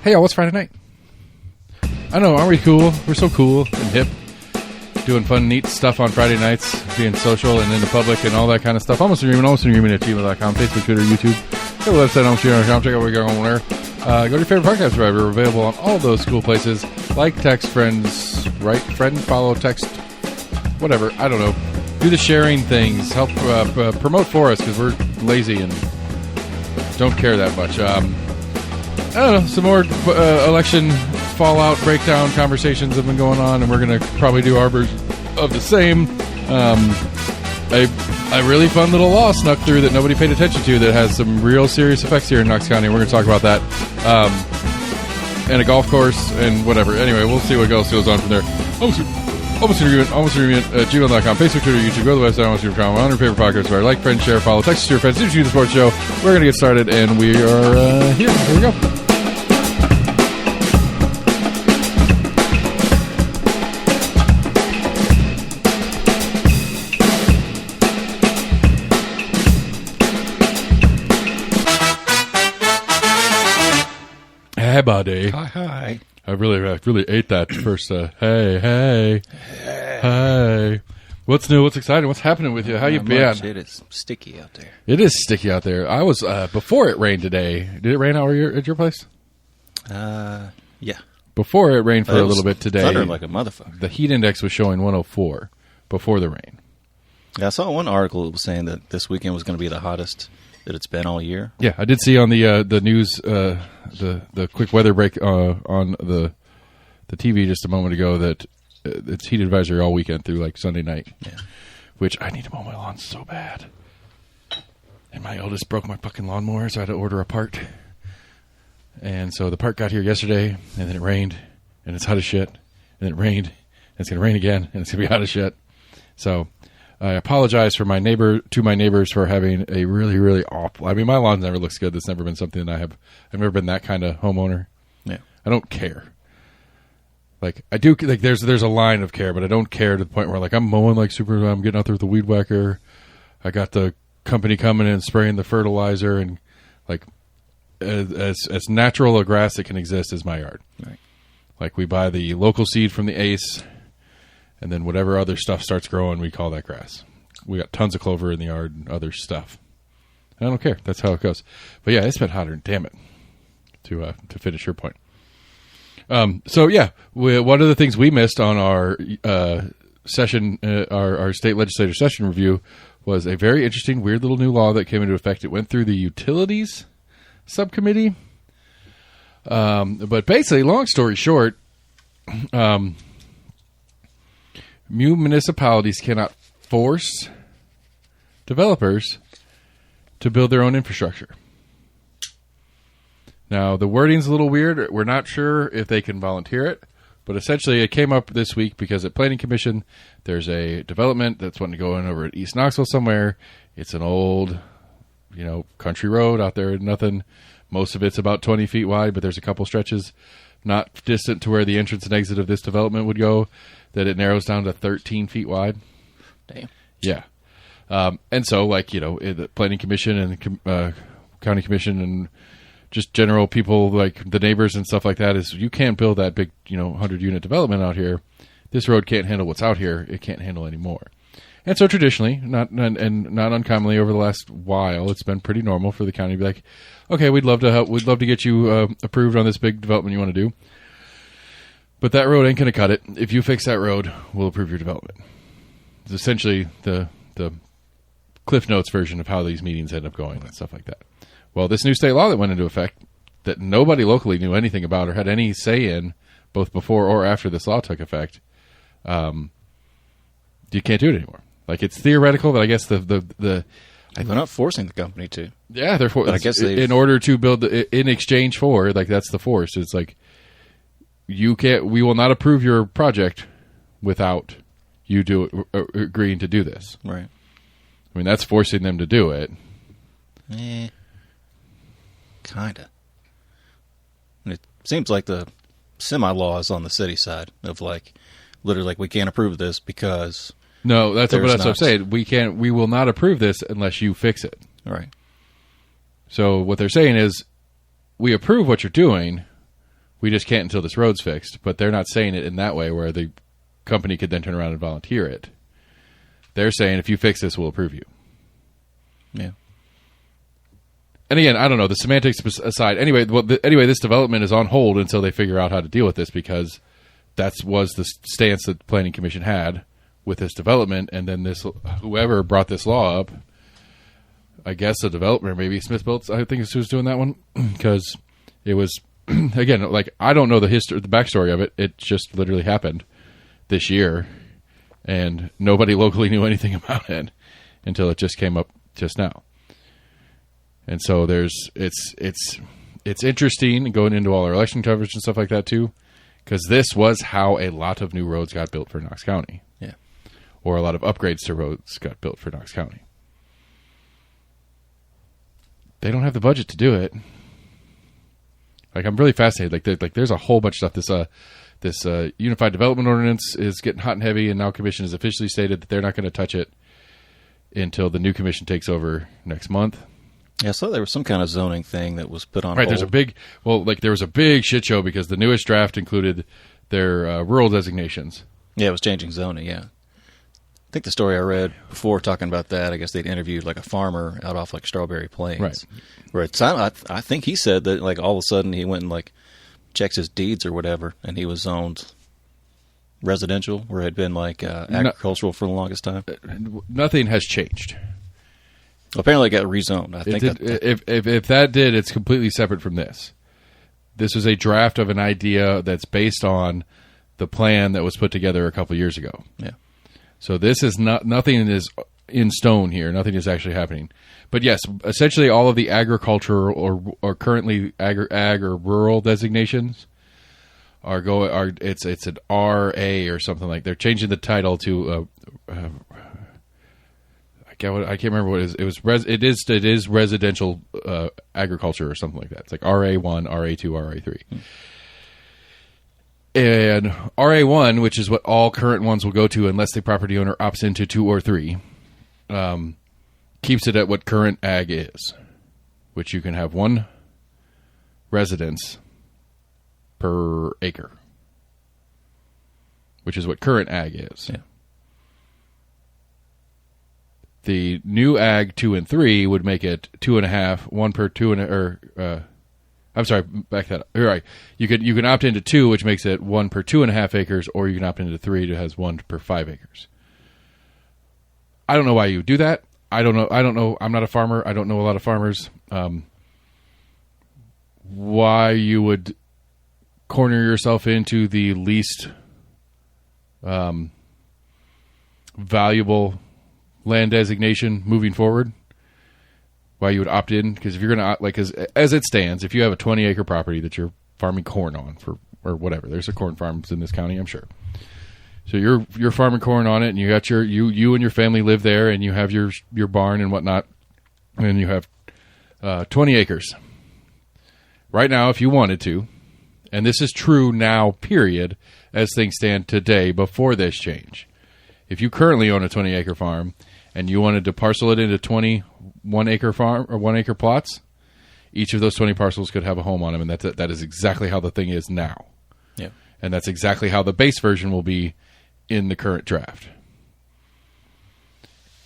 Hey, y'all, what's Friday night? I know, aren't we cool? We're so cool and hip. Doing fun, neat stuff on Friday nights, being social and in the public and all that kind of stuff. Almost Agreement at gmail.com, Facebook, Twitter, YouTube. Go to the website, almostagreement.com. Check out what we got on there. Go to your favorite podcast provider. We're available on all those cool places. Like, text, friends, right? Friend, follow, text, whatever. I don't know. Do the sharing things. Help promote for us because we're lazy and don't care that much. I don't know. Some more election fallout breakdown conversations have been going on, and we're going to probably do our version of the same. A really fun little law snuck through that nobody paid attention to that has some real serious effects here in Knox County. We're going to talk about that. And a golf course and whatever. Anyway, we'll see what else goes on from there. Almost Agreement at gmail.com, Facebook, Twitter, YouTube. Go to the website, almostagreement.com. On your favorite podcast where like, friend, share, follow, text to your friends, introduce the sports show. We're going to get started, and we are here. Here we go. Hey, buddy. Hi. I really ate that first. Hey. What's new? What's exciting? What's happening with you? How you been? It is sticky out there. It is sticky out there. I was before it rained today. Did it rain out at your place? Yeah. Before it rained for a little bit today. Thundered like a motherfucker. The heat index was showing 104 before the rain. Yeah, I saw one article that was saying that this weekend was going to be the hottest that it's been all year. Yeah, I did see on the news the quick weather break on the TV just a moment ago that it's heat advisory all weekend through like Sunday night. Yeah. Which I need to mow my lawn so bad. And my oldest broke my fucking lawnmower, so I had to order a part. And so the part got here yesterday, and then it rained, and it's hot as shit. And then it rained, and it's going to rain again, and it's going to be hot as shit. So I apologize to my neighbors for having a really, really awful. I mean, my lawn never looks good. That's never been something that I've never been that kind of homeowner. Yeah. I don't care. Like I do, like there's a line of care, but I don't care to the point where like I'm mowing like super. I'm getting out there with the weed whacker. I got the company coming in and spraying the fertilizer, and like as natural a grass that can exist is my yard. Right. Like we buy the local seed from the Ace, and then whatever other stuff starts growing, we call that grass. We got tons of clover in the yard and other stuff. I don't care. That's how it goes. But yeah, it's been hotter. Damn it. To finish your point. So yeah, one of the things we missed on our session, our state legislature session review, was a very interesting, weird little new law that came into effect. It went through the utilities subcommittee, but basically, long story short, municipalities cannot force developers to build their own infrastructure. Now, the wording's a little weird. We're not sure if they can volunteer it, but essentially it came up this week because at Planning Commission, there's a development that's wanting to go in over at East Knoxville somewhere. It's an old, country road out there. Nothing. Most of it's about 20 feet wide, but there's a couple stretches not distant to where the entrance and exit of this development would go that it narrows down to 13 feet wide. Damn. Yeah. And so, the Planning Commission and the County Commission and just general people like the neighbors and stuff like that is you can't build that big, 100-unit development out here. This road can't handle what's out here. It can't handle anymore. And so traditionally, not uncommonly over the last while, it's been pretty normal for the county to be like, okay, we'd love to help. We'd love to get you approved on this big development you want to do. But that road ain't going to cut it. If you fix that road, we'll approve your development. It's essentially the Cliff Notes version of how these meetings end up going and stuff like that. Well, this new state law that went into effect that nobody locally knew anything about or had any say in, both before or after this law took effect, you can't do it anymore. Like, it's theoretical, but I guess they're not forcing the company to. Yeah, they're But I guess in order to build in exchange for, like, that's the force. It's like we will not approve your project without you agreeing to do this. Right. I mean, that's forcing them to do it. Kinda. And it seems like the semi-law is on the city side of literally we can't approve this because no, that's what I'm saying. We will not approve this unless you fix it. Right. So what they're saying is, we approve what you're doing, We just can't until this road's fixed. But they're not saying it in that way where the company could then turn around and volunteer it. They're saying, if you fix this, we'll approve you. Yeah. And again, I don't know, the semantics aside. Anyway, this development is on hold until they figure out how to deal with this, because that was the stance that the Planning Commission had with this development. And then whoever brought this law up, I guess the developer, maybe Smith Built, I think who's doing that one, because it was, again, like, I don't know the backstory of it. It just literally happened this year, and nobody locally knew anything about it until it just came up just now. And so it's interesting going into all our election coverage and stuff like that too, because this was how a lot of new roads got built for Knox County. Yeah. Or a lot of upgrades to roads got built for Knox County. They don't have the budget to do it. Like, I'm really fascinated. Like there's a whole bunch of stuff. This Unified Development Ordinance is getting hot and heavy, and now Commission has officially stated that they're not going to touch it until the new Commission takes over next month. Yeah, so there was some kind of zoning thing that was put on Right, hold. there was a big shit show because the newest draft included their rural designations. Yeah, it was changing zoning, yeah. I think the story I read before talking about that, I guess they'd interviewed like a farmer out off like Strawberry Plains. Right. Where it sounded, I think he said that like all of a sudden he went and like checks his deeds or whatever, and he was zoned residential, where it had been like agricultural for the longest time. Nothing has changed. Apparently it got rezoned. I think if that did, it's completely separate from this. This was a draft of an idea that's based on the plan that was put together a couple years ago. Yeah. So this is nothing is in stone here. Nothing is actually happening. But yes, essentially all of the agricultural or currently ag or rural designations it's an RA or something like. They're changing the title to I can't remember what it is. It is residential agriculture or something like that. It's like RA1, RA2, RA3. And RA1, which is what all current ones will go to unless the property owner opts into 2 or 3, keeps it at what current ag is, which you can have 1 residence per acre, which is what current ag is. Yeah. The new ag 2 and 3 would make it 2.5, 1 per 2 and I'm sorry, back that up. You're right. You can opt into 2, which makes it 1 per 2.5 acres, or you can opt into 3, that has 1 per 5 acres. I don't know why you would do that. I don't know. I'm not a farmer. I don't know a lot of farmers. Why you would corner yourself into the least valuable land designation moving forward? Why you would opt in? Because if you're going to, as it stands, if you have a 20-acre property that you're farming corn on or whatever, there's a corn farms in this county, I'm sure. So you're farming corn on it, and you got you and your family live there, and you have your barn and whatnot, and you have 20 acres. Right now, if you wanted to, and this is true now, period, as things stand today before this change. If you currently own a 20-acre farm and you wanted to parcel it into 20 1-acre farm or 1-acre plots, each of those 20 parcels could have a home on them, and that is exactly how the thing is now. Yeah. And that's exactly how the base version will be in the current draft.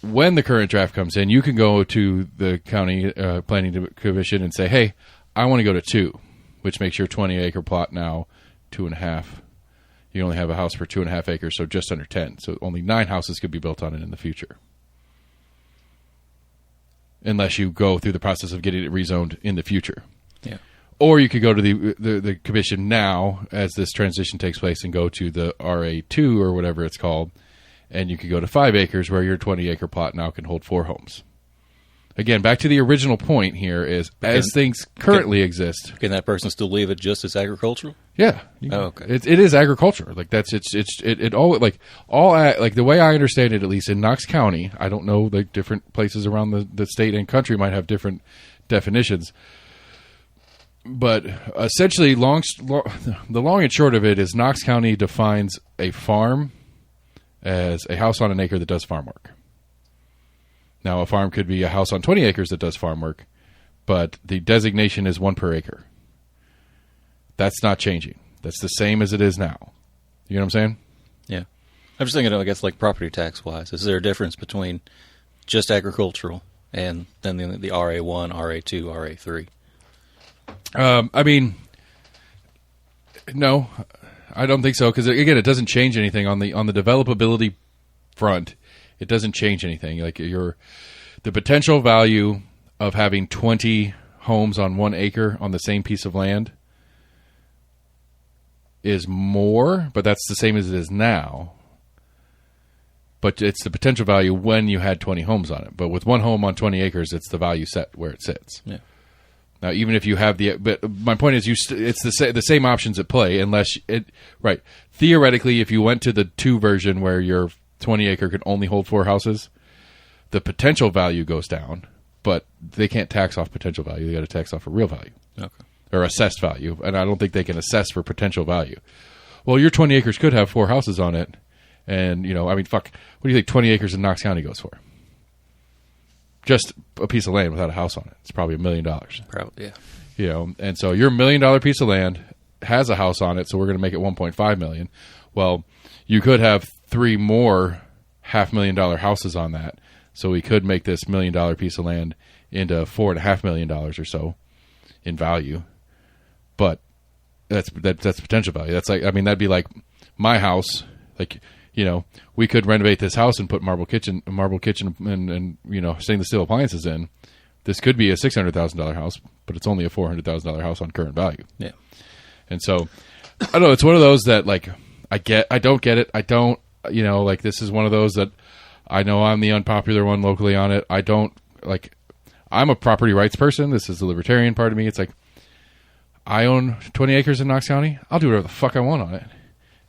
When the current draft comes in, you can go to the county planning commission and say, hey, I want to go to 2, which makes your 20-acre plot now 2.5. You only have a house for 2.5 acres, so just under 10. So only 9 houses could be built on it in the future, unless you go through the process of getting it rezoned in the future. Yeah. Or you could go to the commission now as this transition takes place and go to the RA2 or whatever it's called, and you could go to 5 acres where your 20-acre plot now can hold 4 homes. Again, back to the original point here is, as things currently exist. Can that person still leave it just as agricultural? Yeah. Okay. It is agriculture. Like that's it all like the way I understand it, at least in Knox County. I don't know, like different places around the state and country might have different definitions. But essentially, the long and short of it is Knox County defines a farm as a house on an acre that does farm work. Now, a farm could be a house on 20 acres that does farm work, but the designation is 1 per acre. That's not changing. That's the same as it is now. You know what I'm saying? Yeah. I'm just thinking, I guess, like property tax wise, is there a difference between just agricultural and then the RA1, RA2, RA3? I mean, no, I don't think so. Because again, it doesn't change anything on the developability front. It doesn't change anything. Like the potential value of having 20 homes on 1 acre on the same piece of land is more, but that's the same as it is now. But it's the potential value when you had 20 homes on it. But with 1 home on 20 acres, it's the value set where it sits. Yeah. Now, even if you have but my point is, it's the same options at play, unless right. Theoretically, if you went to the 2 version where your 20 acre could only hold 4 houses, the potential value goes down, but they can't tax off potential value. They got to tax off a real value. Okay. Or assessed value, and I don't think they can assess for potential value. Well, your 20 acres could have 4 houses on it, and, I mean, fuck, what do you think 20 acres in Knox County goes for? Just a piece of land without a house on it. It's probably $1 million. Probably, yeah. And so your $1 million piece of land has a house on it, so we're going to make it $1.5 million. Well, you could have 3 more $500,000 houses on that, so we could make this $1 million piece of land into $4.5 million or so in value. But that's potential value. That's like, I mean, that'd be like my house. Like, we could renovate this house and put marble kitchen and stainless steel appliances in. This could be a $600,000 house, but it's only a $400,000 house on current value. Yeah. And so, I don't know. It's one of those that, like, I don't get it. I don't, like, this is one of those that I know I'm the unpopular one locally on it. I don't, like, I'm a property rights person. This is the libertarian part of me. It's like, I own 20 acres in Knox County. I'll do whatever the fuck I want on it.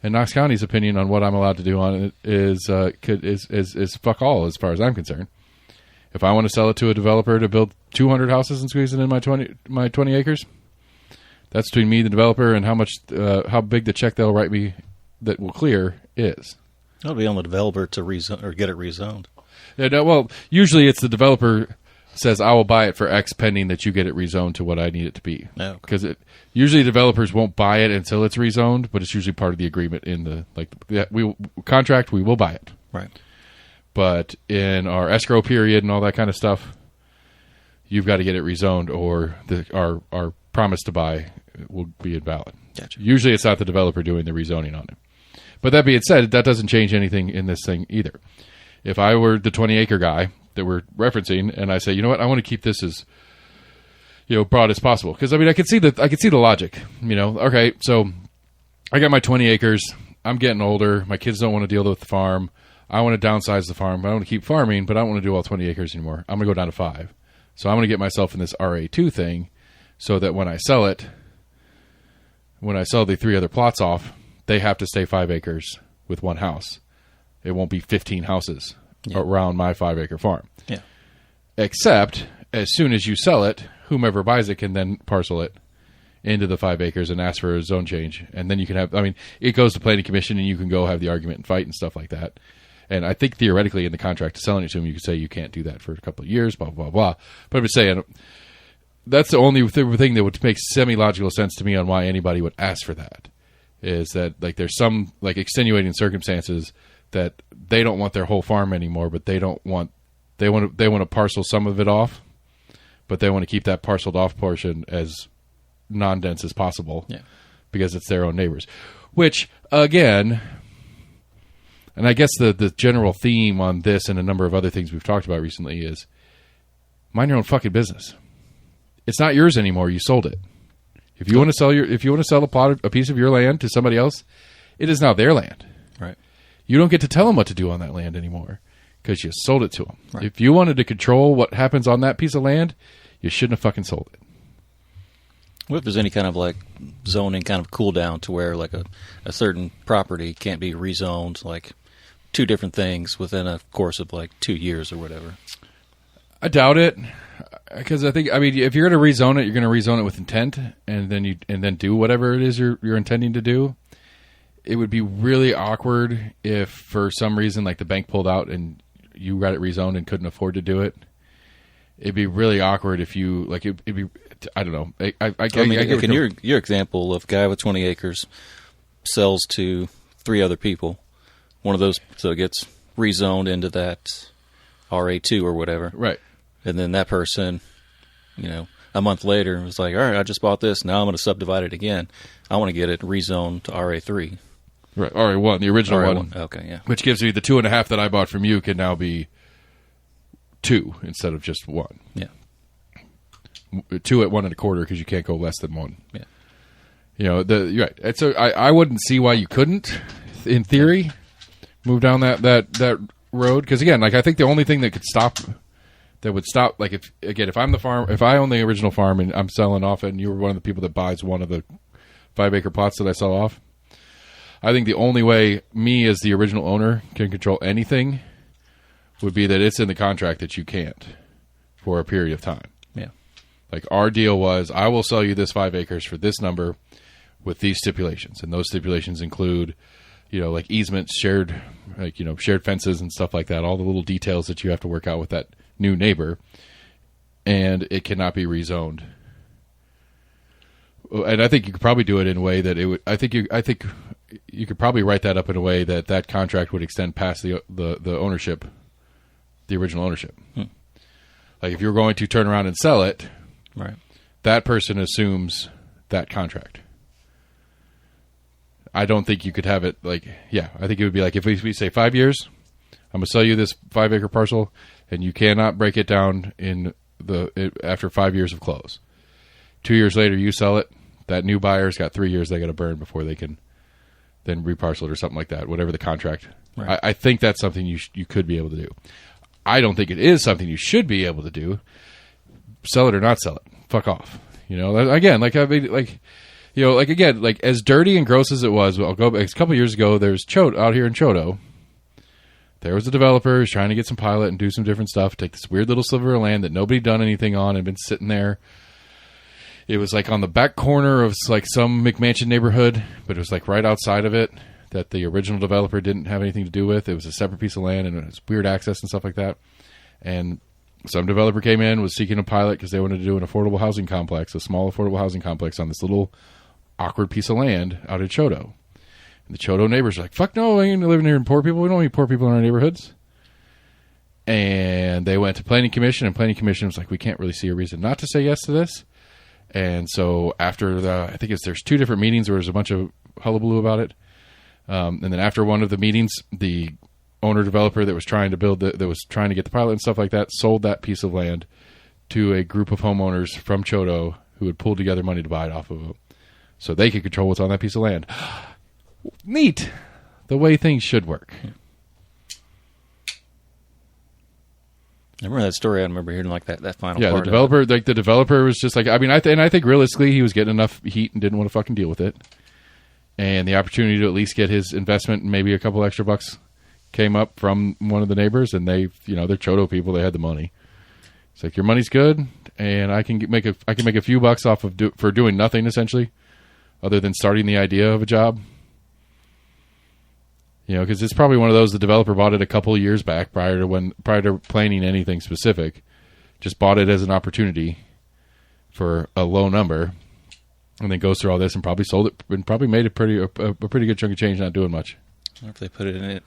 And Knox County's opinion on what I'm allowed to do on it is fuck all as far as I'm concerned. If I want to sell it to a developer to build 200 houses and squeeze it in my 20 acres, that's between me, the developer, and how big the check they'll write me that will clear is. It'll be on the developer to rezone or get it rezoned. Yeah, no, well, usually it's the developer says, I will buy it for X pending that you get it rezoned to what I need it to be. Because usually developers won't buy it until it's rezoned, but it's usually part of the agreement in the contract. We will buy it. Right. But in our escrow period and all that kind of stuff, you've got to get it rezoned, or our promise to buy will be invalid. Gotcha. Usually it's not the developer doing the rezoning on it. But that being said, that doesn't change anything in this thing either. If I were the 20-acre guy that we're referencing, and I say, you know what, I want to keep this as broad as possible, because I mean I could see the logic. Okay, so I got my 20 acres. I'm getting older. My kids don't want to deal with the farm. I want to downsize the farm. I want to keep farming, but I don't want to do all 20 acres anymore. I'm going to go down to 5. So I'm going to get myself in this RA2 thing, so that when I sell the 3 other plots off, they have to stay 5 acres with 1 house. It won't be 15 houses around my 5-acre farm. Yeah. Except, as soon as you sell it, whomever buys it can then parcel it into the 5 acres and ask for a zone change. And then you can have, I mean, it goes to planning commission and you can go have the argument and fight and stuff like that. And I think theoretically in the contract selling it to them, you could say you can't do that for a couple of years, blah, blah, blah. But I'm just saying, that's the only thing that would make semi-logical sense to me on why anybody would ask for that. Is that, like, there's some, like, extenuating circumstances that they don't want their whole farm anymore, but they want to parcel some of it off, but they want to keep that parceled off portion as non-dense as possible, because it's their own neighbors. Which, again, and I guess the general theme on this and a number of other things we've talked about recently is mind your own fucking business. It's not yours anymore. You sold it. If you want to sell a piece of your land to somebody else, it is now their land. Right. You don't get to tell them what to do on that land anymore because you sold it to them. Right. If you wanted to control what happens on that piece of land, you shouldn't have fucking sold it. What if there's any kind of like zoning kind of cool down to where like a certain property can't be rezoned, like 2 different things within a course of like 2 years or whatever? I doubt it, because if you're going to rezone it, you're going to rezone it with intent, and then do whatever it is you're intending to do. It would be really awkward if for some reason like the bank pulled out and you got it rezoned and couldn't afford to do it. It'd be really awkward if you like it'd be I don't know. I Like get in your example of guy with 20 acres sells to 3 other people, one of those, so it gets rezoned into that RA2 or whatever. right. And then that person, you know, a month later was like, all right, I just bought this. Now I'm going to subdivide it again. I want to get it rezoned to RA3. Right. RA1, the original one. Okay, yeah. Which gives you the 2.5 that I bought from you can now be 2 instead of just 1. Yeah. 2 at 1 1/4 because you can't go less than 1. Yeah. You know, you're right. And so I wouldn't see why you couldn't, in theory, move down that road. Because again, like I think the only thing that would stop, like if I'm the farm, if I own the original farm and I'm selling off it, and you were one of the people that buys one of the 5-acre plots that I sell off, I think the only way me as the original owner can control anything would be that it's in the contract that you can't for a period of time. Yeah. Like our deal was, I will sell you this 5 acres for this number with these stipulations, and those stipulations include, you know, like easements, shared fences and stuff like that. All the little details that you have to work out with that new neighbor, and it cannot be rezoned. And I think you could probably do it in a way that it would. I think you could probably write that up in a way that contract would extend past the ownership, the original ownership. Like if you're going to turn around and sell it, right, that person assumes that contract. I don't think you could have it like, yeah, I think it would be like if we say 5 years, I'm going to sell you this 5-acre parcel, and you cannot break it down after 5 years of close. 2 years later, you sell it. That new buyer's got 3 years they got to burn before they can then reparcel it or something like that, whatever the contract. Right. I think that's something you could be able to do. I don't think it is something you should be able to do. Sell it or not sell it. Fuck off. You know, again, like I mean, like, you know, like again, like as dirty and gross as it was, I'll go back a couple of years ago. There's out here in Choteau. There was a developer who's trying to get some pilot and do some different stuff. Take this weird little sliver of land that nobody done anything on and been sitting there. It was like on the back corner of like some McMansion neighborhood, but it was like right outside of it that the original developer didn't have anything to do with. It was a separate piece of land and it was weird access and stuff like that. And some developer came in, was seeking a pilot because they wanted to do an affordable housing complex, a small affordable housing complex on this little awkward piece of land out in Choteau. And the Choteau neighbors are like, fuck no, I ain't living here in poor people. We don't need poor people in our neighborhoods. And they went to Planning Commission, and Planning Commission was like, we can't really see a reason not to say yes to this. And so after I think there's 2 different meetings where there's a bunch of hullabaloo about it. And then after one of the meetings, the owner developer that was trying to that was trying to get the pilot and stuff like that sold that piece of land to a group of homeowners from Choteau who had pulled together money to buy it off of them, so they could control what's on that piece of land. Neat, the way things should work. I remember that story. I remember hearing like that final yeah, part. The developer was just like, I mean, I think realistically he was getting enough heat and didn't want to fucking deal with it. And the opportunity to at least get his investment and maybe a couple extra bucks came up from one of the neighbors, and they, you know, they're Choteau people. They had the money. It's like, your money's good, and I can make a few bucks off of for doing nothing essentially, other than starting the idea of a job. You know, because it's probably one of those, the developer bought it a couple of years back prior to planning anything specific, just bought it as an opportunity for a low number, and then goes through all this and probably sold it and probably made a pretty good chunk of change, not doing much. I wonder if they put it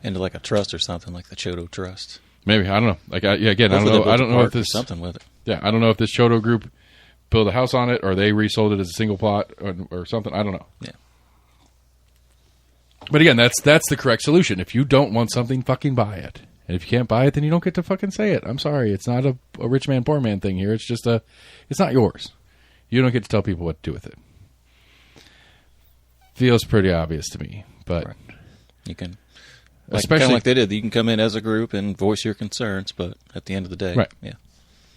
into like a trust or something, like the Choteau Trust. Maybe, I don't know. Like again, I don't know if this something with it. Yeah, I don't know if this Choteau group built a house on it or they resold it as a single plot or something. I don't know. Yeah. But again, that's the correct solution. If you don't want something, fucking buy it. And if you can't buy it, then you don't get to fucking say it. I'm sorry. It's not a rich man, poor man thing here. It's just it's not yours. You don't get to tell people what to do with it. Feels pretty obvious to me, but right. You can, especially kind of like they did. You can come in as a group and voice your concerns, but at the end of the day, right? Yeah.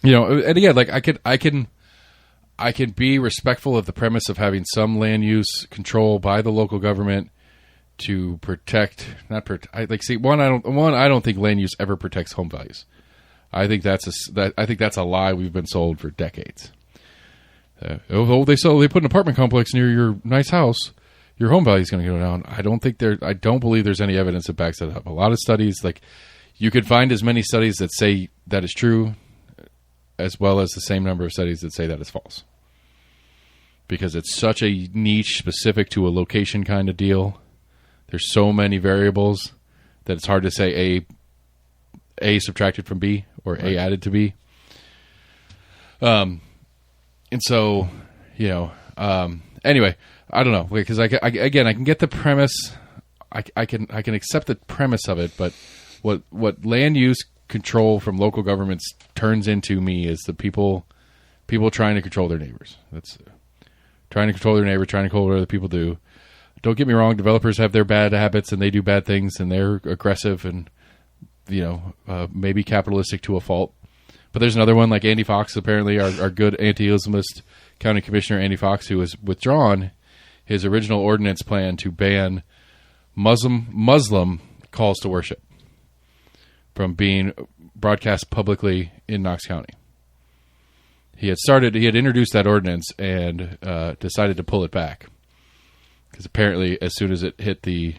You know, and again, like I can be respectful of the premise of having some land use control by the local government to protect, I don't think land use ever protects home values. I think that's a lie we've been sold for decades. They put an apartment complex near your nice house, your home value is going to go down. I don't believe there's any evidence that backs that up. A lot of studies, like you could find as many studies that say that is true as well as the same number of studies that say that it's false. Because it's such a niche specific to a location kind of deal. There's so many variables that it's hard to say A subtracted from B or A added to B. And so, anyway, I don't know, because I can get the premise. I can accept the premise of it, but what land use control from local governments turns into me is the people trying to control their neighbors. That's trying to control their neighbor, trying to control what other people do. Don't get me wrong, developers have their bad habits and they do bad things and they're aggressive and maybe capitalistic to a fault. But there's another one like Andy Fox, apparently our good anti-Islamist county commissioner Andy Fox, who has withdrawn his original ordinance plan to ban Muslim calls to worship from being broadcast publicly in Knox County. He had introduced that ordinance and decided to pull it back because apparently as soon as it hit the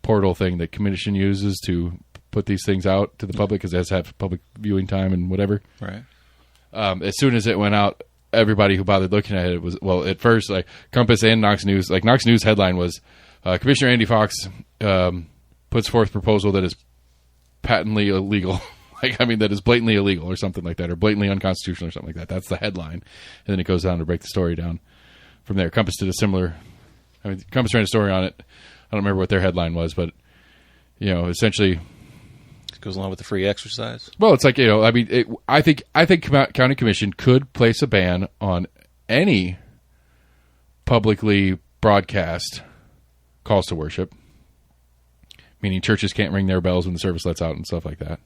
portal thing that commission uses to put these things out to the public, because it has to have public viewing time and whatever. Right. As soon as it went out, everybody who bothered looking at it was, well, at first, like Compass and Knox News, like Knox News headline was, Commissioner Andy Fox puts forth proposal that is patently illegal. That is blatantly illegal or something like that, or blatantly unconstitutional or something like that. That's the headline. And then it goes down to break the story down from there. Compass did a similar, Compass ran a story on it. I don't remember what their headline was, but, essentially. It goes along with the free exercise. Well, it's like, I think county commission could place a ban on any publicly broadcast calls to worship, meaning churches can't ring their bells when the service lets out and stuff like that.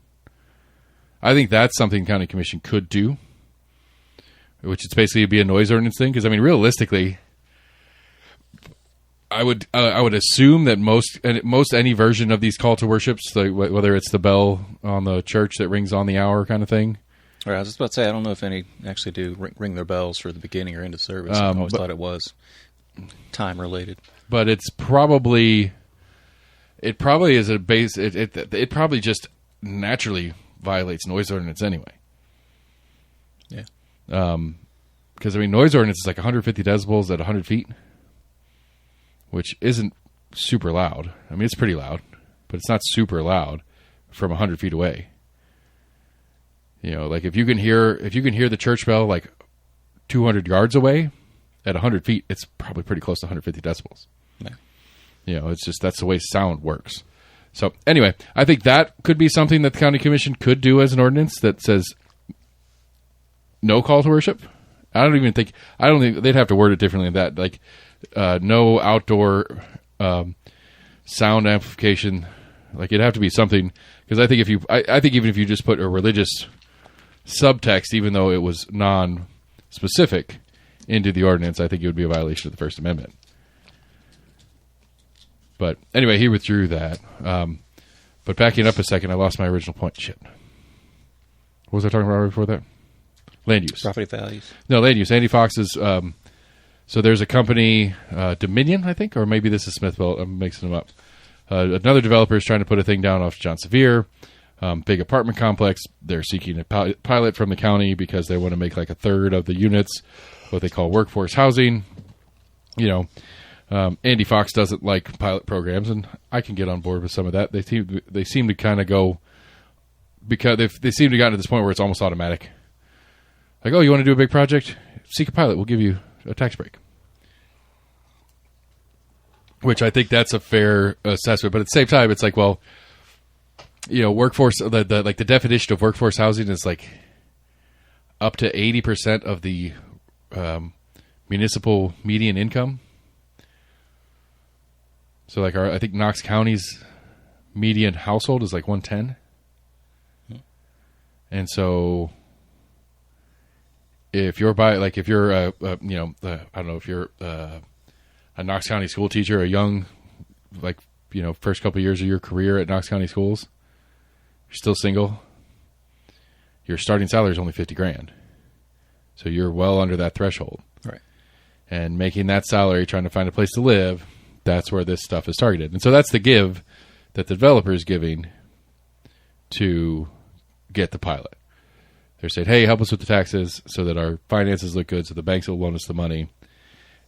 I think that's something the county commission could do, which is basically be a noise ordinance thing. Because realistically, I would assume that most any version of these call to worships, like whether it's the bell on the church that rings on the hour kind of thing. All right, I was just about to say, I don't know if any actually do ring their bells for the beginning or end of service. I always thought it was time related. But it probably is a base. It probably just naturally violates noise ordinance anyway. Yeah. Because noise ordinance is like 150 decibels at 100 feet, which isn't super loud. It's pretty loud, but it's not super loud from 100 feet away. Like if you can hear the church bell like 200 yards away at 100 feet, it's probably pretty close to 150 decibels. Yeah. It's just that's the way sound works. So anyway, I think that could be something that the county commission could do as an ordinance that says no call to worship. I don't think they'd have to word it differently than that. Like no outdoor sound amplification. Like it'd have to be something, because I think I think even if you just put a religious subtext, even though it was non-specific, into the ordinance, I think it would be a violation of the First Amendment. But anyway, he withdrew that. But backing up a second, I lost my original point. Shit. What was I talking about right before that? Land use. Property values. No, land use. Andy Fox is... so there's a company, Dominion, I think, or maybe this is Smithville. I'm mixing them up. Another developer is trying to put a thing down off John Sevier. Big apartment complex. They're seeking a pilot from the county because they want to make like a third of the units what they call workforce housing. Andy Fox doesn't like pilot programs, and I can get on board with some of that. They seem to kind of go, because they seem to get to this point where it's almost automatic. Like, oh, you want to do a big project? Seek a pilot. We'll give you a tax break. Which I think that's a fair assessment. But at the same time, it's like, well, workforce, the definition of workforce housing is like up to 80% of the municipal median income. So like I think Knox County's median household is like 110. And so if you're I don't know, if you're a Knox County school teacher, a young, first couple of years of your career at Knox County schools, you're still single, your starting salary is only $50,000. So you're well under that threshold. Right. And making that salary, trying to find a place to live, that's where this stuff is targeted. And so that's the give that the developer is giving to get the pilot. They're saying, hey, help us with the taxes so that our finances look good, so the banks will loan us the money,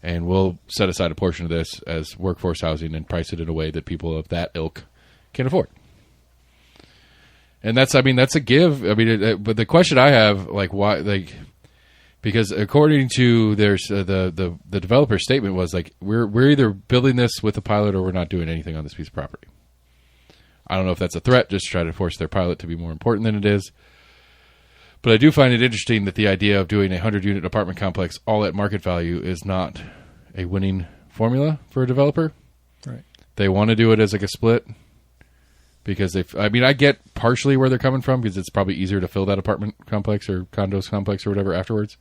and we'll set aside a portion of this as workforce housing and price it in a way that people of that ilk can afford. And that's a give. But the question I have, like, why, like, because according to the developer statement was like, we're either building this with a pilot or we're not doing anything on this piece of property. I don't know if that's a threat, just to try to force their pilot to be more important than it is. But I do find it interesting that the idea of doing a 100-unit apartment complex all at market value is not a winning formula for a developer. Right. They want to do it as like a split because I get partially where they're coming from because it's probably easier to fill that apartment complex or condos complex or whatever afterwards.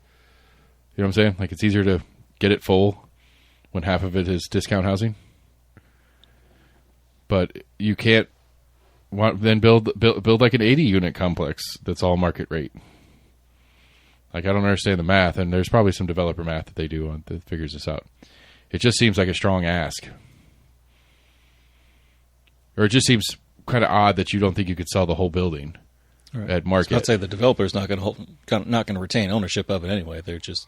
You know what I'm saying? Like, it's easier to get it full when half of it is discount housing. But you can't then build like an 80-unit complex that's all market rate. Like, I don't understand the math, and there's probably some developer math that they do that figures this out. It just seems like a strong ask. Or it just seems kind of odd that you don't think you could sell the whole building at market. I'd say the developer's not going to retain ownership of it anyway. They're just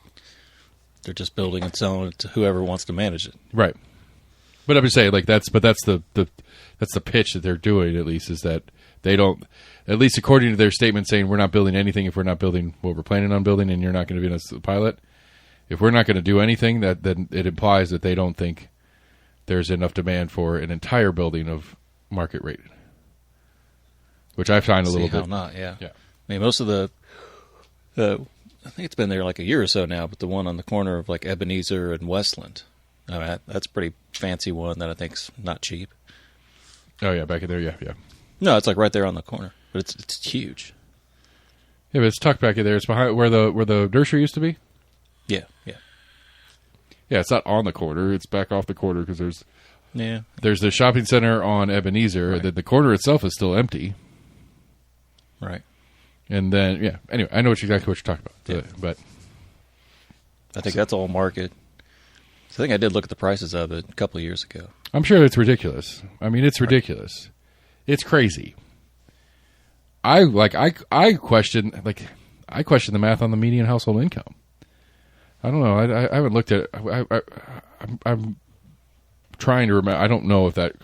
building and selling it to whoever wants to manage it. Right. But I'm just saying, like, that's the pitch that they're doing, at least, is that they don't, at least according to their statement, saying we're not building anything if we're not building what we're planning on building, and you're not going to be a pilot. If we're not going to do anything, then it implies that they don't think there's enough demand for an entire building of market rate, which I find a little bit. Not, yeah. Yeah. I mean, most of the I think it's been there like a year or so now, but the one on the corner of like Ebenezer and Westland, I mean, that's a pretty fancy one that I think's not cheap. Oh yeah, back in there, yeah. No, it's like right there on the corner, but it's huge. Yeah, but it's tucked back in there. It's behind where the nursery used to be. Yeah. Yeah, it's not on the corner. It's back off the corner because there's the shopping center on Ebenezer. Right. The corner itself is still empty. Right. And then, yeah. Anyway, I know exactly what you're talking about. Yeah. But I think that's all market. I think I did look at the prices of it a couple of years ago. I'm sure it's ridiculous. I mean, it's ridiculous. It's crazy. I question the math on the median household income. I don't know. I haven't looked at it. I'm trying to remember. I don't know if that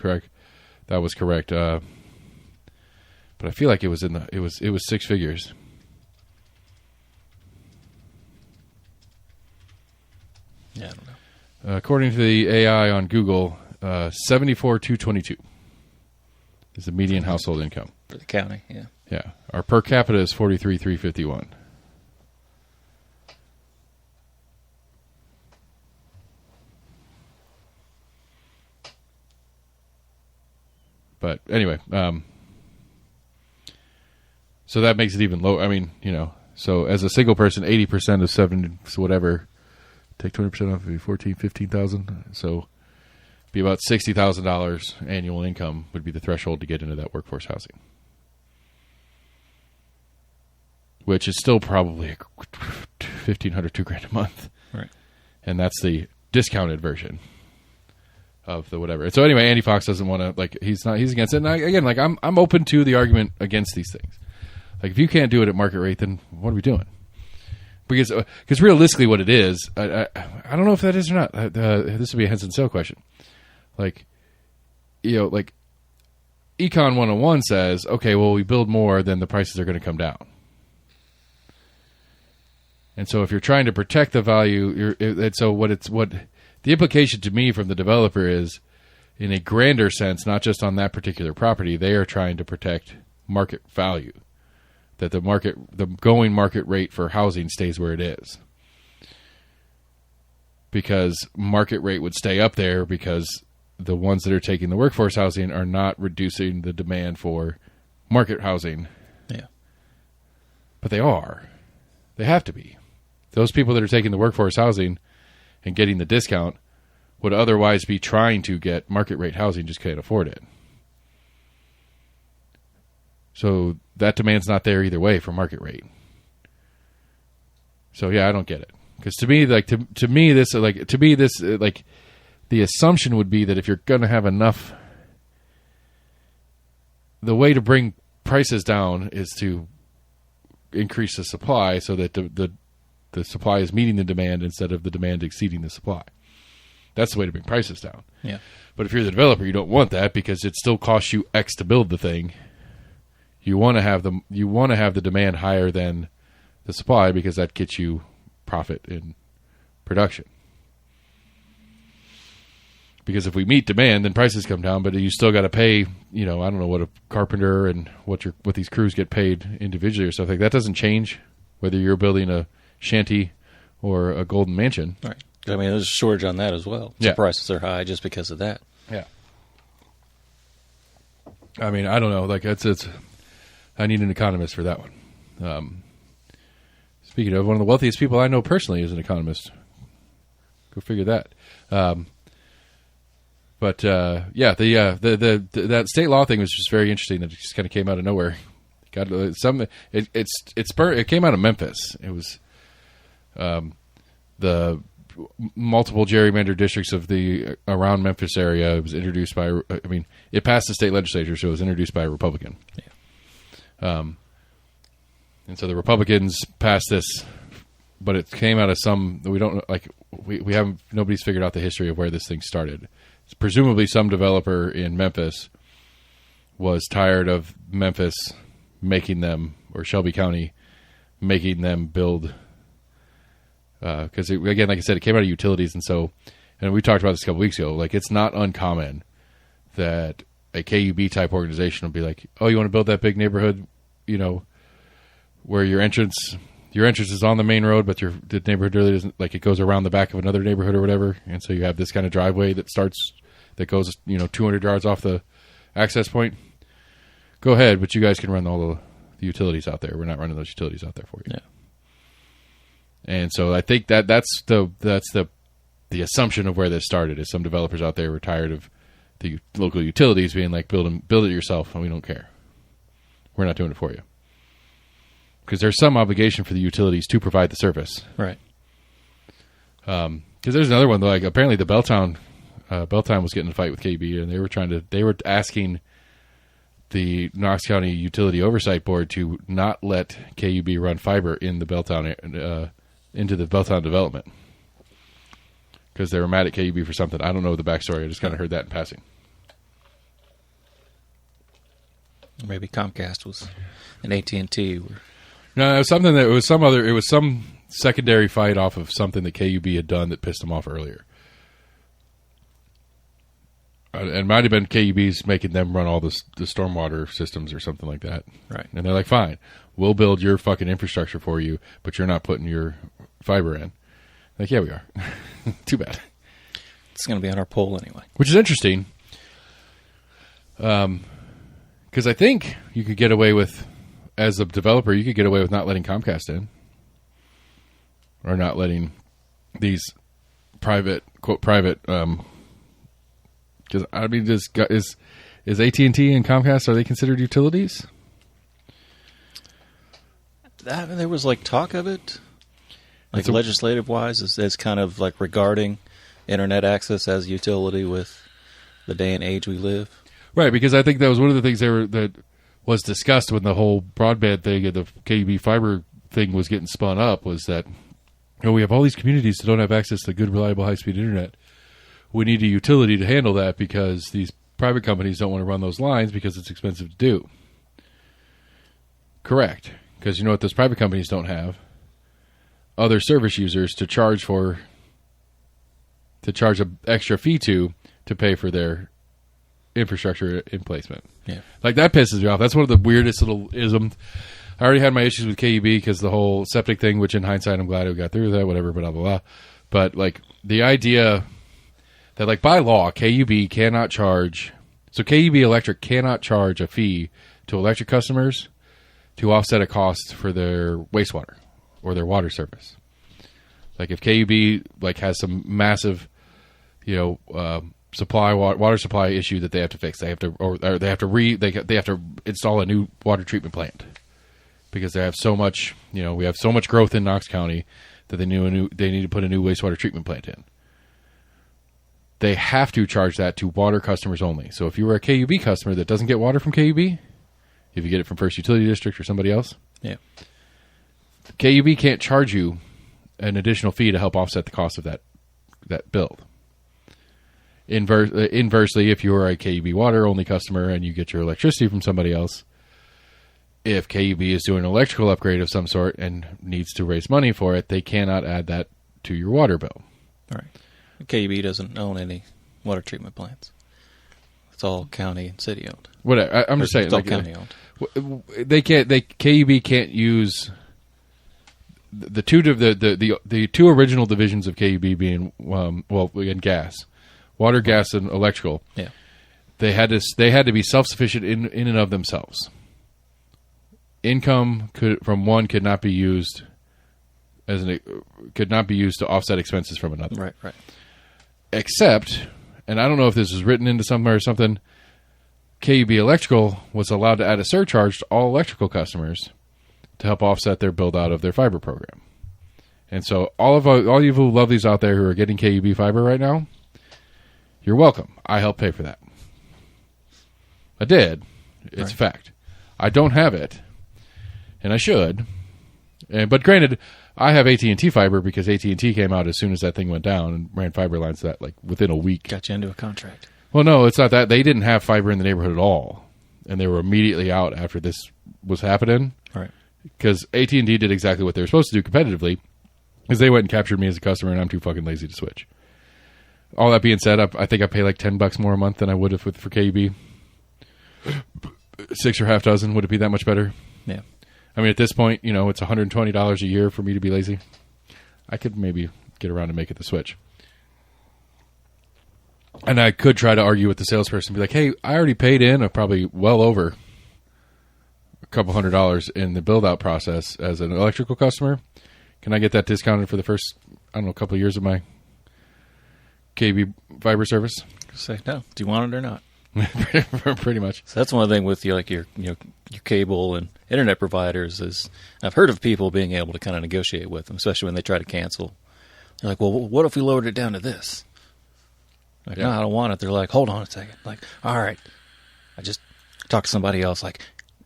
was correct. But I feel like it was it was six figures. Yeah, I don't know. According to the AI on Google, 74,222 is the median household income For the county, yeah. Yeah, our per capita is 43,351. But anyway, so that makes it even lower. I mean, so as a single person, 80% of 7, so whatever, take 20% off, it'd be 15,000. So be about $60,000 annual income would be the threshold to get into that workforce housing, which is still probably $1,500, $2,000 a month. Right. And that's the discounted version of the whatever. And so anyway, Andy Fox doesn't want to, he's against it. And I'm open to the argument against these things. Like, if you can't do it at market rate, then what are we doing? Because realistically what it is, I don't know if that is or not. This would be a Henson Sale question. Econ 101 says, okay, well, we build more, then the prices are going to come down. And so if you're trying to protect the value, the implication to me from the developer is, in a grander sense, not just on that particular property, they are trying to protect market value, that the going market rate for housing stays where it is, because market rate would stay up there because the ones that are taking the workforce housing are not reducing the demand for market housing. Yeah, but they are. They have to be. Those people that are taking the workforce housing and getting the discount would otherwise be trying to get market rate housing, just can't afford it. So that demand's not there either way for market rate. So yeah, I don't get it. Because to me, the assumption would be that if you're going to have enough, the way to bring prices down is to increase the supply so that the supply is meeting the demand instead of the demand exceeding the supply. That's the way to bring prices down. Yeah. But if you're the developer, you don't want that because it still costs you X to build the thing. You want to have the demand higher than the supply because that gets you profit in production. Because if we meet demand, then prices come down, but you still got to pay, I don't know what a carpenter and what these crews get paid individually or stuff like that. Doesn't change whether you're building a shanty or a golden mansion. Right. I mean, there's a shortage on that as well. Yeah. The prices are high just because of that. Yeah. I mean, I don't know. Like it's I need an economist for that one. Speaking of, one of the wealthiest people I know personally is an economist. Go figure that. But that state law thing was just very interesting. That just kind of came out of nowhere. It came out of Memphis. It was the multiple gerrymandered districts of the around Memphis area. It was introduced by. It passed the state legislature, so it was introduced by a Republican. Yeah. And so the Republicans passed this, but it came out of some. We don't like. We haven't. Nobody's figured out the history of where this thing started. Presumably some developer in Memphis was tired of Memphis making them, or Shelby County making them build, because again, like I said, it came out of utilities, and we talked about this a couple weeks ago, like it's not uncommon that a KUB type organization will be like, oh, you want to build that big neighborhood, where your entrance is on the main road, but the neighborhood really doesn't, like it goes around the back of another neighborhood or whatever. And so you have this kind of driveway that goes, 200 yards off the access point. Go ahead, but you guys can run all the utilities out there. We're not running those utilities out there for you. Yeah. And so I think that's the assumption of where this started is some developers out there were tired of the local utilities being like, build it yourself and we don't care. We're not doing it for you. Because there's some obligation for the utilities to provide the service. Right. Because there's another one, like apparently the Belltown was getting in a fight with KB, and they were asking the Knox County Utility Oversight Board to not let KUB run fiber in the Belltown into the Belltown development. Because they were mad at KUB for something. I don't know the backstory. I just kind of heard that in passing. Maybe Comcast was and AT&T were. No, it was something that it was some secondary fight off of something that KUB had done that pissed them off earlier. It might have been KUB's making them run all the stormwater systems or something like that. Right. And they're like, fine, we'll build your fucking infrastructure for you, but you're not putting your fiber in. Like, yeah, we are. Too bad. It's going to be on our poll anyway. Which is interesting. Because I think you could get away with, as a developer, you could get away with not letting Comcast in. Or not letting these private, because, is AT&T and Comcast, are they considered utilities? There was like talk of it, like legislative-wise, as kind of like regarding internet access as utility with the day and age we live. Right, because I think that was one of the things that was discussed when the whole broadband thing and the KUB fiber thing was getting spun up, was that we have all these communities that don't have access to good, reliable, high-speed internet. We need a utility to handle that because these private companies don't want to run those lines because it's expensive to do. Correct. Because you know what those private companies don't have? Other service users to charge an extra fee to pay for their infrastructure in placement. Yeah. Like, that pisses me off. That's one of the weirdest little isms. I already had my issues with KUB because the whole septic thing, which in hindsight I'm glad we got through that, whatever, blah, blah, blah. But, like, the idea that, like, by law, KUB cannot charge... So KUB Electric cannot charge a fee to electric customers to offset a cost for their wastewater or their water service. Like, if KUB, like, has some massive, water supply issue that they have to fix, they have to install a new water treatment plant because they have so much, we have so much growth in Knox County that they need to put a new wastewater treatment plant in. They have to charge that to water customers only. So if you were a KUB customer that doesn't get water from KUB, if you get it from First Utility District or somebody else, yeah, KUB can't charge you an additional fee to help offset the cost of that build. Inversely, if you are a KUB water only customer and you get your electricity from somebody else, if KUB is doing an electrical upgrade of some sort and needs to raise money for it, they cannot add that to your water bill. All right. KUB doesn't own any water treatment plants. It's all county and city owned. Whatever. I'm just saying, it's all county owned. They can't. KUB can't use the two original divisions of KUB being again gas, water, gas, and electrical. Yeah. They had to be self-sufficient in and of themselves. Income from one could not be used to offset expenses from another. Right. Except, and I don't know if this is written into somewhere or something, KUB Electrical was allowed to add a surcharge to all electrical customers to help offset their build out of their fiber program. And so all you lovelies out there who are getting KUB fiber right now, you're welcome. I helped pay for that. I did. It's a fact. I don't have it, and I should. But granted, I have AT&T fiber because AT&T came out as soon as that thing went down and ran fiber lines that like within a week. Got you into a contract. Well, no, it's not that. They didn't have fiber in the neighborhood at all, and they were immediately out after this was happening. Right. Because AT&T did exactly what they were supposed to do competitively, because they went and captured me as a customer, and I'm too fucking lazy to switch. All that being said, I think I pay like $10 more a month than I would have for KUB. 6 or half dozen. Would it be that much better? Yeah. I mean, at this point, it's $120 a year for me to be lazy. I could maybe get around to make it the switch. And I could try to argue with the salesperson, be like, hey, I already paid in probably well over a couple $100 in the build-out process as an electrical customer. Can I get that discounted for the first, couple of years of my KUB fiber service? Say no. Do you want it or not? Pretty much. So that's one thing with your cable and internet providers is I've heard of people being able to kind of negotiate with them, especially when they try to cancel. They're like, well, what if we lowered it down to this? Like, no, I don't want it. They're like, hold on a second. Like, all right. I just talked to somebody else. Like,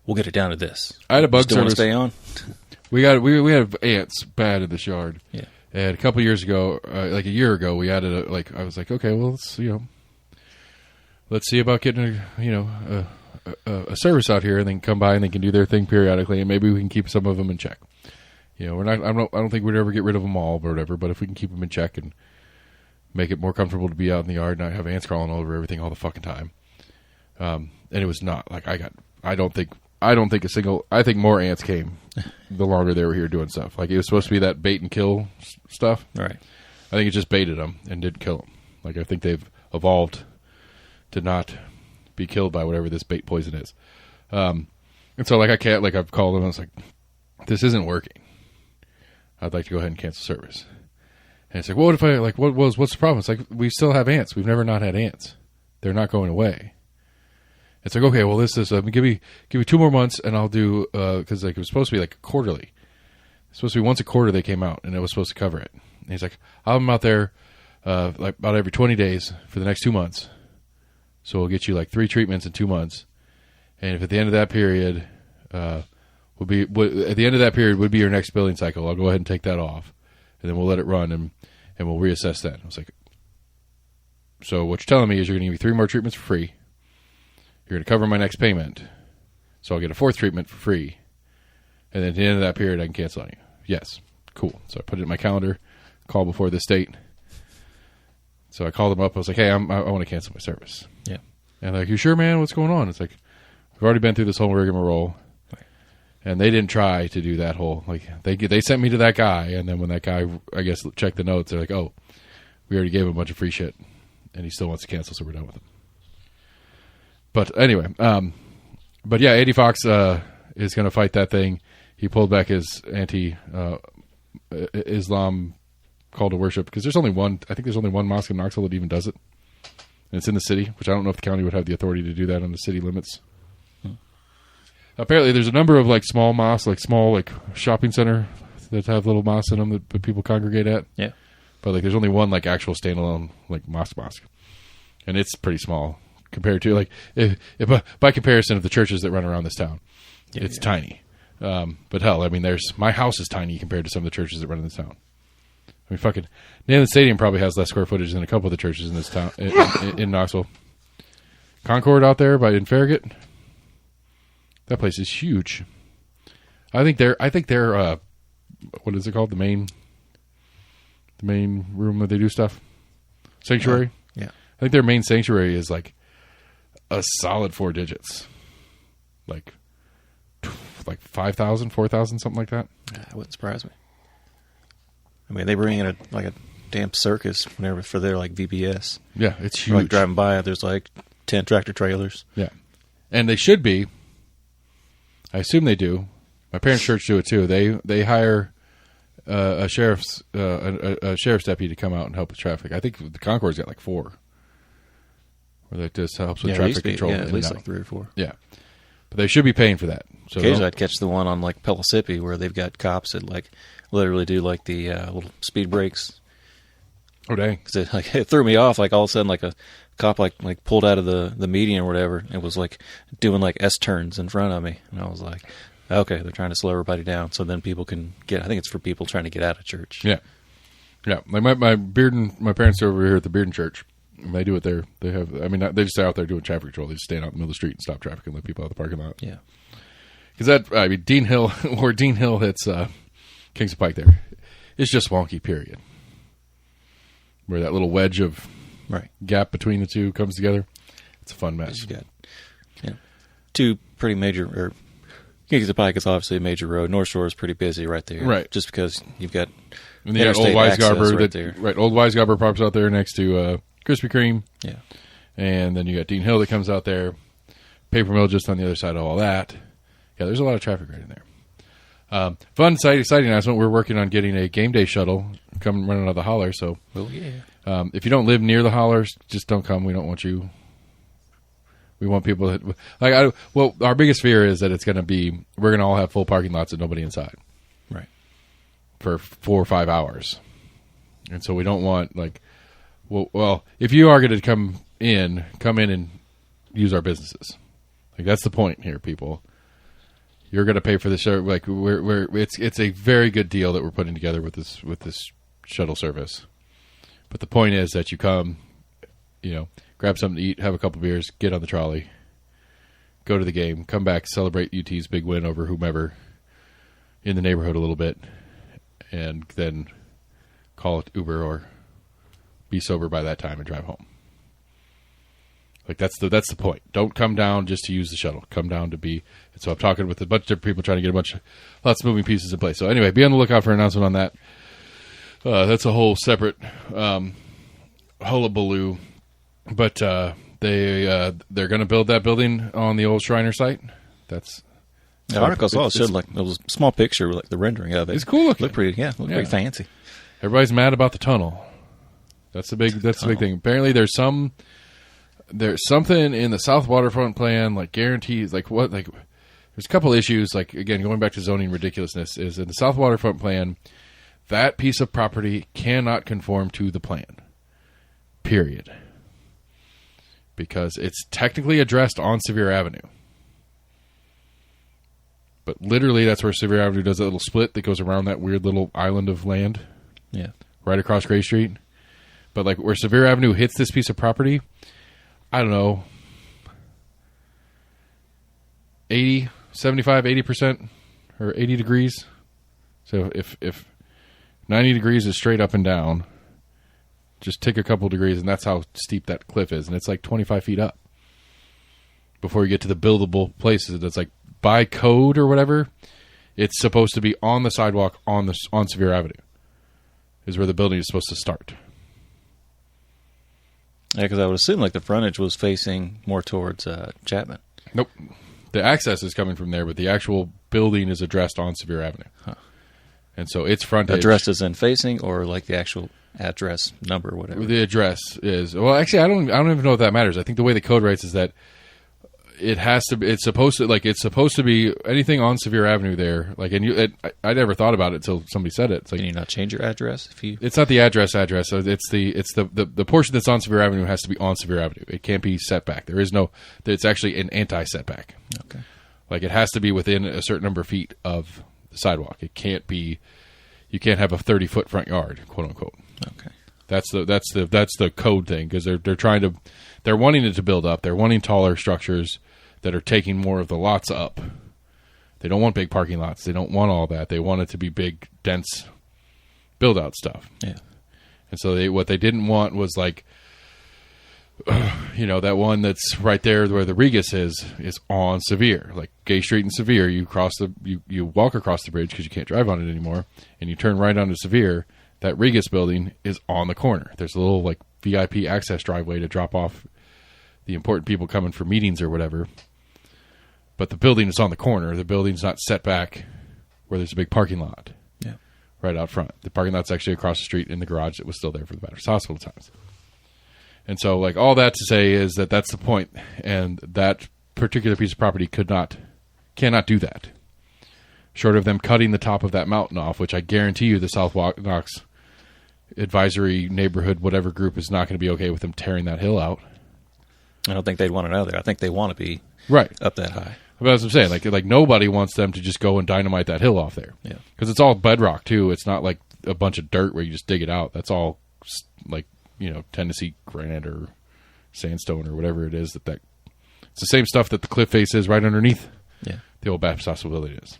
we'll get it down to this. I had a bug service. Still want to stay on? We have ants bad in this yard. Yeah. And a couple years ago, like a year ago, we added I was like, okay, well, let's see about getting a service out here, and then come by and they can do their thing periodically, and maybe we can keep some of them in check. We're not. I don't think we'd ever get rid of them all or whatever, but if we can keep them in check and make it more comfortable to be out in the yard, not have ants crawling all over everything all the fucking time. And it was not like I don't think I think more ants came the longer they were here doing stuff. Like, it was supposed to be that bait and kill stuff. Right. I think it just baited them and didn't kill them. Like, I think they've evolved to not be killed by whatever this bait poison is. And so, I've called them and I was like, this isn't working. I'd like to go ahead and cancel service. And it's like, well, what if what's the problem? It's like, we still have ants. We've never not had ants. They're not going away. It's like, okay, well, this is, give me 2 more months and I'll do, cause it was supposed to be like quarterly. It's supposed to be once a quarter they came out and it was supposed to cover it. And he's like, I'll have them out there, about every 20 days for the next 2 months. So we'll get you like 3 treatments in 2 months. And if at the end of that period, would be your next billing cycle, I'll go ahead and take that off. And then we'll let it run and we'll reassess that. I was like, so what you're telling me is you're going to give me 3 more treatments for free. You're going to cover my next payment. So I'll get a 4th treatment for free. And then at the end of that period, I can cancel on you. Yes. Cool. So I put it in my calendar, call before this date. So I called them up. I was like, hey, I want to cancel my service. Yeah. And they're like, you sure, man? What's going on? It's like, we've already been through this whole rigmarole. Right. And they didn't try to do that whole, like, they sent me to that guy. And then when that guy, I guess, checked the notes, they're like, oh, we already gave him a bunch of free shit. And he still wants to cancel, so we're done with him. But anyway, but yeah, 80 Fox is going to fight that thing. He pulled back his anti-Islam call to worship because there's only one. I think there's only one mosque in Knoxville that even does it, and it's in the city. Which I don't know if the county would have the authority to do that on the city limits. Apparently, there's a number of like small mosques, like small like shopping center that have little mosques in them that people congregate at. Yeah, but like there's only one like actual standalone like mosque, and it's pretty small. Compared to like if by comparison of the churches that run around this town, it's tiny. But hell, I mean, my house is tiny compared to some of the churches that run in this town. I mean, fucking Neyland Stadium probably has less square footage than a couple of the churches in this town in Knoxville. Concord out there in Farragut, that place is huge. I think they're what is it called? The main room where they do stuff, sanctuary. Yeah. I think their main sanctuary is like a solid 4 digits, like 5,000, 4,000, something like that. Yeah, that wouldn't surprise me. I mean, they bring in a damn circus whenever for their like VBS. Yeah, it's huge. Like driving by, there's like 10 tractor trailers. Yeah, and they should be. I assume they do. My parents' church do it too. They hire a sheriff's deputy to come out and help with traffic. I think the Concord's got like 4, where that just helps with traffic control. Yeah, at least like 3 or 4. Yeah, but they should be paying for that. So occasionally, I'd catch the one on like Pellissippi where they've got cops that like literally do like the little speed brakes. Oh dang! Because it threw me off. Like all of a sudden, like a cop like pulled out of the median or whatever. It was like doing like S turns in front of me, and I was like, okay, they're trying to slow everybody down so then people can get. I think it's for people trying to get out of church. Yeah, yeah. Like my parents are over here at the Bearden Church. And they do it there. They have. I mean, they just stay out there doing traffic control. They just stand out in the middle of the street and stop traffic and let people out of the parking lot. Yeah. Because Dean Hill, where Dean Hill hits Kings of Pike there, it's just wonky, period. Where that little wedge of gap between the two comes together. It's a fun mess. You got 2 pretty major, or Kings of Pike is obviously a major road. North Shore is pretty busy right there. Right. Just because you've got and you got Old Weisgarber right there. Right, Old Weisgarber pops out there next to Krispy Kreme. Yeah. And then you got Dean Hill that comes out there. Paper mill just on the other side of all that. Yeah, there's a lot of traffic right in there. Fun, exciting announcement. We're working on getting a game day shuttle running out of the holler. So, if you don't live near the hollers, just don't come. We don't want you. We want people that our biggest fear is that it's going to be we're going to all have full parking lots and nobody inside, right, for 4 or 5 hours, and so we don't want well, if you are going to come in and use our businesses, like that's the point here, people. You're going to pay for this. Like it's a very good deal that we're putting together with this shuttle service. But the point is that you come, grab something to eat, have a couple beers, get on the trolley, go to the game, come back, celebrate UT's big win over whomever in the neighborhood a little bit, and then call it Uber or be sober by that time and drive home. Like that's the point. Don't come down just to use the shuttle. Come down to be. And so I'm talking with a bunch of different people trying to get lots of moving pieces in place. So anyway, be on the lookout for an announcement on that. That's a whole separate hullabaloo. But they're going to build that building on the old Shriner site. That's the article I saw showed like it was a small picture, like the rendering of it. It's cool looking. Looked pretty, pretty fancy. Everybody's mad about the tunnel. That's the big thing. Apparently, there's something in the South Waterfront Plan, like guarantees, there's a couple issues. Like again, going back to zoning ridiculousness, is in the South Waterfront Plan, that piece of property cannot conform to the plan. Period. Because it's technically addressed on Sevier Avenue. But literally, that's where Sevier Avenue does that little split that goes around that weird little island of land. Yeah. Right across Gray Street. But like where Sevier Avenue hits this piece of property, I don't know, 80% or 80 degrees. So if 90 degrees is straight up and down, just take a couple degrees, and that's how steep that cliff is. And it's like 25 feet up before you get to the buildable places. That's like by code or whatever, it's supposed to be on the sidewalk on Sevier Avenue is where the building is supposed to start. Yeah, because I would assume like the frontage was facing more towards Chapman. Nope. The access is coming from there, but the actual building is addressed on Sevier Avenue. Huh. And so its frontage... Addressed as in facing, or like the actual address number or whatever? The address is... Well, actually, I don't even know if that matters. I think the way the code writes is that it's supposed to be anything on Sevier Avenue there. Like, and I never thought about it until somebody said it. It's like, can you not change your address if you? It's not the address. So it's the portion that's on Sevier Avenue has to be on Sevier Avenue. It can't be set back. There is no. It's actually an anti-setback. Okay. Like it has to be within a certain number of feet of the sidewalk. It can't be. You can't have a 30-foot front yard, quote unquote. Okay. That's the code thing because they're wanting it to build up. They're wanting taller structures that are taking more of the lots up. They don't want big parking lots. They don't want all that. They want it to be big, dense build out stuff. Yeah. And so what they didn't want was like, that one that's right there where the Regus is on Sevier, like Gay Street and Sevier. You you walk across the bridge because you can't drive on it anymore, and you turn right onto Sevier. That Regus building is on the corner. There's a little like VIP access driveway to drop off the important people coming for meetings or whatever. But the building is on the corner. The building's not set back where there's a big parking lot. Yeah. Right out front. The parking lot's actually across the street in the garage that was still there for the Baptist Hospital times. And so, like, all that to say is that that's the point, and that particular piece of property cannot do that. Short of them cutting the top of that mountain off, which I guarantee you the South Knox Advisory Neighborhood whatever group is not going to be okay with them tearing that hill out. I don't think they'd want it out there. I think they want to be right up that high. But as I'm saying, like nobody wants them to just go and dynamite that hill off there. Yeah. Because it's all bedrock, too. It's not like a bunch of dirt where you just dig it out. That's all, like, Tennessee granite or sandstone or whatever it is. It's the same stuff that the cliff face is right underneath the old Baptist Hospital building is.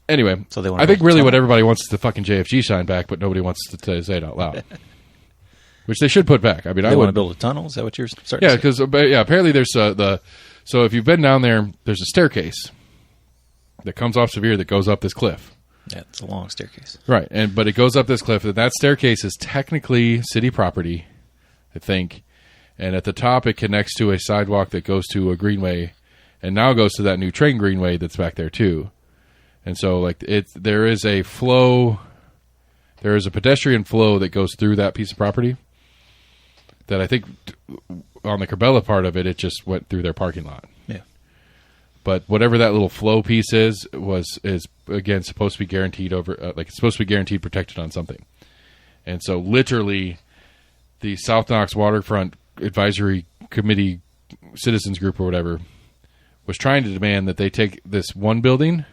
Anyway, so they want I think really what everybody wants is the fucking JFG sign back, but nobody wants to say it out loud. Which they should put back. I mean, they want to build a tunnel? Is that what you're starting to say? Because apparently there's so if you've been down there, there's a staircase that comes off Sevier that goes up this cliff. Yeah, it's a long staircase. Right, but it goes up this cliff, and that staircase is technically city property, I think. And at the top, it connects to a sidewalk that goes to a greenway, and now goes to that new train greenway that's back there too. And so, like, there is a flow, there is a pedestrian flow that goes through that piece of property. That I think on the Corbella part of it, it just went through their parking lot. Yeah. But whatever that little flow piece is again supposed to be guaranteed it's supposed to be guaranteed protected on something. And so literally the South Knox Waterfront Advisory Committee citizens group or whatever was trying to demand that they take this one building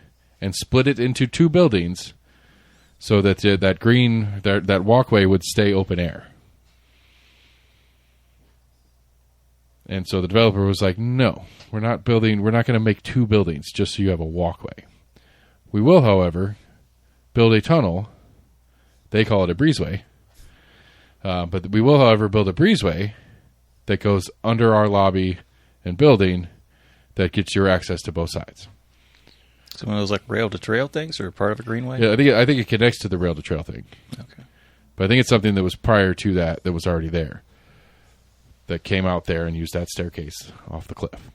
and split it into two buildings so that that walkway would stay open air. And so the developer was like, no, we're not going to make two buildings just so you have a walkway. We will, however, build a tunnel. They call it a breezeway. But we will, however, build a breezeway that goes under our lobby and building that gets your access to both sides. So one of those like rail to trail things or part of a greenway? Yeah, I think it connects to the rail to trail thing. Okay. But I think it's something that was prior to that was already there. That came out there and used that staircase off the cliff.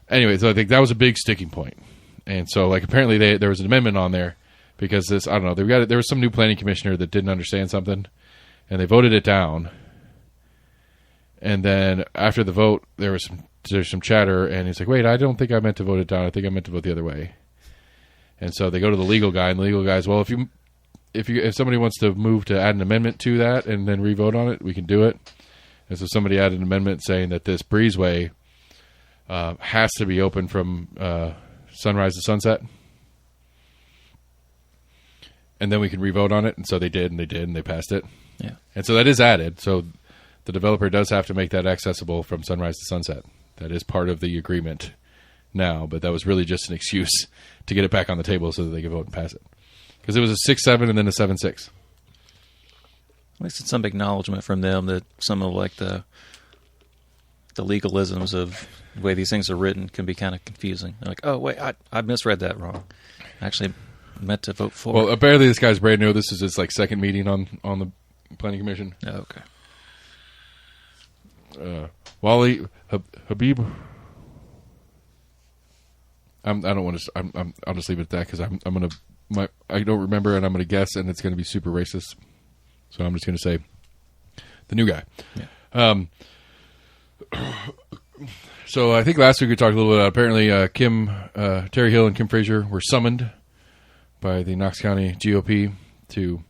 Anyway, so I think that was a big sticking point. And so, like, apparently there was an amendment on there because this, I don't know, there was some new planning commissioner that didn't understand something, and they voted it down. And then after the vote, there's some chatter, and he's like, wait, I don't think I meant to vote it down. I think I meant to vote the other way. And so they go to the legal guy, and the legal guy's, well, if somebody wants to move to add an amendment to that and then re-vote on it, we can do it. And so somebody added an amendment saying that this breezeway has to be open from sunrise to sunset. And then we can re-vote on it. And so they did, and they passed it. Yeah. And so that is added. So the developer does have to make that accessible from sunrise to sunset. That is part of the agreement now. But that was really just an excuse to get it back on the table so that they could vote and pass it. Because it was a 6-7 and then a 7-6. At least it's some acknowledgement from them that some of like the legalisms of the way these things are written can be kind of confusing. They're like, oh wait, I misread that wrong. I actually meant to vote for. Well, apparently this guy's brand new. This is his second meeting on the planning commission. Oh, okay. Wally Habib. I don't want to. I'll just leave it at that because I don't remember and I'm gonna guess and it's gonna be super racist. So I'm just going to say the new guy. Yeah. So I think last week we talked a little bit about apparently Terry Hill and Kim Frazier were summoned by the Knox County GOP to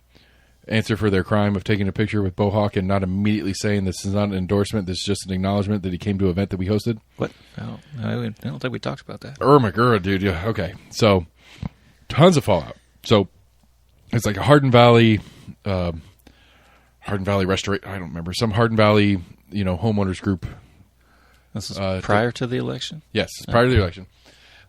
answer for their crime of taking a picture with Bo Hawk and not immediately saying this is not an endorsement, this is just an acknowledgement that he came to an event that we hosted? What? I don't think we talked about that. Irma, dude. Yeah, okay. So, tons of fallout. So, it's like a Hardin Valley Restoration. I don't remember. Some Hardin Valley, homeowners group. This is prior to the election? Yes, prior to the election.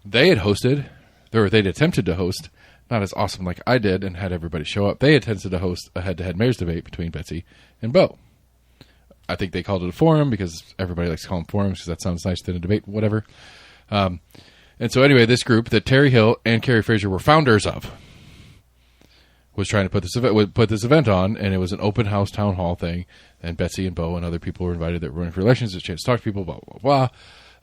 They had hosted, or they'd attempted to host, not as awesome like I did and had everybody show up. They attempted to host a head-to-head mayor's debate between Betsy and Bo. I think they called it a forum because everybody likes to call them forums because that sounds nice than a debate, whatever. And so anyway, this group that Terry Hill and Carrie Fraser were founders of was trying to put this event on, and it was an open house town hall thing. And Betsy and Bo and other people were invited that were running for elections. There's a chance to talk to people, blah, blah,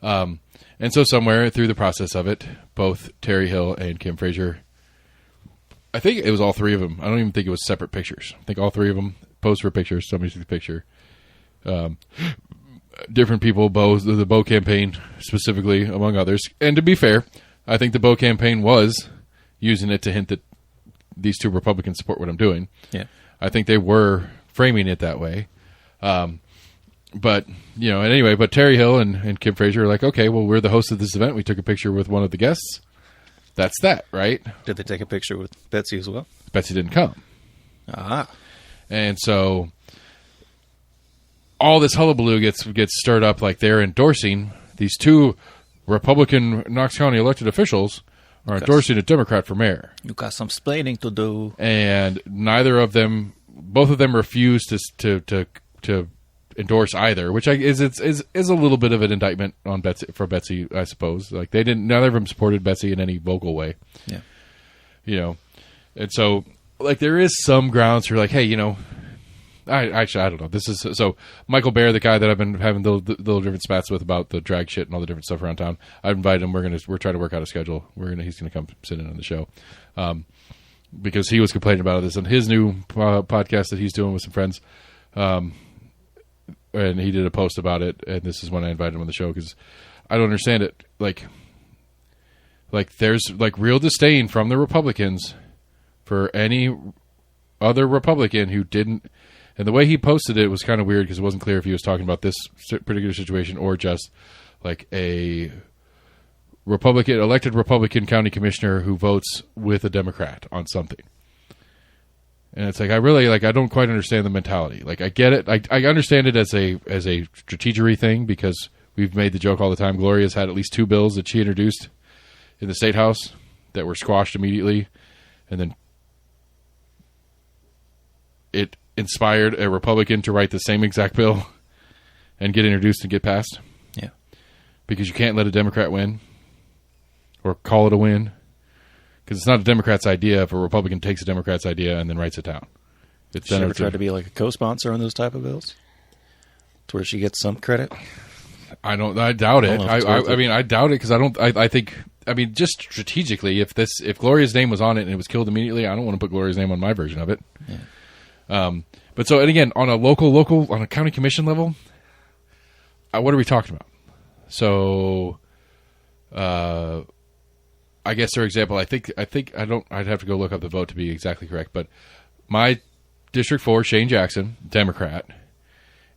blah. And so somewhere through the process of it, both Terry Hill and Kim Fraser, I think it was all three of them. I don't even think it was separate pictures. I think all three of them posed for pictures. Somebody took the picture. Different people, the Bo campaign specifically, among others. And to be fair, I think the Bo campaign was using it to hint that these two Republicans support what I'm doing. Yeah. I think they were framing it that way. But Terry Hill and Kim Fraser are like, okay, well, we're the hosts of this event. We took a picture with one of the guests. That's that, right? Did they take a picture with Betsy as well? Betsy didn't come. Ah. And so all this hullabaloo gets stirred up like they're endorsing these two Republican Knox County elected officials are endorsing a Democrat for mayor. You got some splaining to do. And both of them refused to endorse either, which is a little bit of an indictment on Betsy, I suppose. Like neither of them supported Betsy in any vocal way. Yeah. And so like there is some grounds for like, hey, I don't know. This is so Michael Bear, the guy that I've been having the little different spats with about the drag shit and all the different stuff around town. I've invited him. We're trying to work out a schedule. He's gonna come sit in on the show, because he was complaining about this on his new podcast that he's doing with some friends, and he did a post about it. And this is when I invited him on the show because I don't understand it. Like there's like real disdain from the Republicans for any other Republican who didn't. And the way he posted it was kind of weird because it wasn't clear if he was talking about this particular situation or just like a elected Republican county commissioner who votes with a Democrat on something. And it's like, I don't quite understand the mentality. Like, I get it. I understand it as a strategery thing because we've made the joke all the time. Gloria's had at least two bills that she introduced in the State House that were squashed immediately. And then it inspired a Republican to write the same exact bill and get introduced and get passed. Yeah. Because you can't let a Democrat win or call it a win. Because it's not a Democrat's idea if a Republican takes a Democrat's idea and then writes it down. She ever tried to be like a co-sponsor on those type of bills? To where she gets some credit? I doubt it. I doubt it because I think just strategically, if Gloria's name was on it and it was killed immediately, I don't want to put Gloria's name on my version of it. Yeah. But so, and again, on a local, on a county commission level, what are we talking about? So, I guess, for example, I'd have to go look up the vote to be exactly correct, but my District 4, Shane Jackson, Democrat,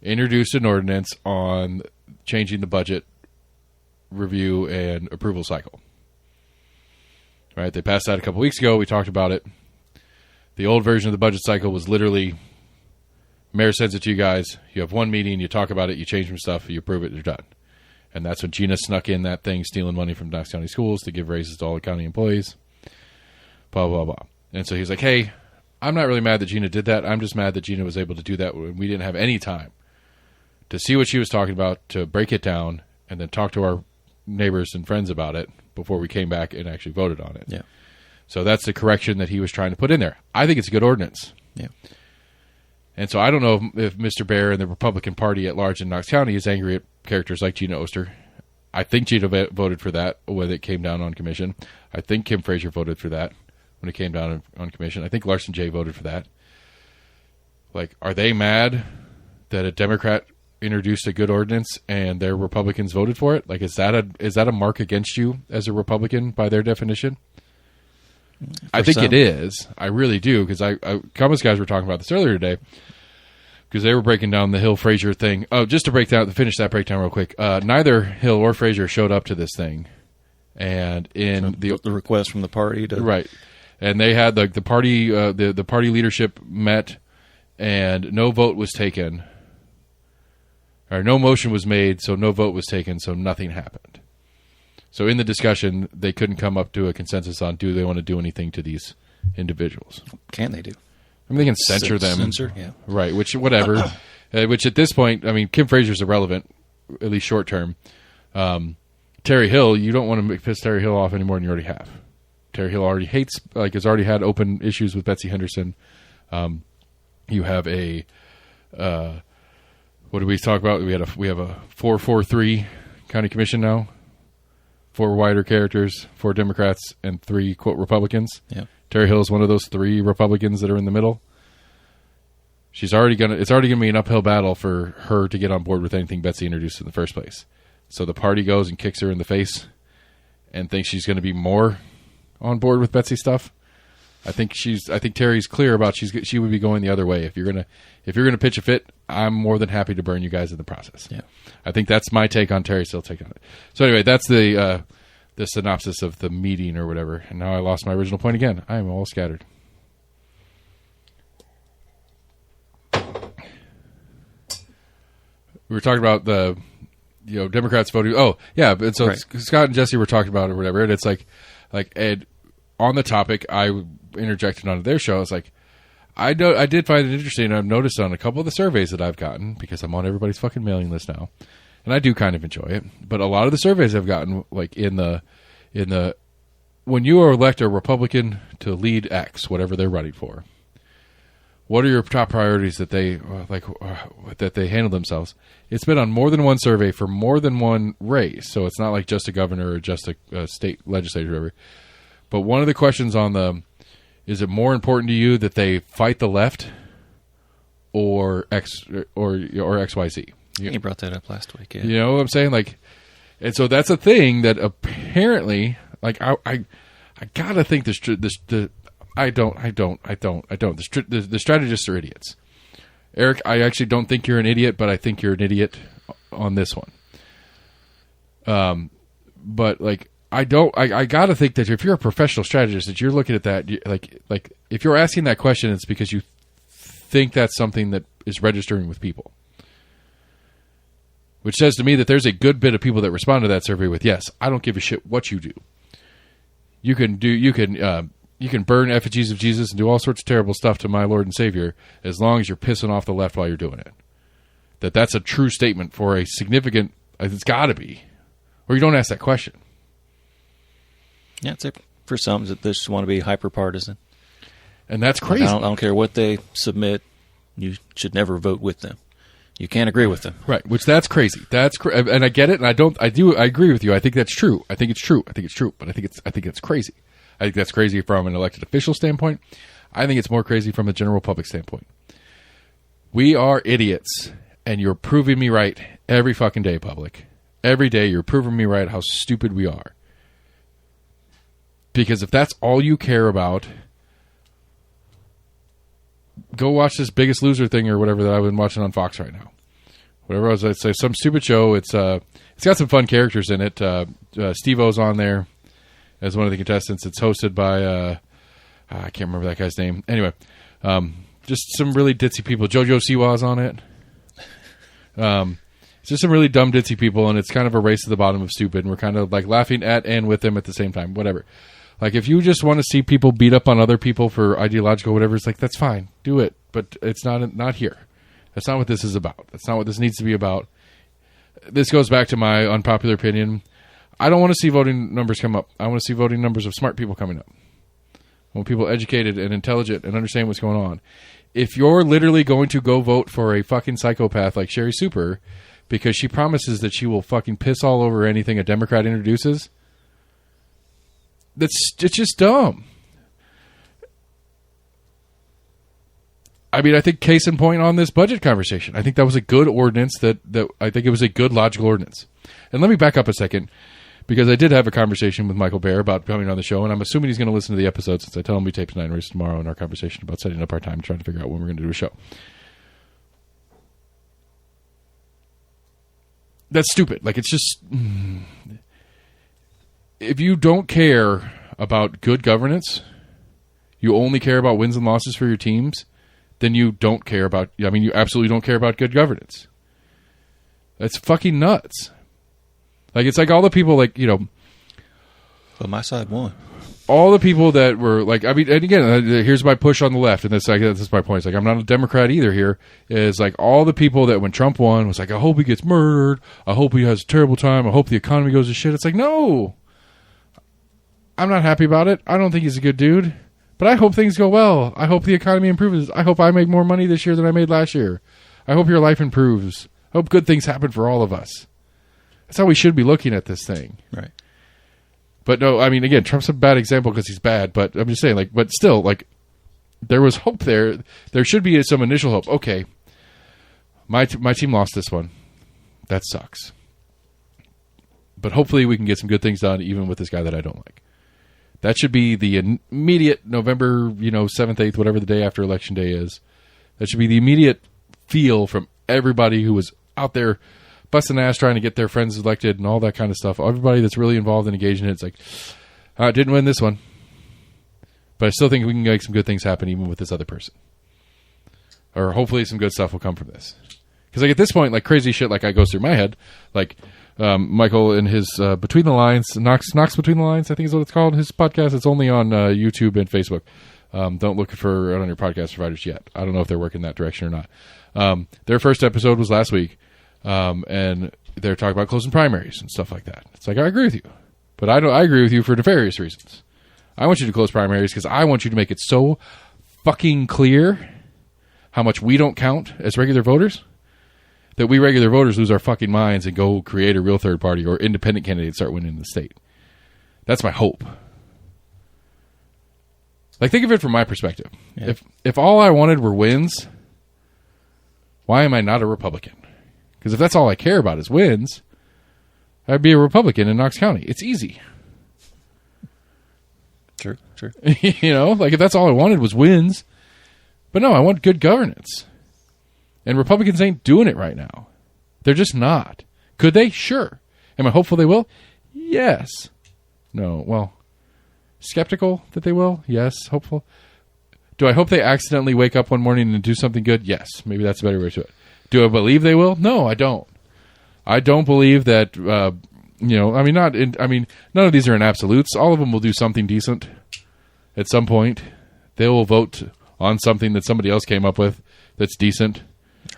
introduced an ordinance on changing the budget review and approval cycle. Right? They passed that a couple weeks ago. We talked about it. The old version of the budget cycle was literally, mayor sends it to you guys, you have one meeting, you talk about it, you change some stuff, you approve it, you're done. And that's when Gina snuck in that thing, stealing money from Knox County schools to give raises to all the county employees, blah, blah, blah. And so he's like, hey, I'm not really mad that Gina did that. I'm just mad that Gina was able to do that when we didn't have any time to see what she was talking about, to break it down, and then talk to our neighbors and friends about it before we came back and actually voted on it. Yeah. So that's the correction that he was trying to put in there. I think it's a good ordinance. Yeah. And so I don't know if Mr. Bear and the Republican Party at large in Knox County is angry at characters like Gina Oster. I think Gina voted for that when it came down on commission. I think Kim Fraser voted for that when it came down on commission. I think Larson J. voted for that. Like, are they mad that a Democrat introduced a good ordinance and their Republicans voted for it? Like, is that a mark against you as a Republican by their definition? I think some. it is. I really do, because Compass guys were talking about this earlier today, because they were breaking down the Hill Frazier thing. Oh, just to finish that breakdown real quick. Neither Hill or Frazier showed up to this thing, and in the request from the party to right, and they had the party the party leadership met, and no vote was taken, or no motion was made, so no vote was taken, so nothing happened. So in the discussion, they couldn't come up to a consensus on do they want to do anything to these individuals. Can they do? I mean, they can censure them. Censor, yeah. Right, which, whatever. Which at this point, I mean, Kim Frazier's irrelevant, at least short term. Terry Hill, you don't want to piss Terry Hill off any more than you already have. Terry Hill already has already had open issues with Betsy Henderson. You have a, what did we talk about? We have a 4-4-3 county commission now. 4 wider characters, 4 Democrats, and 3, quote, Republicans. Yeah. Terry Hill is one of those 3 Republicans that are in the middle. It's already gonna be an uphill battle for her to get on board with anything Betsy introduced in the first place. So the party goes and kicks her in the face and thinks she's going to be more on board with Betsy stuff. I think Terry's clear about she would be going the other way. If you're gonna pitch a fit, I'm more than happy to burn you guys in the process. Yeah. I think that's my take on Terry's still take on it. So anyway, that's the synopsis of the meeting or whatever. And now I lost my original point again. I am all scattered. We were talking about the Democrats voting. Oh yeah, but so right. Scott and Jesse were talking about it or whatever, and it's like Ed on the topic. I interjected onto their show. It's like I did find it interesting. I've noticed on a couple of the surveys that I've gotten, because I'm on everybody's fucking mailing list now, and I do kind of enjoy it. But a lot of the surveys I've gotten, like in the when you elect a Republican to lead X, whatever they're running for, what are your top priorities that they handle themselves? It's been on more than one survey for more than one race, so it's not like just a governor or just a state legislator or whatever. But one of the questions on is it more important to you that they fight the left or XYZ? You brought that up last week, yeah. You know what I'm saying? And so that's a thing that apparently, I gotta think the strategists are idiots. Eric, I actually don't think you're an idiot, but I think you're an idiot on this one. But I gotta think that if you're a professional strategist, that you're looking at that, if you're asking that question, it's because you think that's something that is registering with people. Which says to me that there's a good bit of people that respond to that survey with, yes, I don't give a shit what you do. You can burn effigies of Jesus and do all sorts of terrible stuff to my Lord and Savior as long as you're pissing off the left while you're doing it. That's a true statement for a significant, it's got to be. Or you don't ask that question. Yeah, it's for some that just want to be hyper-partisan. And that's crazy. I don't care what they submit. You should never vote with them. You can't agree with them. Right, which that's crazy. And I get it, and I agree with you. I think that's true. I think it's true. But I think it's crazy. I think that's crazy from an elected official standpoint. I think it's more crazy from a general public standpoint. We are idiots, and you're proving me right every fucking day, public. Every day you're proving me right how stupid we are. Because if that's all you care about, go watch this Biggest Loser thing or whatever that I've been watching on Fox right now. Whatever I'd say, some stupid show. It's got some fun characters in it. Steve-O's on there as one of the contestants. It's hosted by I can't remember that guy's name. Anyway, just some really ditzy people. JoJo Siwa's on it. It's just some really dumb ditzy people, and it's kind of a race to the bottom of stupid. And we're kind of laughing at and with them at the same time. Whatever. If you just want to see people beat up on other people for ideological whatever, it's that's fine. Do it. But it's not here. That's not what this is about. That's not what this needs to be about. This goes back to my unpopular opinion. I don't want to see voting numbers come up. I want to see voting numbers of smart people coming up. I want people educated and intelligent and understand what's going on. If you're literally going to go vote for a fucking psychopath like Sherry Super because she promises that she will fucking piss all over anything a Democrat introduces, it's just dumb. I mean, I think case in point on this budget conversation, I think that was a good ordinance. That I think it was a good logical ordinance. And let me back up a second, because I did have a conversation with Michael Bear about coming on the show, and I'm assuming he's going to listen to the episode since I tell him we tape 9 races tomorrow in our conversation about setting up our time, trying to figure out when we're going to do a show. That's stupid. Like, it's just... If you don't care about good governance, you only care about wins and losses for your teams, then you don't care about... I mean, you absolutely don't care about good governance. That's fucking nuts. Like, it's like all the people, like, you know... But my side won. All the people that were, like... I mean, and again, here's my push on the left, and that's my point. It's like, I'm not a Democrat either here. Is like, all the people that when Trump won was like, I hope he gets murdered. I hope he has a terrible time. I hope the economy goes to shit. It's like, no. I'm not happy about it. I don't think he's a good dude. But I hope things go well. I hope the economy improves. I hope I make more money this year than I made last year. I hope your life improves. I hope good things happen for all of us. That's how we should be looking at this thing. Right. But no, I mean, again, Trump's a bad example because he's bad. But I'm just saying, like, but still, like, there was hope there. There should be some initial hope. Okay, my team lost this one. That sucks. But hopefully we can get some good things done, even with this guy that I don't like. That should be the immediate November, 7th, 8th, whatever the day after Election Day is. That should be the immediate feel from everybody who was out there busting ass trying to get their friends elected and all that kind of stuff. Everybody that's really involved and engaged in it, it's like, didn't win this one. But I still think we can make some good things happen even with this other person. Or hopefully some good stuff will come from this. Because like at this point, like crazy shit like I goes through my head. Like Michael in his Between the Lines, Knox Between the Lines, I think is what it's called. His podcast, it's only on YouTube and Facebook. Don't look for it on your podcast providers yet. I don't know if they're working that direction or not. Their first episode was last week. And they're talking about closing primaries and stuff like that. It's like, I agree with you. But I agree with you for nefarious reasons. I want you to close primaries because I want you to make it so fucking clear how much we don't count as regular voters that we regular voters lose our fucking minds and go create a real third party or independent candidate start winning the state. That's my hope. Like, think of it from my perspective. Yeah. If all I wanted were wins, why am I not a Republican? Because if that's all I care about is wins, I'd be a Republican in Knox County. It's easy. Sure. Like if that's all I wanted was wins. But no, I want good governance. And Republicans ain't doing it right now. They're just not. Could they? Sure. Am I hopeful they will? Yes. No. Well, skeptical that they will? Yes. Hopeful. Do I hope they accidentally wake up one morning and do something good? Yes. Maybe that's a better way to it. Do I believe they will? No, I don't. I don't believe that, none of these are in absolutes. All of them will do something decent at some point. They will vote on something that somebody else came up with that's decent.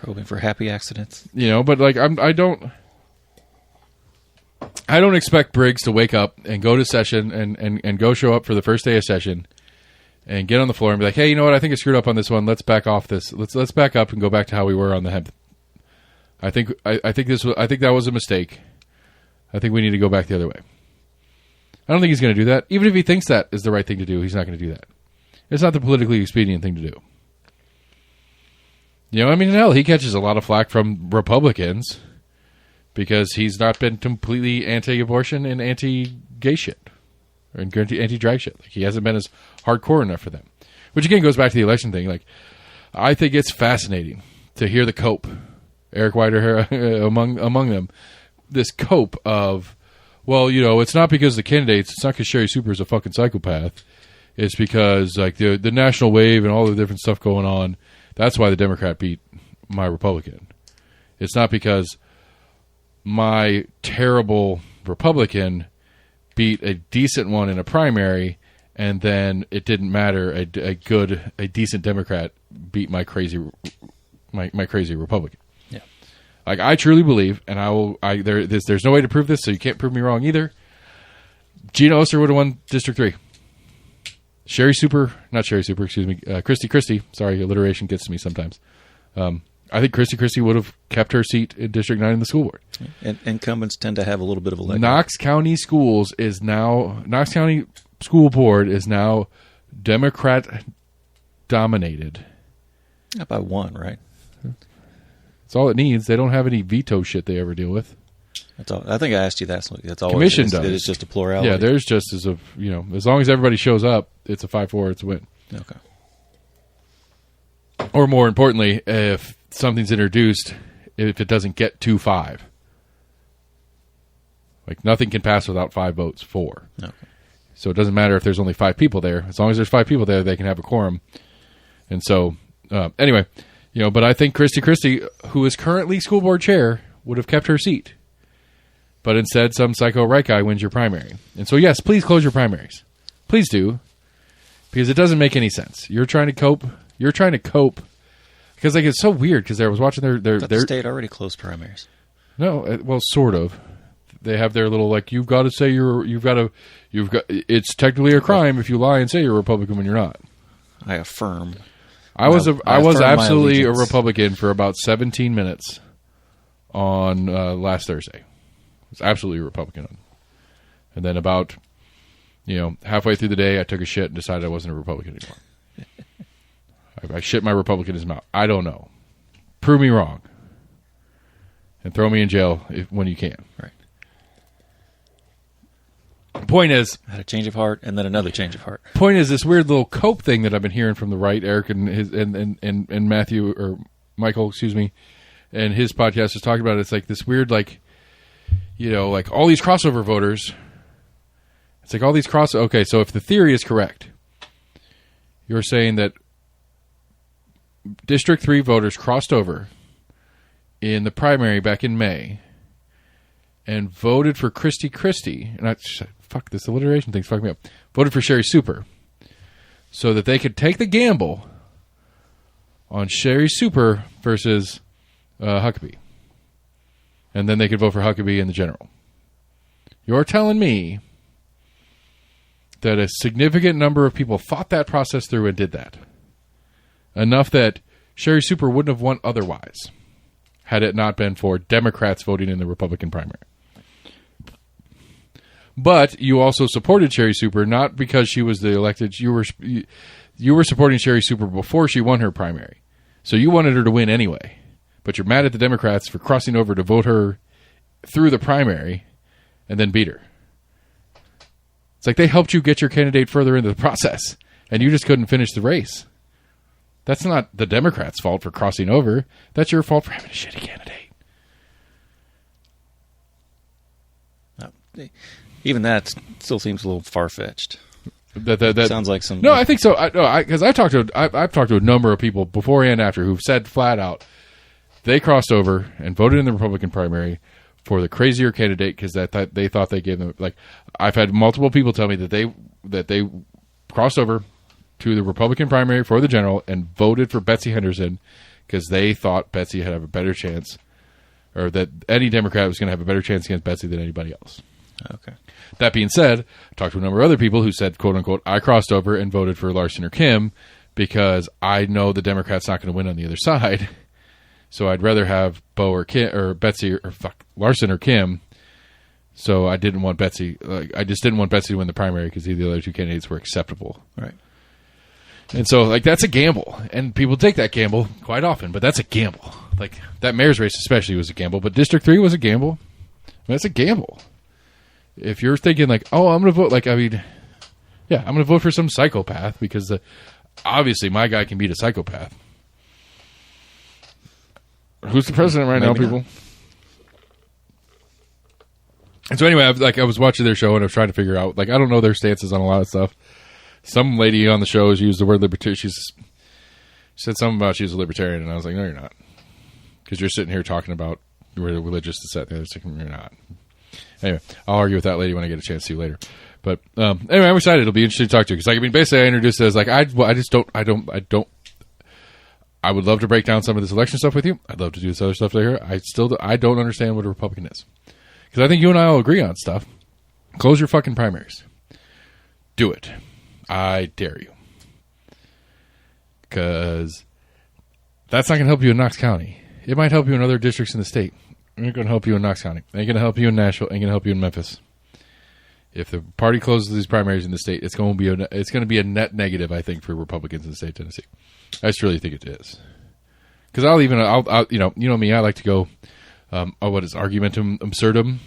Hoping for happy accidents. But like I don't expect Briggs to wake up and go to session and go show up for the first day of session and get on the floor and be like, hey, you know what? I think I screwed up on this one. Let's back off this. Let's back up and go back to how we were on the hemp. I think that was a mistake. I think we need to go back the other way. I don't think he's going to do that. Even if he thinks that is the right thing to do, he's not going to do that. It's not the politically expedient thing to do. Hell, he catches a lot of flack from Republicans because he's not been completely anti-abortion and anti-gay shit or anti-drag shit. Like, he hasn't been as hardcore enough for them. Which again goes back to the election thing. Like, I think it's fascinating to hear the cope, Eric Weider among them, this cope of, well, it's not because the candidates, it's not because Sherry Super is a fucking psychopath. It's because like the national wave and all the different stuff going on. That's why the Democrat beat my Republican. It's not because my terrible Republican beat a decent one in a primary, and then it didn't matter. A decent Democrat beat my crazy Republican. Yeah, like I truly believe, and there's no way to prove this, so you can't prove me wrong either. Gina Oster would have won District 3. Christy. Sorry, alliteration gets to me sometimes. I think Christy would have kept her seat in District 9 in the school board. And incumbents tend to have a little bit of a leg. Knox County School Board is now Democrat dominated. Not by one, right? That's all it needs. They don't have any veto shit they ever deal with. That's all. I think I asked you that. So that's all. Commission it is. does. It is just a plurality. Yeah, there's just as a as long as everybody shows up, it's a 5-4. It's a win. Okay. Or more importantly, if something's introduced, if it doesn't get to 5, like nothing can pass without 5 votes for. Okay. So it doesn't matter if there's only 5 people there. As long as there's 5 people there, they can have a quorum. And so, anyway, but I think Christie, who is currently school board chair, would have kept her seat. But instead, some psycho right guy wins your primary. And so, yes, please close your primaries. Please do. Because it doesn't make any sense. You're trying to cope. Because it's so weird. Because I was watching their the state already closed primaries. No, well, sort of. They have their little you've got to say it's technically a crime if you lie and say you're a Republican when you're not. I affirm. I was absolutely a allegiance. Republican for about 17 minutes on last Thursday. I was absolutely a Republican. And then about, halfway through the day, I took a shit and decided I wasn't a Republican anymore. I shit my Republicanism out. I don't know. Prove me wrong. And throw me in jail when you can. Right. Point is, I had a change of heart and then another change of heart. Point is, this weird little cope thing that I've been hearing from the right, Eric and his and Matthew or Michael, excuse me, and his podcast is talking about it. It's like this weird, all these crossover voters. It's like all these Okay, so if the theory is correct, you're saying that District 3 voters crossed over in the primary back in May and voted for Christie, and fuck, this alliteration thing's fucking me up. Voted for Sherry Super so that they could take the gamble on Sherry Super versus Huckabee. And then they could vote for Huckabee in the general. You're telling me that a significant number of people thought that process through and did that. Enough that Sherry Super wouldn't have won otherwise had it not been for Democrats voting in the Republican primary. But you also supported Sherry Super not because she was the elected. You were supporting Sherry Super before she won her primary, so you wanted her to win anyway. But you're mad at the Democrats for crossing over to vote her through the primary and then beat her. It's like they helped you get your candidate further into the process, and you just couldn't finish the race. That's not the Democrats' fault for crossing over. That's your fault for having a shitty candidate. Even that still seems a little far-fetched. That sounds like some... No, I think so. Because I've talked to a number of people before and after who've said flat out they crossed over and voted in the Republican primary for the crazier candidate because they thought they gave them... I've had multiple people tell me that they crossed over to the Republican primary for the general and voted for Betsy Henderson because they thought Betsy had a better chance, or that any Democrat was going to have a better chance against Betsy than anybody else. Okay. That being said, I talked to a number of other people who said, quote unquote, I crossed over and voted for Larson or Kim because I know the Democrat's not going to win on the other side. So I'd rather have Bo or Kim or Betsy or Larson or Kim. So I didn't want Betsy. I just didn't want Betsy to win the primary because the other two candidates were acceptable. Right. And so that's a gamble, and people take that gamble quite often. But that's a gamble. That mayor's race especially was a gamble. But District 3 was a gamble. That's a gamble. If you're thinking oh, I'm going to vote, I'm going to vote for some psychopath because obviously my guy can beat a psychopath. Who's the president right now, people? And so anyway, I was watching their show and I was trying to figure out, I don't know their stances on a lot of stuff. Some lady on the show has used the word libertarian. She said something about she's a libertarian, and I was like, no, you're not. Because you're sitting here talking about religious dissent. You're not. Anyway, I'll argue with that lady when I get a chance to later. But anyway, I'm excited. It'll be interesting to talk to you because, basically, I introduced it as I would love to break down some of this election stuff with you. I'd love to do this other stuff later. I don't understand what a Republican is because I think you and I will agree on stuff. Close your fucking primaries. Do it. I dare you. Because that's not going to help you in Knox County. It might help you in other districts in the state. It ain't going to help you in Knox County. It ain't going to help you in Nashville. It ain't going to help you in Memphis. If the party closes these primaries in the state, it's going to be a net negative, I think, for Republicans in the state of Tennessee. I just really think it is. Because I'll you know me, I like to go what is argumentum absurdum?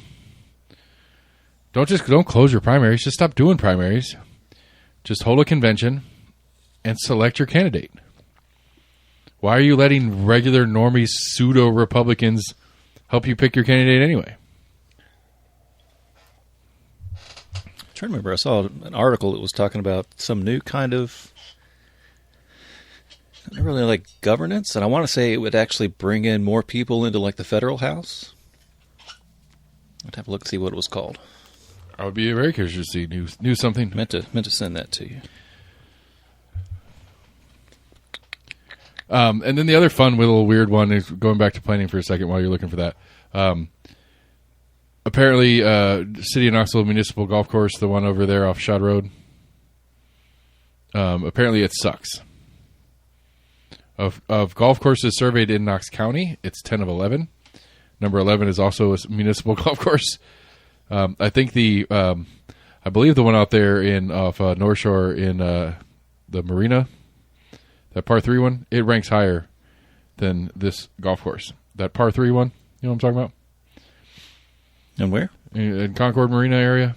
Don't close your primaries. Just stop doing primaries. Just hold a convention and select your candidate. Why are you letting regular normie pseudo-Republicans help you pick your candidate anyway? I'm trying to remember. I saw an article that was talking about some new kind of, not really like governance, and I want to say it would actually bring in more people into like the federal house. I'd have to look and see what it was called. I would be very curious to see knew something. Meant to send that to you. And then the other fun little weird one is going back to planning for a second while you're looking for that. Apparently, City of Knoxville Municipal Golf Course, the one over there off Shad Road, apparently it sucks. Of golf courses surveyed in Knox County, it's 10 of 11. Number 11 is also a municipal golf course. I think I believe the one out there off North Shore in the Marina, that par 3 one, it ranks higher than this golf course. That par 3 one, you know what I'm talking about? And where? In Concord Marina area.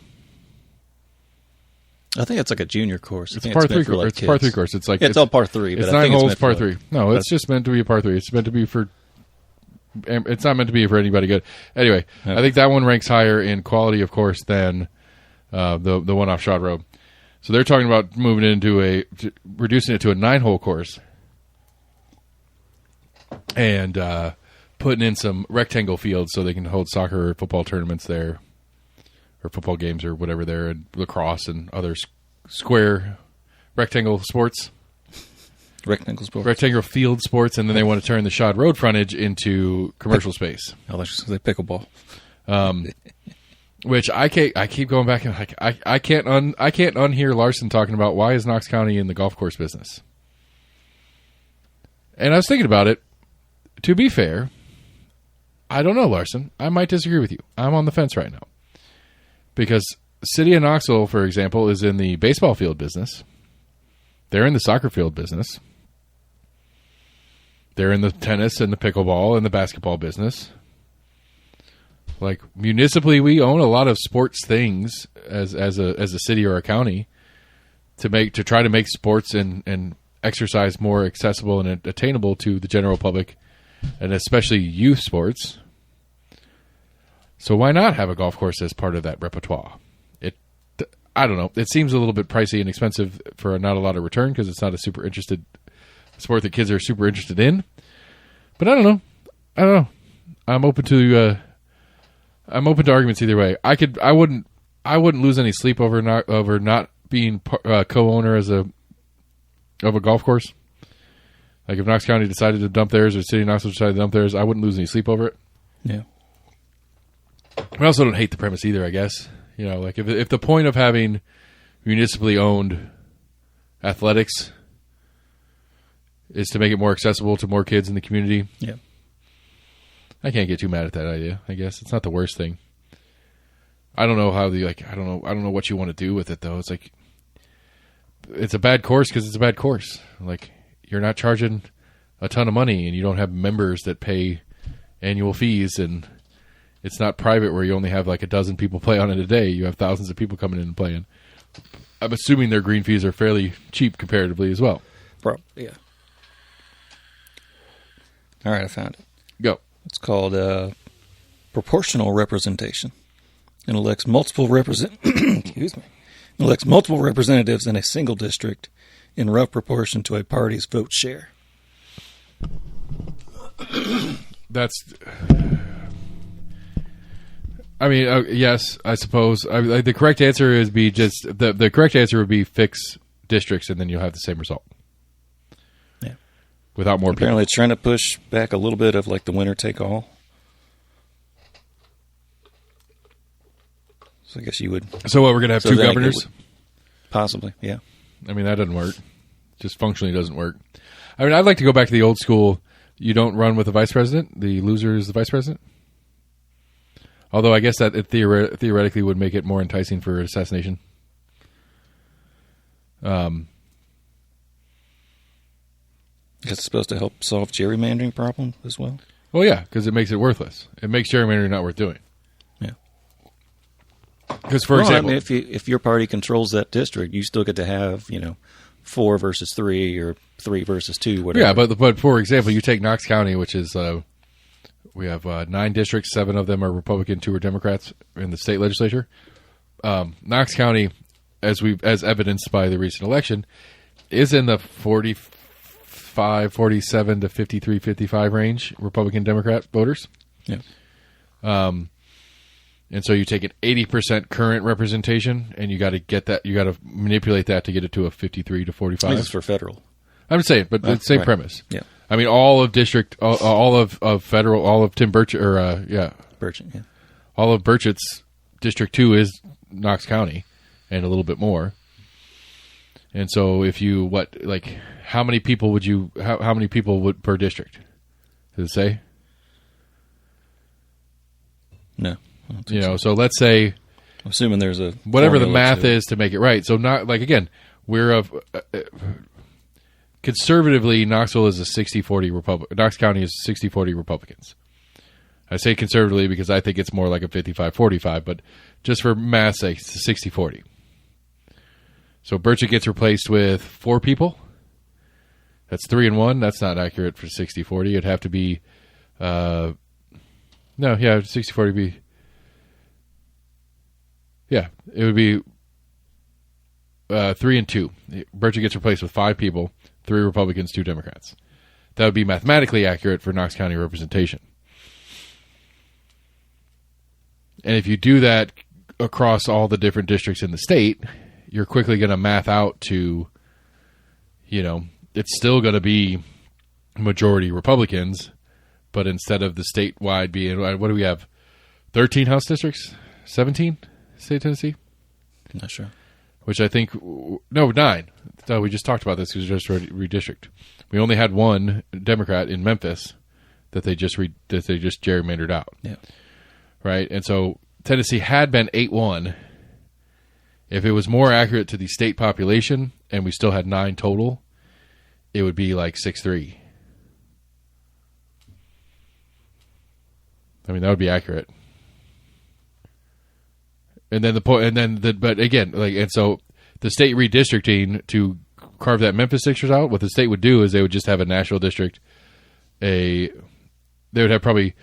I think it's like a junior course. It's par 3 course. It's par 3 course. It's like it's all par 3. It's but 9 holes, it's par 3. No, it's just meant to be a par 3. It's meant to be for. It's not meant to be for anybody good. Anyway, I think that one ranks higher in quality of course than the one off Shad Road. So they're talking about moving it into reducing it to a 9-hole course and putting in some rectangle fields so they can hold soccer or football tournaments there, or football games or whatever there, and lacrosse and other square rectangle sports. Rectangle field sports, and then they want to turn the Shad Road frontage into commercial space. I was just going to say pickleball. Which I keep going back and I can't unhear Larson talking about why is Knox County in the golf course business. And I was thinking about it. To be fair, I don't know, Larson. I might disagree with you. I'm on the fence right now. Because City of Knoxville, for example, is in the baseball field business. They're in the soccer field business. They're in the tennis and the pickleball and the basketball business. Like, municipally, we own a lot of sports things as a city or a county to try to make sports and exercise more accessible and attainable to the general public, and especially youth sports. So why not have a golf course as part of that repertoire? I don't know. It seems a little bit pricey and expensive for not a lot of return because it's not a super interested sport that kids are super interested in. But I don't know. I'm open to arguments either way. I wouldn't lose any sleep over not being co-owner of a golf course. Like if Knox County decided to dump theirs or City of Knoxville decided to dump theirs, I wouldn't lose any sleep over it. Yeah. I also don't hate the premise either, I guess. You know, like if the point of having municipally owned athletics is to make it more accessible to more kids in the community, yeah, I can't get too mad at that idea. I guess it's not the worst thing. I don't know how I don't know what you want to do with it though. It's like it's a bad course because it's a bad course. Like you're not charging a ton of money and you don't have members that pay annual fees, and it's not private where you only have like a dozen people play on it a day. You have thousands of people coming in and playing. I'm assuming their green fees are fairly cheap comparatively as well. Yeah. All right, I found it. Go. It's called proportional representation. It elects multiple elects multiple representatives in a single district in rough proportion to a party's vote share. That's. I mean, yes, I suppose. The correct answer is the correct answer would be fix districts, and then you'll have the same result. Yeah, without more. Apparently, people. It's trying to push back a little bit of like the winner take all. So I guess you would. So what? We're gonna have two governors? Possibly, yeah. I mean, that doesn't work. Just functionally doesn't work. I mean, I'd like to go back to the old school. You don't run with the vice president. The loser is the vice president. Although I guess that it theoretically would make it more enticing for assassination. I guess it's supposed to help solve gerrymandering problem as well. Well, yeah, because it makes it worthless. It makes gerrymandering not worth doing. Yeah. Because, for Well, example, I mean, if your party controls that district, you still get to have 4 versus 3 or 3 versus 2, whatever. yeah, but for example, you take Knox County, which is we have 9 districts. 7 of them are Republican, 2 are Democrats in the state legislature. Knox County, as evidenced by the recent election, is in the 47 to 53, 55 range, Republican Democrat voters. Yeah. And so you take an 80% current representation, and you got to get that. You got to manipulate that to get it to a 53 to 45. This is for federal. I'm just saying, but it's the same right. premise. Yeah. I mean, all of federal, all of Tim Burchett, Burchett, yeah. all of Burchett's District 2 is Knox County, and a little bit more. And so, if you how many people would you? How many people would per district? Does it say? No. I don't think so. So let's say I'm assuming there's a whatever the formula math to it. is to make it right. So not again, we're conservatively, Knoxville is a 60-40 Republican. Knox County is 60-40 Republicans. I say conservatively because I think it's more like a 55-45, but just for math's sake, it's 60-40. So Burchett gets replaced with 4 people. That's 3 and 1. That's not accurate for 60-40. It'd have to be 60-40 be. Yeah, it would be 3 and 2. Burchett gets replaced with 5 people, 3 Republicans, 2 Democrats. That would be mathematically accurate for Knox County representation. And if you do that across all the different districts in the state, you're quickly going to math out to, it's still going to be majority Republicans, but instead of the statewide being, what do we have? 13 House districts? 17? State of Tennessee? Not sure. Which I think, 9. So we just talked about this because we just redistrict. We only had 1 Democrat in Memphis that they just gerrymandered out. Yeah. Right? And so Tennessee had been 8-1. If it was more accurate to the state population and we still had 9 total, it would be like 6-3. I mean, that would be accurate. And then but again, and so the state redistricting to carve that Memphis district out, what the state would do is they would just have a national district. They would have probably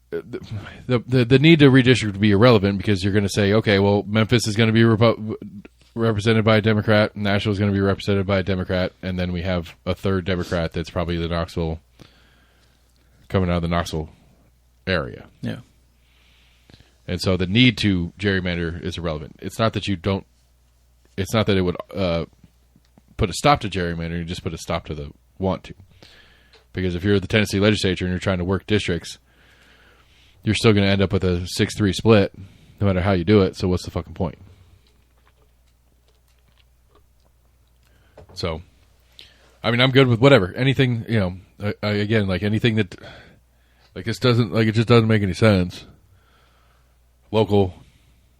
the need to redistrict would be irrelevant because you're going to say, okay, well, Memphis is going to be represented by a Democrat, Nashville is going to be represented by a Democrat, and then we have a third Democrat that's probably the Knoxville, coming out of the Knoxville area. Yeah. And so the need to gerrymander is irrelevant. It's not that you don't. It's not that it would put a stop to gerrymandering. You just put a stop to the want to. Because if you're the Tennessee legislature and you're trying to work districts, you're still going to end up with a 6-3 split, no matter how you do it. So what's the fucking point? So, I mean, I'm good with whatever. Anything, again, like anything that, like this doesn't, like it just doesn't make any sense. Local,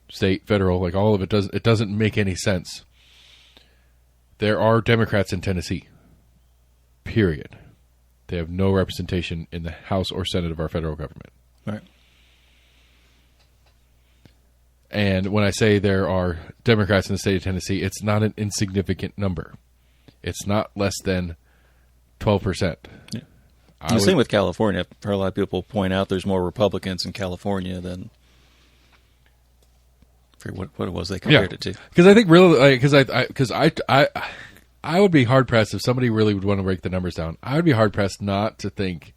state, federal, like all of it doesn't make any sense. There are Democrats in Tennessee. Period. They have no representation in the House or Senate of our federal government. Right. And when I say there are Democrats in the state of Tennessee, it's not an insignificant number. It's not less than 12%. Yeah. The same with California. I've heard a lot of people point out there's more Republicans in California than what it was they compared it to. Because I think really, because I would be hard pressed if somebody really would want to break the numbers down. I would be hard pressed not to think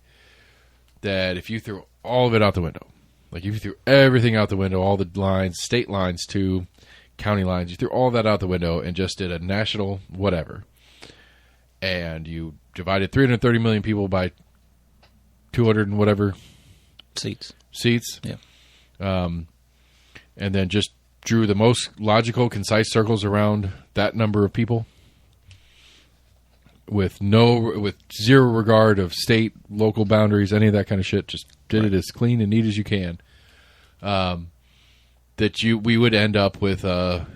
that if you threw all of it out the window, like if you threw everything out the window, all the lines, state lines to county lines, you threw all that out the window and just did a national whatever, and you divided 330 million people by 200 and whatever seats, yeah, and then just drew the most logical, concise circles around that number of people, with zero regard of state, local boundaries, any of that kind of shit. Just did it as clean and neat as you can. We would end up with a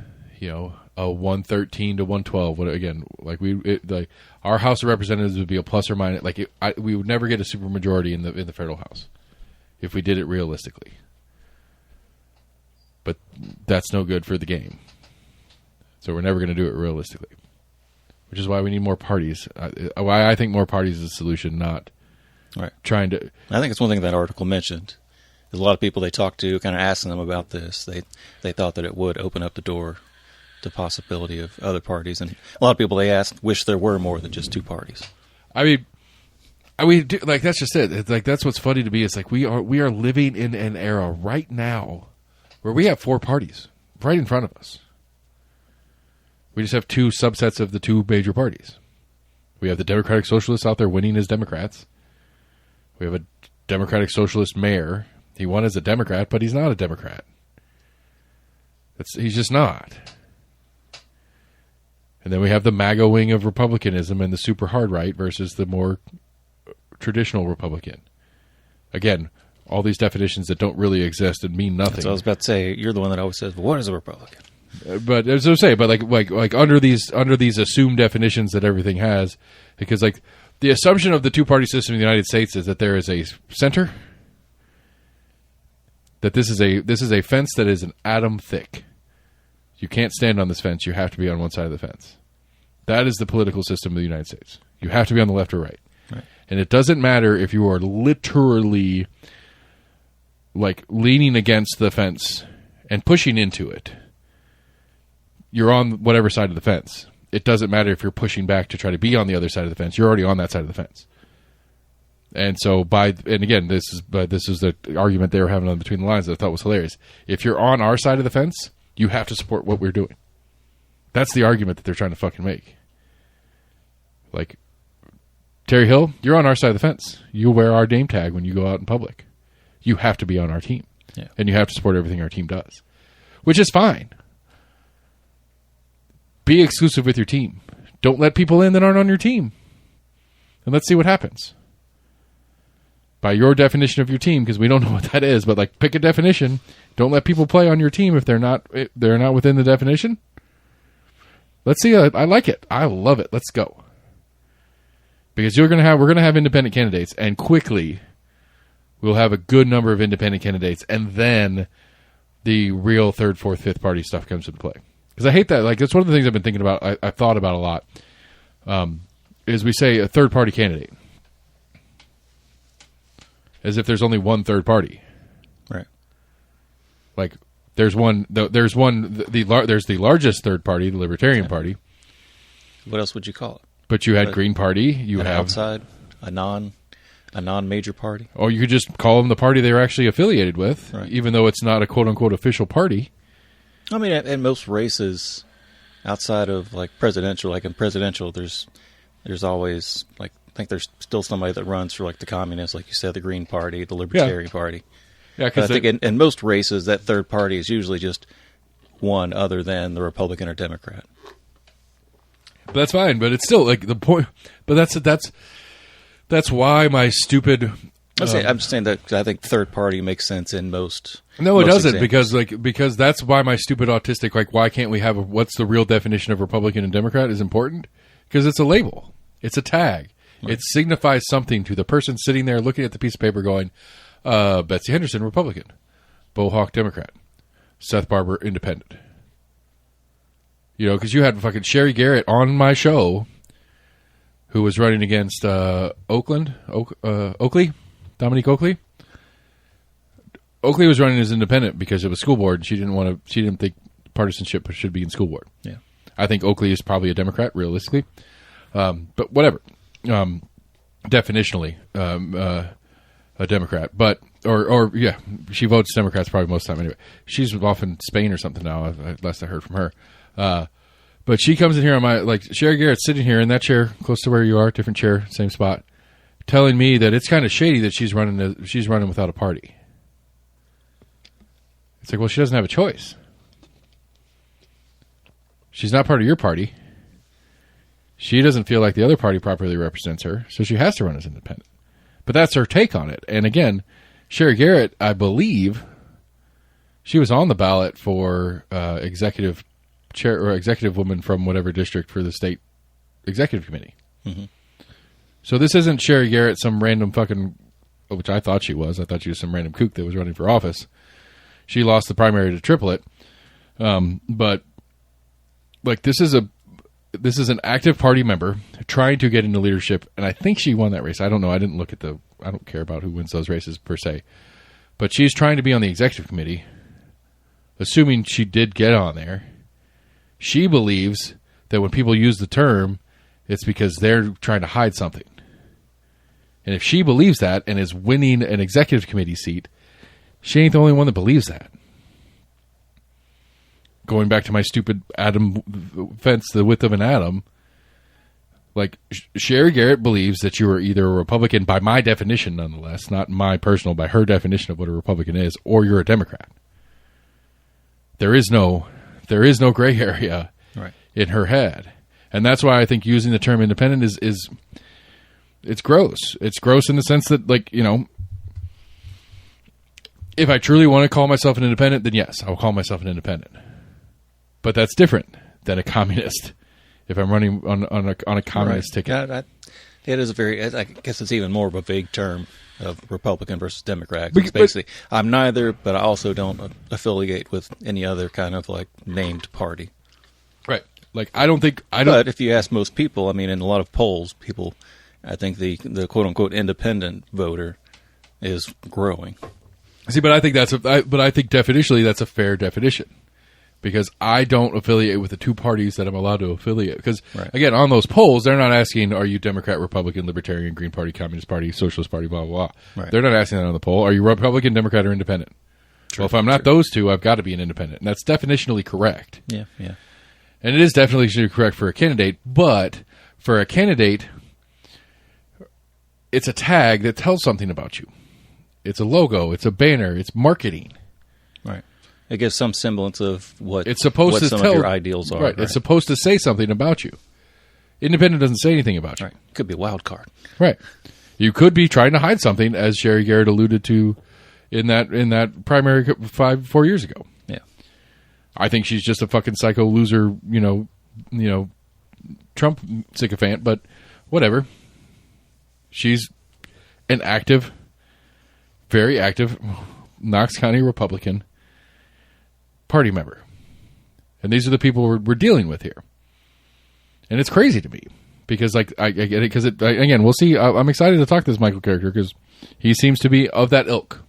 a 113 to 112. What again? Like like our House of Representatives would be a plus or minus. Like we would never get a supermajority in the federal House if we did it realistically. But that's no good for the game. So we're never going to do it realistically, which is why we need more parties. Why I think more parties is a solution, not trying to. I think it's one thing that article mentioned. There's a lot of people they talked to, kind of asking them about this. They thought that it would open up the door to possibility of other parties, and a lot of people they asked wish there were more than just two parties. I mean, like that's just it. It's like that's what's funny to me. It's like we are living in an era right now where we have four parties right in front of us. We just have two subsets of the two major parties. We have the Democratic Socialists out there winning as Democrats. We have a Democratic Socialist mayor. He won as a Democrat, but he's not a Democrat. He's just not. And then we have the MAGA wing of Republicanism and the super hard right versus the more traditional Republican. Again, all these definitions that don't really exist and mean nothing. So I was about to say, you're the one that always says, well, what is a Republican? But as I was saying, but like under these assumed definitions that everything has, because like the assumption of the two-party system in the United States is that there is a center, that this is a fence that is an atom thick. You can't stand on this fence. You have to be on one side of the fence. That is the political system of the United States. You have to be on the left or right. And it doesn't matter if you are literally like leaning against the fence and pushing into it. You're on whatever side of the fence. It doesn't matter if you're pushing back to try to be on the other side of the fence. You're already on that side of the fence. And so again, this is the argument they were having on Between the Lines that I thought was hilarious. If you're on our side of the fence, you have to support what we're doing. That's the argument that they're trying to fucking make. Like, Terry Hill, you're on our side of the fence. You wear our name tag when you go out in public. You have to be on our team. Yeah. And you have to support everything our team does. Which is fine. Be exclusive with your team. Don't let people in that aren't on your team. And let's see what happens. By your definition of your team, because we don't know what that is, but like pick a definition. Don't let people play on your team if they're not within the definition. Let's see. I like it. I love it. Let's go. Because we're gonna have independent candidates, and quickly we'll have a good number of independent candidates, and then the real third, fourth, fifth party stuff comes into play. Because I hate that. Like that's one of the things I've been thinking about. I've thought about a lot. Is we say a third party candidate, as if there's only one third party. Right. Like there's one. There's the largest third party, the Libertarian Party. What else would you call it? But you had Green Party. You have outside a non-major party. Or you could just call them the party they were actually affiliated with, right. Even though it's not a quote unquote official party. I mean, in most races outside of like presidential, like in presidential, there's always like I think there's still somebody that runs for like the communists, like you said, the Green Party, the Libertarian Party. Yeah, because I think in most races that third party is usually just one other than the Republican or Democrat. But that's fine, but it's still like the point. But that's why my stupid. I'm just saying that I think third party makes sense in most. No, it doesn't examples. because that's why my stupid autistic why can't we have what's the real definition of Republican and Democrat is important because it's a label, it's a tag, right. It signifies something to the person sitting there looking at the piece of paper going, Betsy Henderson Republican, Bo Hawk Democrat, Seth Barber Independent. You know, because you had fucking Sherry Garrett on my show, who was running against Oakley. Dominique Oakley. Oakley was running as independent because it was school board. And she didn't think partisanship should be in school board. Yeah, I think Oakley is probably a Democrat, realistically, but whatever. Definitionally, a Democrat, but or yeah, she votes Democrats probably most of the time anyway. She's off in Spain or something now. Last I heard from her. But she comes in here on my Sherry Garrett's sitting here in that chair close to where you are, different chair, same spot, telling me that it's kind of shady that she's running without a party. It's like, well, she doesn't have a choice. She's not part of your party. She doesn't feel like the other party properly represents her, so she has to run as independent. But that's her take on it. And again, Sherry Garrett, I believe, she was on the ballot for executive chair or executive woman from whatever district for the state executive committee. Mm-hmm. So this isn't Sherry Garrett, some random fucking, which I thought she was. I thought she was some random kook that was running for office. She lost the primary to Triplett. But like this is an active party member trying to get into leadership, and I think she won that race. I don't know. I don't care about who wins those races per se. But she's trying to be on the executive committee, assuming she did get on there. She believes that when people use the term, it's because they're trying to hide something. And if she believes that and is winning an executive committee seat, she ain't the only one that believes that. Going back to my stupid atom fence, the width of an atom, like Sherry Garrett believes that you are either a Republican by my definition, nonetheless, not my personal, by her definition of what a Republican is, or you're a Democrat. There is no gray area in her head. And that's why I think using the term independent is it's gross. It's gross in the sense that, like, you know, if I truly want to call myself an independent, then yes, I will call myself an independent. But that's different than a communist. If I'm running on a communist ticket, Yeah, it is a very. I guess it's even more of a vague term of Republican versus Democrat. It's basically, I'm neither, but I also don't affiliate with any other kind of like named party. right? Like I don't. But if you ask most people, I mean, in a lot of polls, I think the quote unquote independent voter is growing. See, but I think I think definitionally that's a fair definition. Because I don't affiliate with the two parties that I'm allowed to affiliate. Because, again, on those polls, they're not asking, are you Democrat, Republican, Libertarian, Green Party, Communist Party, Socialist Party, blah, blah, blah. Right. They're not asking that on the poll. Are you Republican, Democrat, or Independent? Well, if I'm not those two, I've got to be an independent. And that's definitionally correct. Yeah. And it is definitely correct for a candidate. But for a candidate, it's a tag that tells something about you. It's a logo. It's a banner. It's marketing. Right. It gives some semblance of what it's supposed to some tell, of your ideals are. Right. It's supposed to say something about you. Independent doesn't say anything about you. Right. Could be a wild card. Right. You could be trying to hide something, as Sherry Garrett alluded to in that primary 4 years ago. Yeah. I think she's just a fucking psycho loser, you know, Trump sycophant, but whatever. She's an active, very active Knox County Republican party member. And these are the people we're dealing with here. And it's crazy to me because, like, I get it because, again, we'll see. I'm excited to talk to this Michael character because he seems to be of that ilk.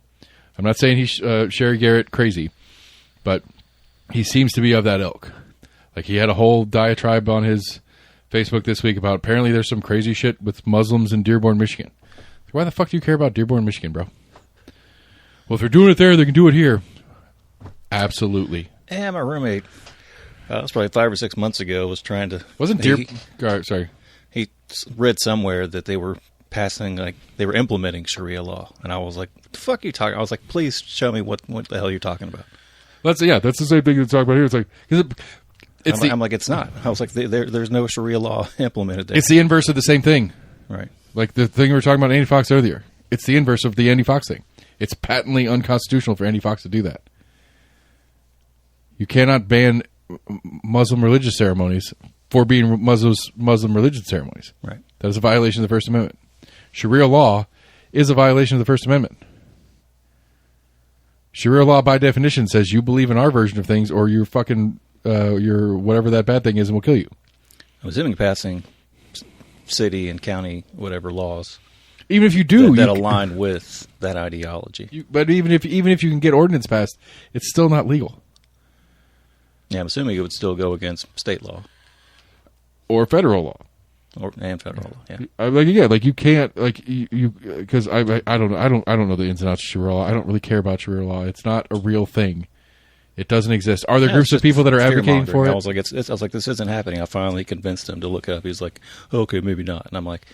I'm not saying he's Sherry Garrett crazy, but he seems to be of that ilk. Like, he had a whole diatribe on his Facebook this week about apparently there's some crazy shit with Muslims in Dearborn, Michigan. Why the fuck do you care about Dearborn, Michigan, bro? Well, if they're doing it there, they can do it here. Absolutely. Yeah, my roommate, it was probably 5 or 6 months ago, was trying to... Sorry. He read somewhere that they were passing, like, they were implementing Sharia law. And I was like, what the fuck are you talking? I was like, please show me what the hell you're talking about. That's the same thing you talk about here. It's like... I'm like, it's not. I was like, there's no Sharia law implemented there. It's the inverse of the same thing. Right. Like the thing we were talking about Andy Fox earlier. It's the inverse of the Andy Fox thing. It's patently unconstitutional for Andy Fox to do that. You cannot ban Muslim religious ceremonies for being Muslim religious ceremonies. Right. That is a violation of the First Amendment. Sharia law is a violation of the First Amendment. Sharia law, by definition, says you believe in our version of things or you're fucking, your whatever that bad thing is and we'll kill you. I'm assuming passing city and county, whatever laws. Even if you do, that align with that ideology. But even if you can get ordinance passed, it's still not legal. Yeah, I'm assuming it would still go against state law or federal law, and federal law. Yeah, like you can't because I don't know the ins and outs of Sharia law. I don't really care about Sharia law. It's not a real thing. It doesn't exist. Are there groups of people that are advocating for it? I was like, I was like, this isn't happening. I finally convinced him to look it up. He's like, okay, maybe not. And I'm like,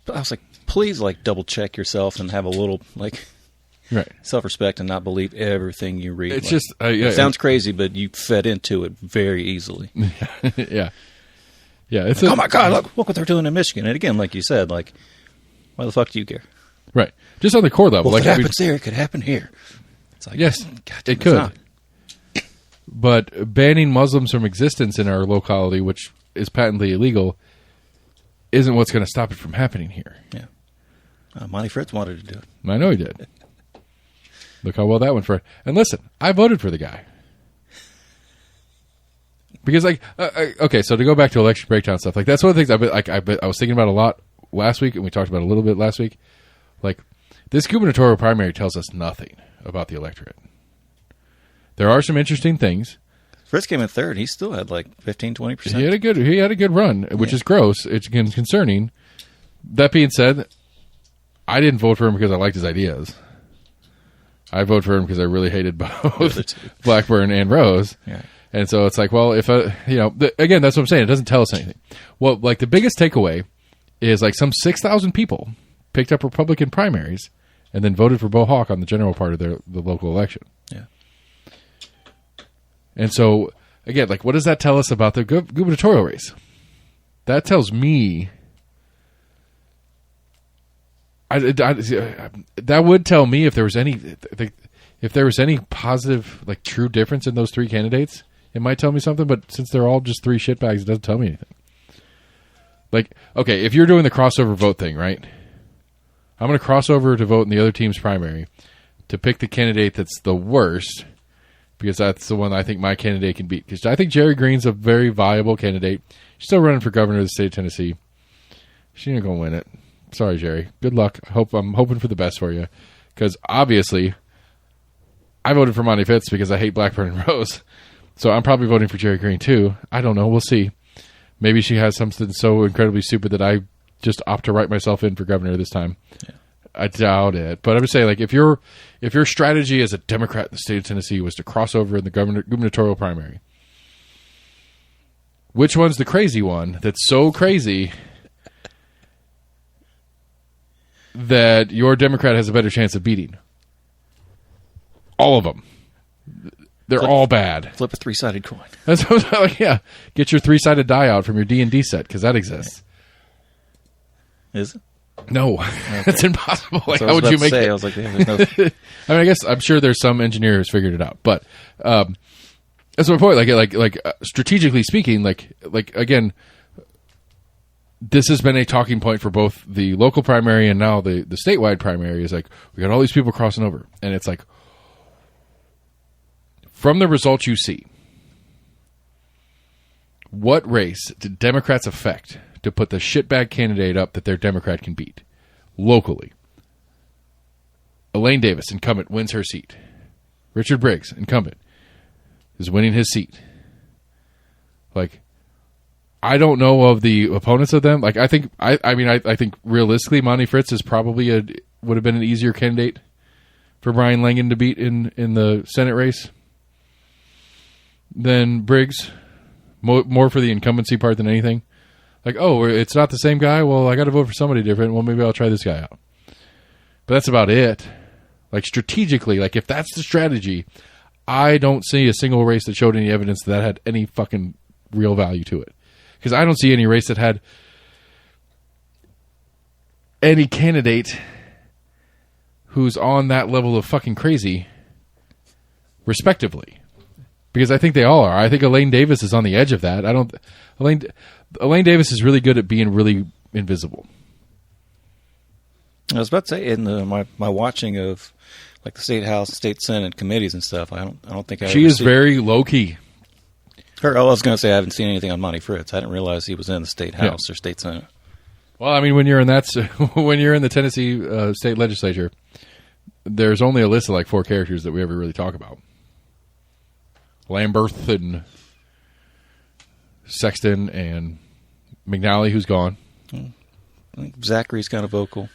I was like, please, like, double check yourself and have a little self-respect and not believe everything you read. It's like, just it sounds crazy, but you fed into it very easily. Yeah. It's like, oh my God, look what they're doing in Michigan. And again, like you said, like, why the fuck do you care? Right. Just on the core level. Well, if it happens there, it could happen here. It's like, yes, God damn, it could. But banning Muslims from existence in our locality, which is patently illegal, isn't what's going to stop it from happening here. Yeah. Monty Fritz wanted to do it. I know he did. Look how well that went for it. And listen, I voted for the guy. Because, like, okay, so to go back to election breakdown stuff, like, that's one of the things I was thinking about a lot last week, and we talked about a little bit last week. Like, this gubernatorial primary tells us nothing about the electorate. There are some interesting things. Fritz came in third. He still had like 15-20%. He had a good run, which is gross. It's concerning. That being said, I didn't vote for him because I liked his ideas. I voted for him because I really hated both Blackburn and Rose. Yeah. And so it's like, well, if again, that's what I'm saying. It doesn't tell us anything. Well, like the biggest takeaway is like some 6,000 people picked up Republican primaries and then voted for Bo Hawk on the general part of the local election. Yeah. And so, again, like, what does that tell us about the gubernatorial race? That tells me... that would tell me if there was any positive, like, true difference in those three candidates. It might tell me something, but since they're all just three shitbags, it doesn't tell me anything. Like, okay, if you're doing the crossover vote thing, right? I'm going to cross over to vote in the other team's primary to pick the candidate that's the worst, because that's the one I think my candidate can beat. Because I think Jerry Green's a very viable candidate. She's still running for governor of the state of Tennessee. She ain't going to win it. Sorry, Jerry. Good luck. I'm hoping for the best for you. Because obviously, I voted for Monty Fitz because I hate Blackburn and Rose. So I'm probably voting for Jerry Green too. I don't know. We'll see. Maybe she has something so incredibly stupid that I just opt to write myself in for governor this time. Yeah. I doubt it. But I'm just saying, like, if your strategy as a Democrat in the state of Tennessee was to cross over in the gubernatorial primary, which one's the crazy one that's so crazy that your Democrat has a better chance of beating? All of them. They're all bad. Flip a three-sided coin. That's what I was like, yeah. Get your three-sided die out from your D&D set, because that exists. Is it? No. Okay. It's impossible. Like, So how would you make it? I was like, yeah, there's no... I mean, I guess I'm sure there's some engineer who's figured it out, but that's my point. Like strategically speaking, like again, this has been a talking point for both the local primary and now the statewide primary. Is like, we got all these people crossing over, and it's like, from the results you see, what race did Democrats affect to put the shitbag candidate up that their Democrat can beat locally? Elaine Davis, incumbent, wins her seat. Richard Briggs, incumbent, is winning his seat. Like, I don't know of the opponents of them. Like, I think realistically, Monty Fritz is probably would have been an easier candidate for Brian Langan to beat in the Senate race than Briggs. More for the incumbency part than anything. Like, oh, it's not the same guy? Well, I got to vote for somebody different. Well, maybe I'll try this guy out. But that's about it. Like, strategically, like, if that's the strategy, I don't see a single race that showed any evidence that had any fucking real value to it. Because I don't see any race that had any candidate who's on that level of fucking crazy, respectively. Because I think they all are. I think Elaine Davis is on the edge of that. Elaine Davis is really good at being really invisible. I was about to say, in my watching of like the state house, state senate committees and stuff, I don't think she is very low key. I was going to say I haven't seen anything on Monty Fritz. I didn't realize he was in the state house or state senate. Well, I mean, when you're in the Tennessee state legislature, there's only a list of like 4 characters that we ever really talk about: Lamberth and Sexton and McNally, who's gone. I think Zachary's kind of vocal.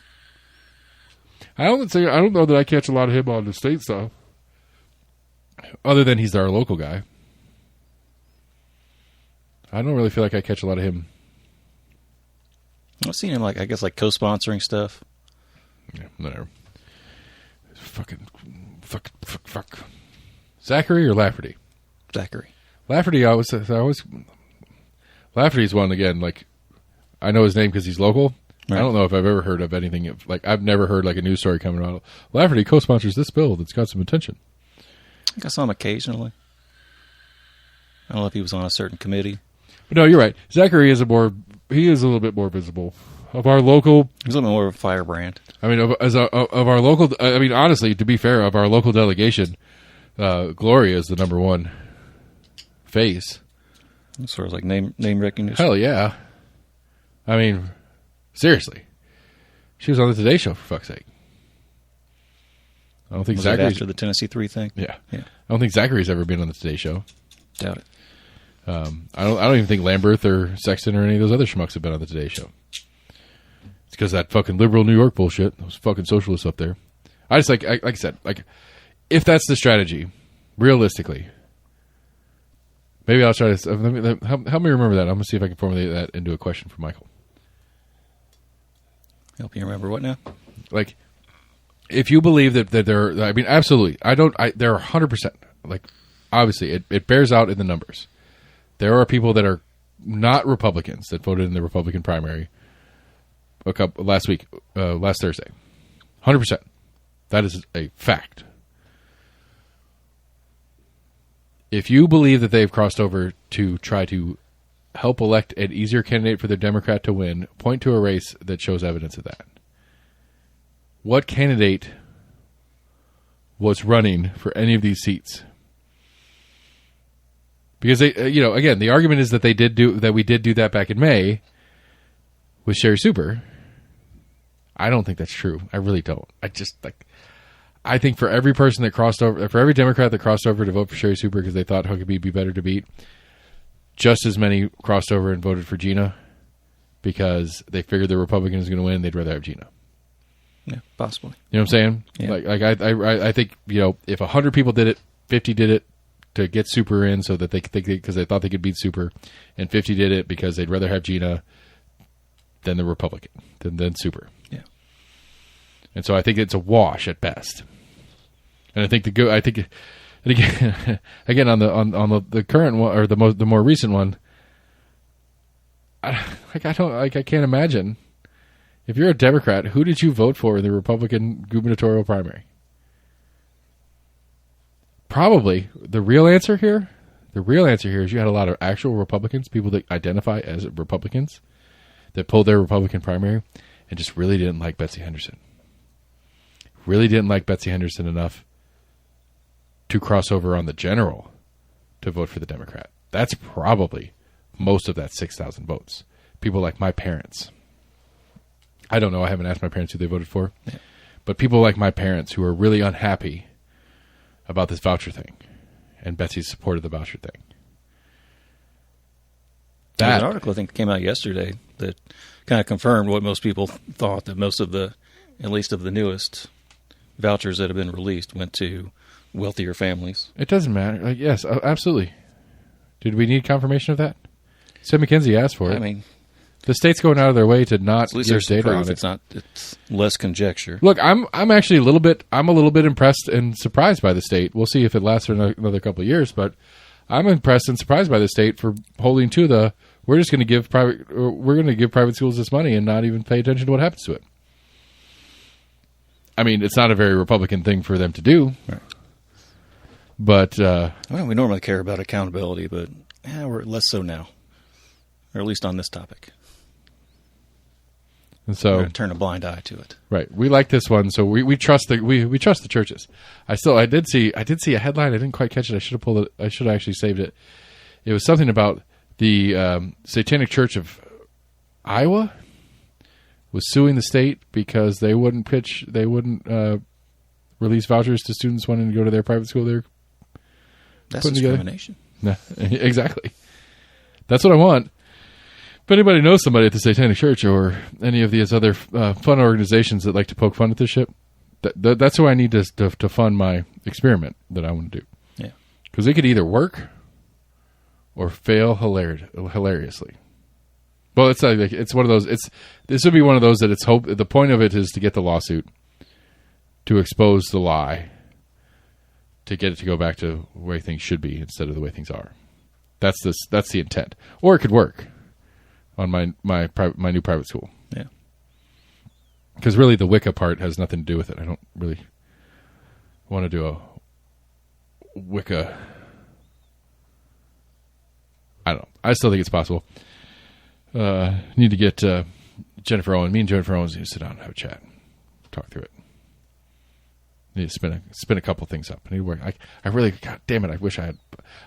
I don't know that I catch a lot of him on the state stuff, other than he's our local guy. I don't really feel like I catch a lot of him. I've seen him like co-sponsoring stuff. Yeah, whatever. Fuck. Zachary or Lafferty? Zachary. Lafferty, Lafferty's one again. Like, I know his name because he's local. Right. I don't know if I've ever heard of anything like I've never heard like a news story coming out. Lafferty co-sponsors this bill that's got some attention. I think I saw him occasionally. I don't know if he was on a certain committee. But no, you're right. Zachary is he is a little bit more visible. Of our local, He's a little more of a firebrand. I mean, of our local, I mean, honestly, to be fair, of our local delegation, Gloria is the number one face. As far as like name recognition. Hell yeah. I mean, seriously. She was on the Today Show, for fuck's sake. I don't think Was it Zachary's... after the Tennessee 3 thing? Yeah. Yeah. I don't think Zachary's ever been on the Today Show. Doubt it. I don't even think Lamberth or Sexton or any of those other schmucks have been on the Today Show. It's because that fucking liberal New York bullshit. Those fucking socialists up there. I just like I said, like, if that's the strategy, realistically, maybe I'll try to help me remember that. I'm gonna see if I can formulate that into a question for Michael. Help you remember what now? Like, if you believe that there, I mean, absolutely. They're 100%. Like, obviously, it bears out in the numbers. There are people that are not Republicans that voted in the Republican primary last Thursday. 100%. That is a fact. If you believe that they've crossed over to try to help elect an easier candidate for the Democrat to win, point to a race that shows evidence of that. What candidate was running for any of these seats? Because they, again, the argument is that we did do that back in May with Sherry Super. I don't think that's true. I really don't. I think for every person that crossed over, for every Democrat that crossed over to vote for Sherry Super because they thought Huckabee would be better to beat, just as many crossed over and voted for Gina because they figured the Republican was going to win. They'd rather have Gina. Yeah, possibly. You know what I'm saying? Yeah. I think, if 100 people did it, 50 did it to get Super in so that because they thought they could beat Super, and 50 did it because they'd rather have Gina than the Republican, than Super. Yeah. And so I think it's a wash at best. And I think and again on the current one or the more recent one, I can't imagine. If you're a Democrat, who did you vote for in the Republican gubernatorial primary? Probably the real answer here is you had a lot of actual Republicans, people that identify as Republicans, that pulled their Republican primary and just really didn't like Betsy Henderson. Really didn't like Betsy Henderson enough to cross over on the general to vote for the Democrat. That's probably most of that 6,000 votes. People like my parents. I don't know. I haven't asked my parents who they voted for. Yeah. But people like my parents who are really unhappy about this voucher thing and Betsy's support of the voucher thing. There's an article I think came out yesterday that kind of confirmed what most people thought, that most of the, at least of the newest vouchers that have been released went to wealthier families. It doesn't matter. Yes, absolutely. Did we need confirmation of that? Sid McKenzie asked for it. I mean, the state's going out of their way to not at least give data on it. It's less conjecture. Look, I'm actually a little bit impressed and surprised by the state. We'll see if it lasts for another couple of years, but I'm impressed and surprised by the state for holding to we're going to give private schools this money and not even pay attention to what happens to it. I mean, it's not a very Republican thing for them to do. Right. But we normally care about accountability, but we're less so now, or at least on this topic. And so we're going to turn a blind eye to it. Right. We like this one, so we trust we trust the churches. I did see a headline. I didn't quite catch it. I should have pulled it. I should have actually saved it. It was something about the Satanic Church of Iowa was suing the state because they wouldn't release vouchers to students wanting to go to their private school. That's discrimination. No, exactly. That's what I want. If anybody knows somebody at the Satanic Church or any of these other fun organizations that like to poke fun at this shit, that's who I need to fund my experiment that I want to do. Yeah, because it could either work or fail hilariously. Well, it's one of those. This would be one of those that it's hope. The point of it is to get the lawsuit, to expose the lie, to get it to go back to the way things should be instead of the way things are. That's the intent. Or it could work on my new private school. Yeah. Because really the Wicca part has nothing to do with it. I don't really want to do a Wicca I don't know. I still think it's possible. Need to get Jennifer Owen. Me and Jennifer Owens need to sit down and have a chat, talk through it. Need to spin a couple things up. I need to work. I really, God damn it! I wish I had.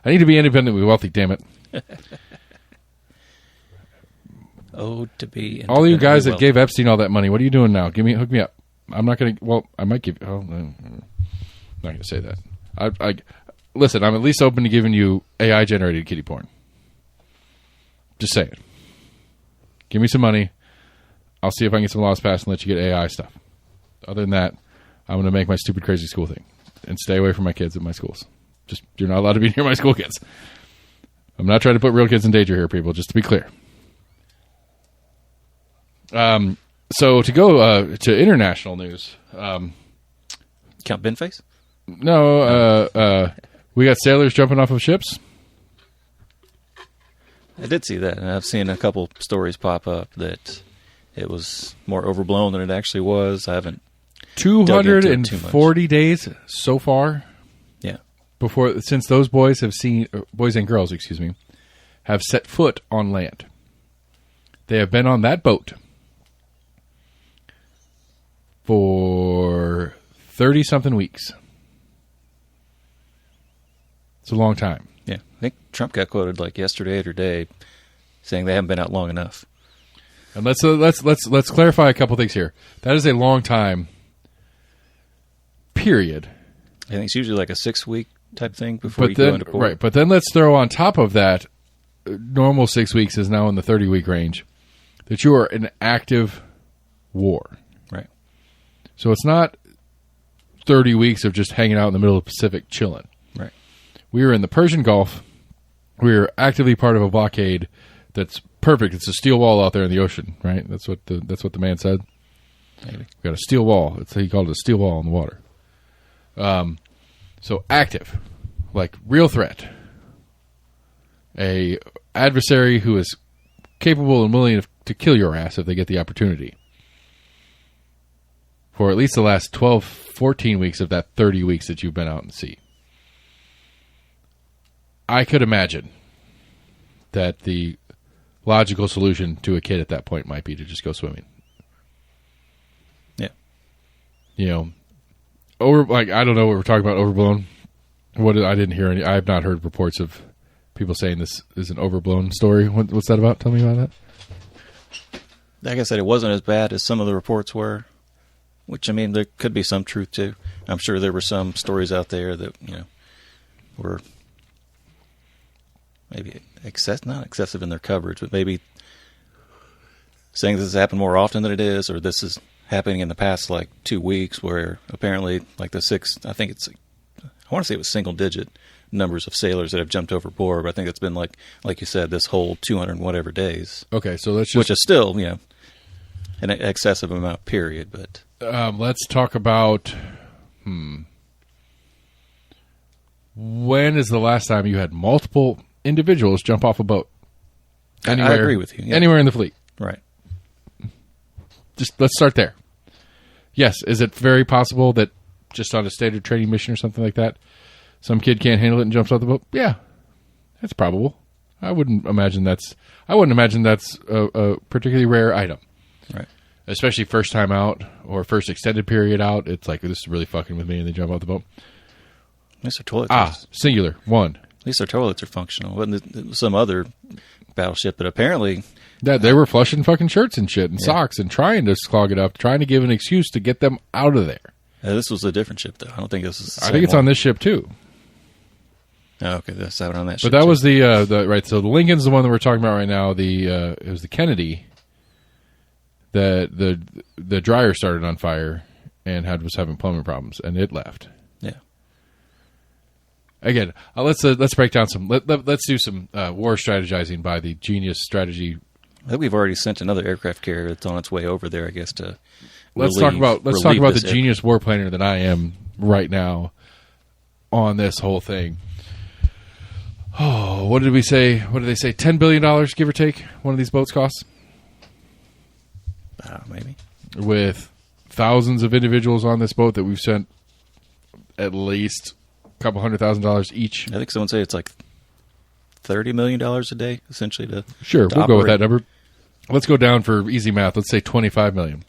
I need to be independently wealthy. Damn it! Oh, to be all you guys that gave Epstein all that money, what are you doing now? Hook me up. I'm not going to. Well, I might give. Oh, I'm not going to say that. I listen. I'm at least open to giving you AI generated kitty porn. Just saying. Give me some money. I'll see if I can get some laws passed and let you get AI stuff. Other than that, I'm going to make my stupid, crazy school thing and stay away from my kids at my schools. Just you're not allowed to be near my school kids. I'm not trying to put real kids in danger here, people. Just to be clear. So to go to international news, Count Benface? No, we got sailors jumping off of ships. I did see that, and I've seen a couple stories pop up that it was more overblown than it actually was. I haven't 240 days so far. Yeah, since those boys and girls, have set foot on land. They have been on that boat for 30-something weeks. It's a long time. Yeah, I think Trump got quoted like yesterday or today saying they haven't been out long enough. And let's clarify a couple things here. That is a long time. Period. I think it's usually like a 6-week type thing before you go into port. Right, but then let's throw on top of that, normal 6 weeks is now in the 30-week range, that you are in active war. Right. So it's not 30 weeks of just hanging out in the middle of the Pacific chilling. Right. We were in the Persian Gulf. We were actively part of a blockade that's perfect. It's a steel wall out there in the ocean, right? That's what the man said. Maybe. We got a steel wall. He called it a steel wall in the water. So active, like real threat. A adversary who is capable and willing to kill your ass if they get the opportunity. For at least the last 12, 14 weeks of that 30 weeks that you've been out in sea. I could imagine that the logical solution to a kid at that point might be to just go swimming. Yeah. You know, I don't know what we're talking about, overblown. I didn't hear any. I have not heard reports of people saying this is an overblown story. What's that about? Tell me about that. Like I said, it wasn't as bad as some of the reports were, which, I mean, there could be some truth to. I'm sure there were some stories out there that, were maybe not excessive in their coverage, but maybe saying this has happened more often than it is, or this is happening in the past, 2 weeks, where apparently, I want to say it was single-digit numbers of sailors that have jumped overboard, but I think it's been, like you said, this whole 200 and whatever days. Okay, so let's just... Which is still, an excessive amount, period, but... let's talk about... When is the last time you had multiple individuals jump off a boat? Anywhere, I agree with you. Yeah. Anywhere in the fleet. Right. Just let's start there. Yes, is it very possible that just on a stated training mission or something like that, some kid can't handle it and jumps off the boat? Yeah, that's probable. I wouldn't imagine that's a particularly rare item. Right. Especially first time out or first extended period out. It's like, this is really fucking with me, and they jump off the boat. At least their toilets. Singular, one. At least their toilets are functional. Wasn't some other battleship, but apparently... Yeah, they were flushing fucking shirts and shit and socks and trying to clog it up, trying to give an excuse to get them out of there. This was a different ship, though. I don't think this is the same I think it's one. on this ship, too. Oh, okay, that's out on that ship. But that too. was the right, so the Lincoln's the one that we're talking about right now. It was the Kennedy that the dryer started on fire and was having plumbing problems, and it left. Yeah. Again, let's break down some. Let's do some war strategizing by the Genius Strategy. I think we've already sent another aircraft carrier that's on its way over there, I guess, to Let's talk about the this genius war planner that I am right now on this whole thing. Oh, what did we say? What did they say? $10 billion, give or take, one of these boats costs? Maybe. With thousands of individuals on this boat that we've sent at least a couple $100,000 each. I think someone said it's like $30 million a day, essentially. Sure, to we'll go with operate. that number. Let's go down for easy math. Let's say 25 million.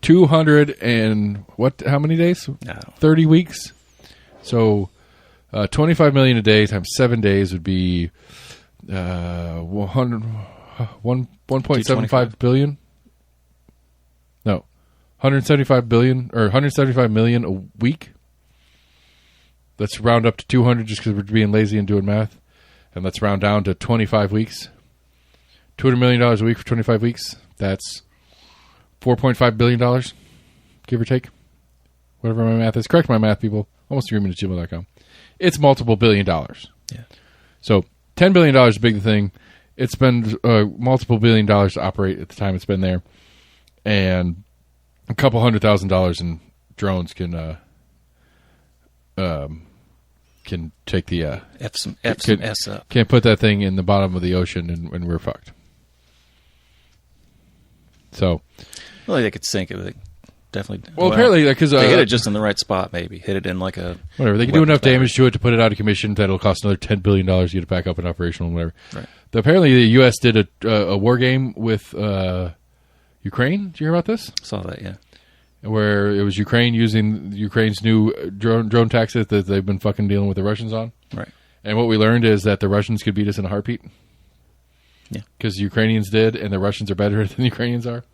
200 and what? How many days? No. 30 weeks. So 25 million a day times 7 days would be 1.75 billion. No, 175 billion or 175 million a week. Let's round up to 200 just because we're being lazy and doing math. And let's round down to 25 weeks. $200 million a week for 25 weeks. That's $4.5 billion, give or take. Whatever my math is. Correct my math, people. almostagreement@gmail.com. It's multiple $billion. Yeah. So $10 billion is a big thing. It spends multiple $billion to operate at the time it's been there. And a couple $100,000 in drones can take the F some S up. can't put that thing in the bottom of the ocean and we're fucked. So, Well, they could sink it. They definitely. well, apparently because they hit it just in the right spot. Maybe hit it in like a whatever they can do weapons enough battery. damage to it to put it out of commission that it'll cost another $10 billion to get it back up and operational and whatever. Right. Apparently, the U.S. did a war game with Ukraine. Did you hear about this? Saw that, yeah. Where it was Ukraine using Ukraine's new drone tactics that they've been fucking dealing with the Russians on. Right. And what we learned is that the Russians could beat us in a heartbeat. Yeah. Because the Ukrainians did, and the Russians are better than the Ukrainians are.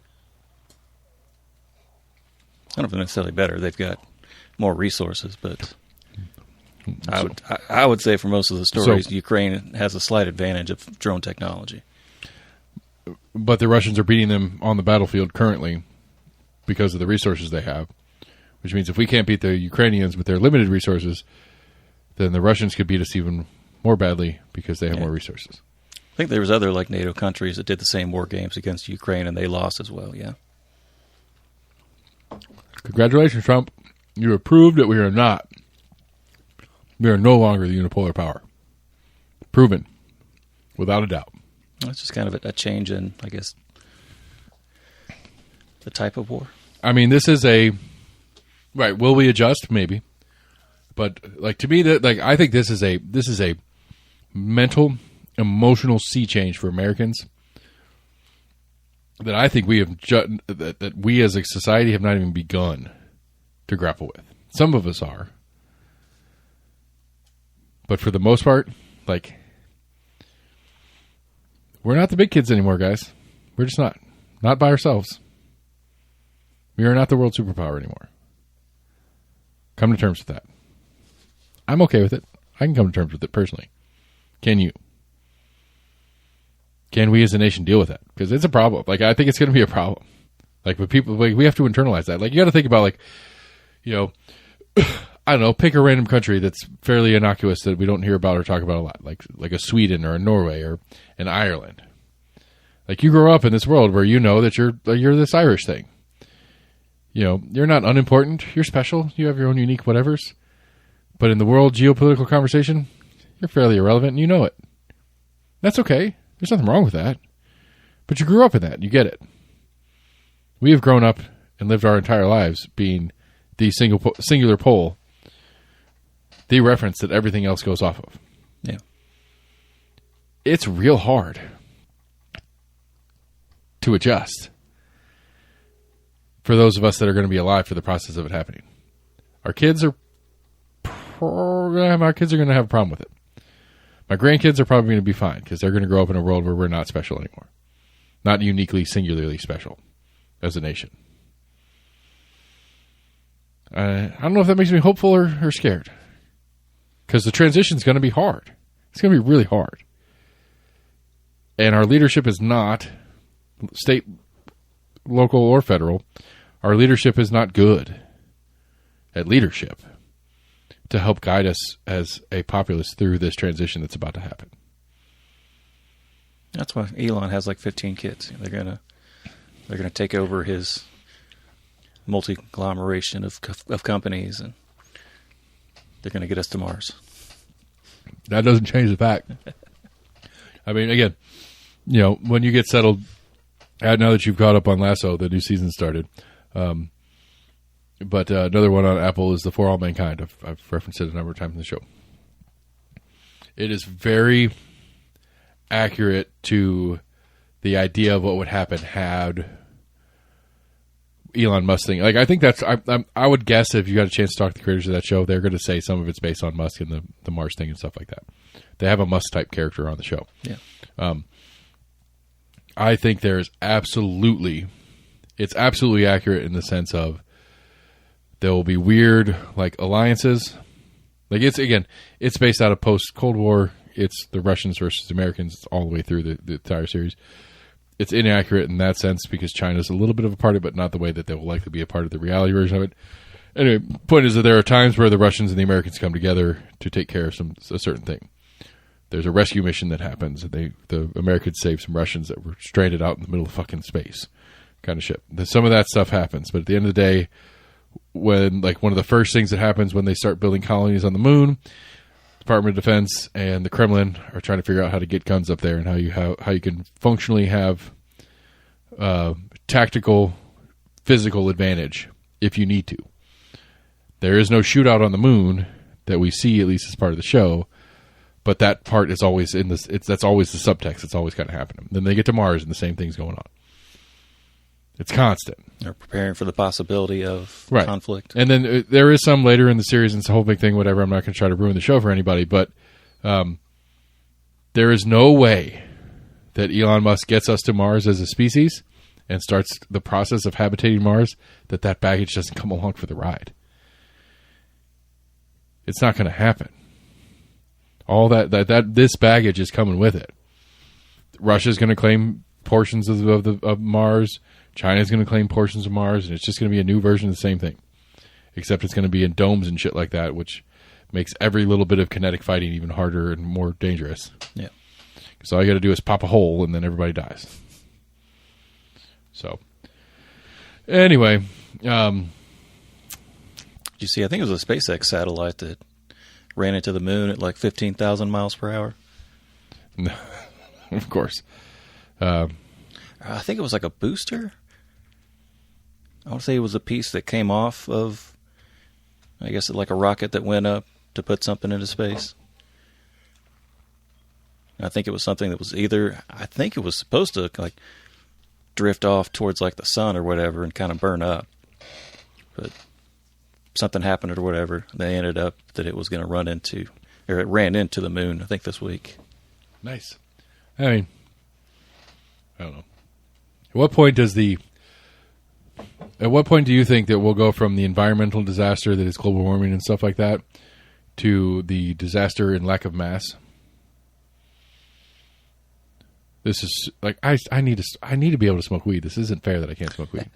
I don't know if they're necessarily better. They've got more resources, but I would say for most of the stories, Ukraine has a slight advantage of drone technology. But the Russians are beating them on the battlefield currently because of the resources they have. Which means if we can't beat the Ukrainians with their limited resources, then the Russians could beat us even more badly because they have more resources. I think there was other like NATO countries that did the same war games against Ukraine, and they lost as well. Yeah. Congratulations, Trump. You have proved that we are not. We are no longer the unipolar power. Proven. Without a doubt. It's just kind of a change in, I guess, the type of war. I mean, this is a... Right, will we adjust? Maybe. But, like, to me, I think this is a mental, emotional sea change for Americans that I think we have that we as a society have not even begun to grapple with. Some of us are, but for the most part, like, we're not the big kids anymore, guys. We're just not by ourselves. We are not the world superpower anymore. Come to terms with that. I'm okay with it. I can come to terms with it personally. Can you? Can we as a nation deal with that? Because it's a problem. Like, I think it's going to be a problem. Like, with people, like, we have to internalize that. Like, you got to think about, like, you know, I don't know, pick a random country that's fairly innocuous that we don't hear about or talk about a lot, like a Sweden or a Norway or an Ireland. Like, you grow up in this world where you know that you're this Irish thing. You know, you're not unimportant. You're special. You have your own unique whatevers. But in the world geopolitical conversation, you're fairly irrelevant and you know it. That's okay. There's nothing wrong with that. But you grew up in that. You get it. We have grown up and lived our entire lives being the singular pole, the reference that everything else goes off of. Yeah. It's real hard to adjust for those of us that are going to be alive for the process of it happening. Our kids are going to have a problem with it. My grandkids are probably going to be fine because they're going to grow up in a world where we're not special anymore. Not uniquely, singularly special as a nation. I don't know if that makes me hopeful or scared. Because the transition is going to be hard. It's going to be really hard. And our leadership is not state, local, or federal. Our leadership is not good at leadership to help guide us as a populace through this transition that's about to happen. That's why Elon has like 15 kids. They're gonna take over his multi-conglomeration of companies, and they're gonna get us to Mars. That doesn't change the fact. I mean, again, you know, when you get settled, now that you've caught up on Lasso, the new season started. But another one on Apple is the For All Mankind. I've referenced it a number of times in the show. It is very accurate to the idea of what would happen had Elon Musk thing. Like, I think that's, I would guess if you got a chance to talk to the creators of that show, they're going to say some of it's based on Musk and the Mars thing and stuff like that. They have a Musk type character on the show. Yeah. I think it's absolutely accurate in the sense of there will be weird, like, alliances. Like, it's based out of post-Cold War. It's the Russians versus the Americans all the way through the entire series. It's inaccurate in that sense because China's a little bit of a part of it, but not the way that they will likely be a part of the reality version of it. Anyway, point is that there are times where the Russians and the Americans come together to take care of a certain thing. There's a rescue mission that happens, and the Americans save some Russians that were stranded out in the middle of fucking space, kind of shit. Some of that stuff happens, but at the end of the day, when, like, one of the first things that happens when they start building colonies on the moon, Department of Defense and the Kremlin are trying to figure out how to get guns up there and how you can functionally have tactical, physical advantage if you need to. There is no shootout on the moon that we see, at least as part of the show, but that part is always in this. That's always the subtext. It's always kind of happening. Then they get to Mars and the same thing's going on. It's constant. They're preparing for the possibility of conflict. And then there is some later in the series, and it's a whole big thing, whatever. I'm not going to try to ruin the show for anybody, but there is no way that Elon Musk gets us to Mars as a species and starts the process of habitating Mars, that baggage doesn't come along for the ride. It's not going to happen. All this baggage is coming with it. Russia's going to claim portions of Mars. China's going to claim portions of Mars, and it's just going to be a new version of the same thing. Except it's going to be in domes and shit like that, which makes every little bit of kinetic fighting even harder and more dangerous. Yeah. So all you got to do is pop a hole, and then everybody dies. So, anyway. Did you see, I think it was a SpaceX satellite that ran into the moon at like 15,000 miles per hour. Of course. I think it was like a booster. I want to say it was a piece that came off of, I guess, like a rocket that went up to put something into space. And I think it was something that was I think it was supposed to like drift off towards like the sun or whatever and kind of burn up. But something happened or whatever. They ended up that it was going to it ran into the moon, I think, this week. Nice. I mean, I don't know. At what point do you think that we'll go from the environmental disaster that is global warming and stuff like that to the disaster in lack of mass? This is like I need to be able to smoke weed. This isn't fair that I can't smoke weed.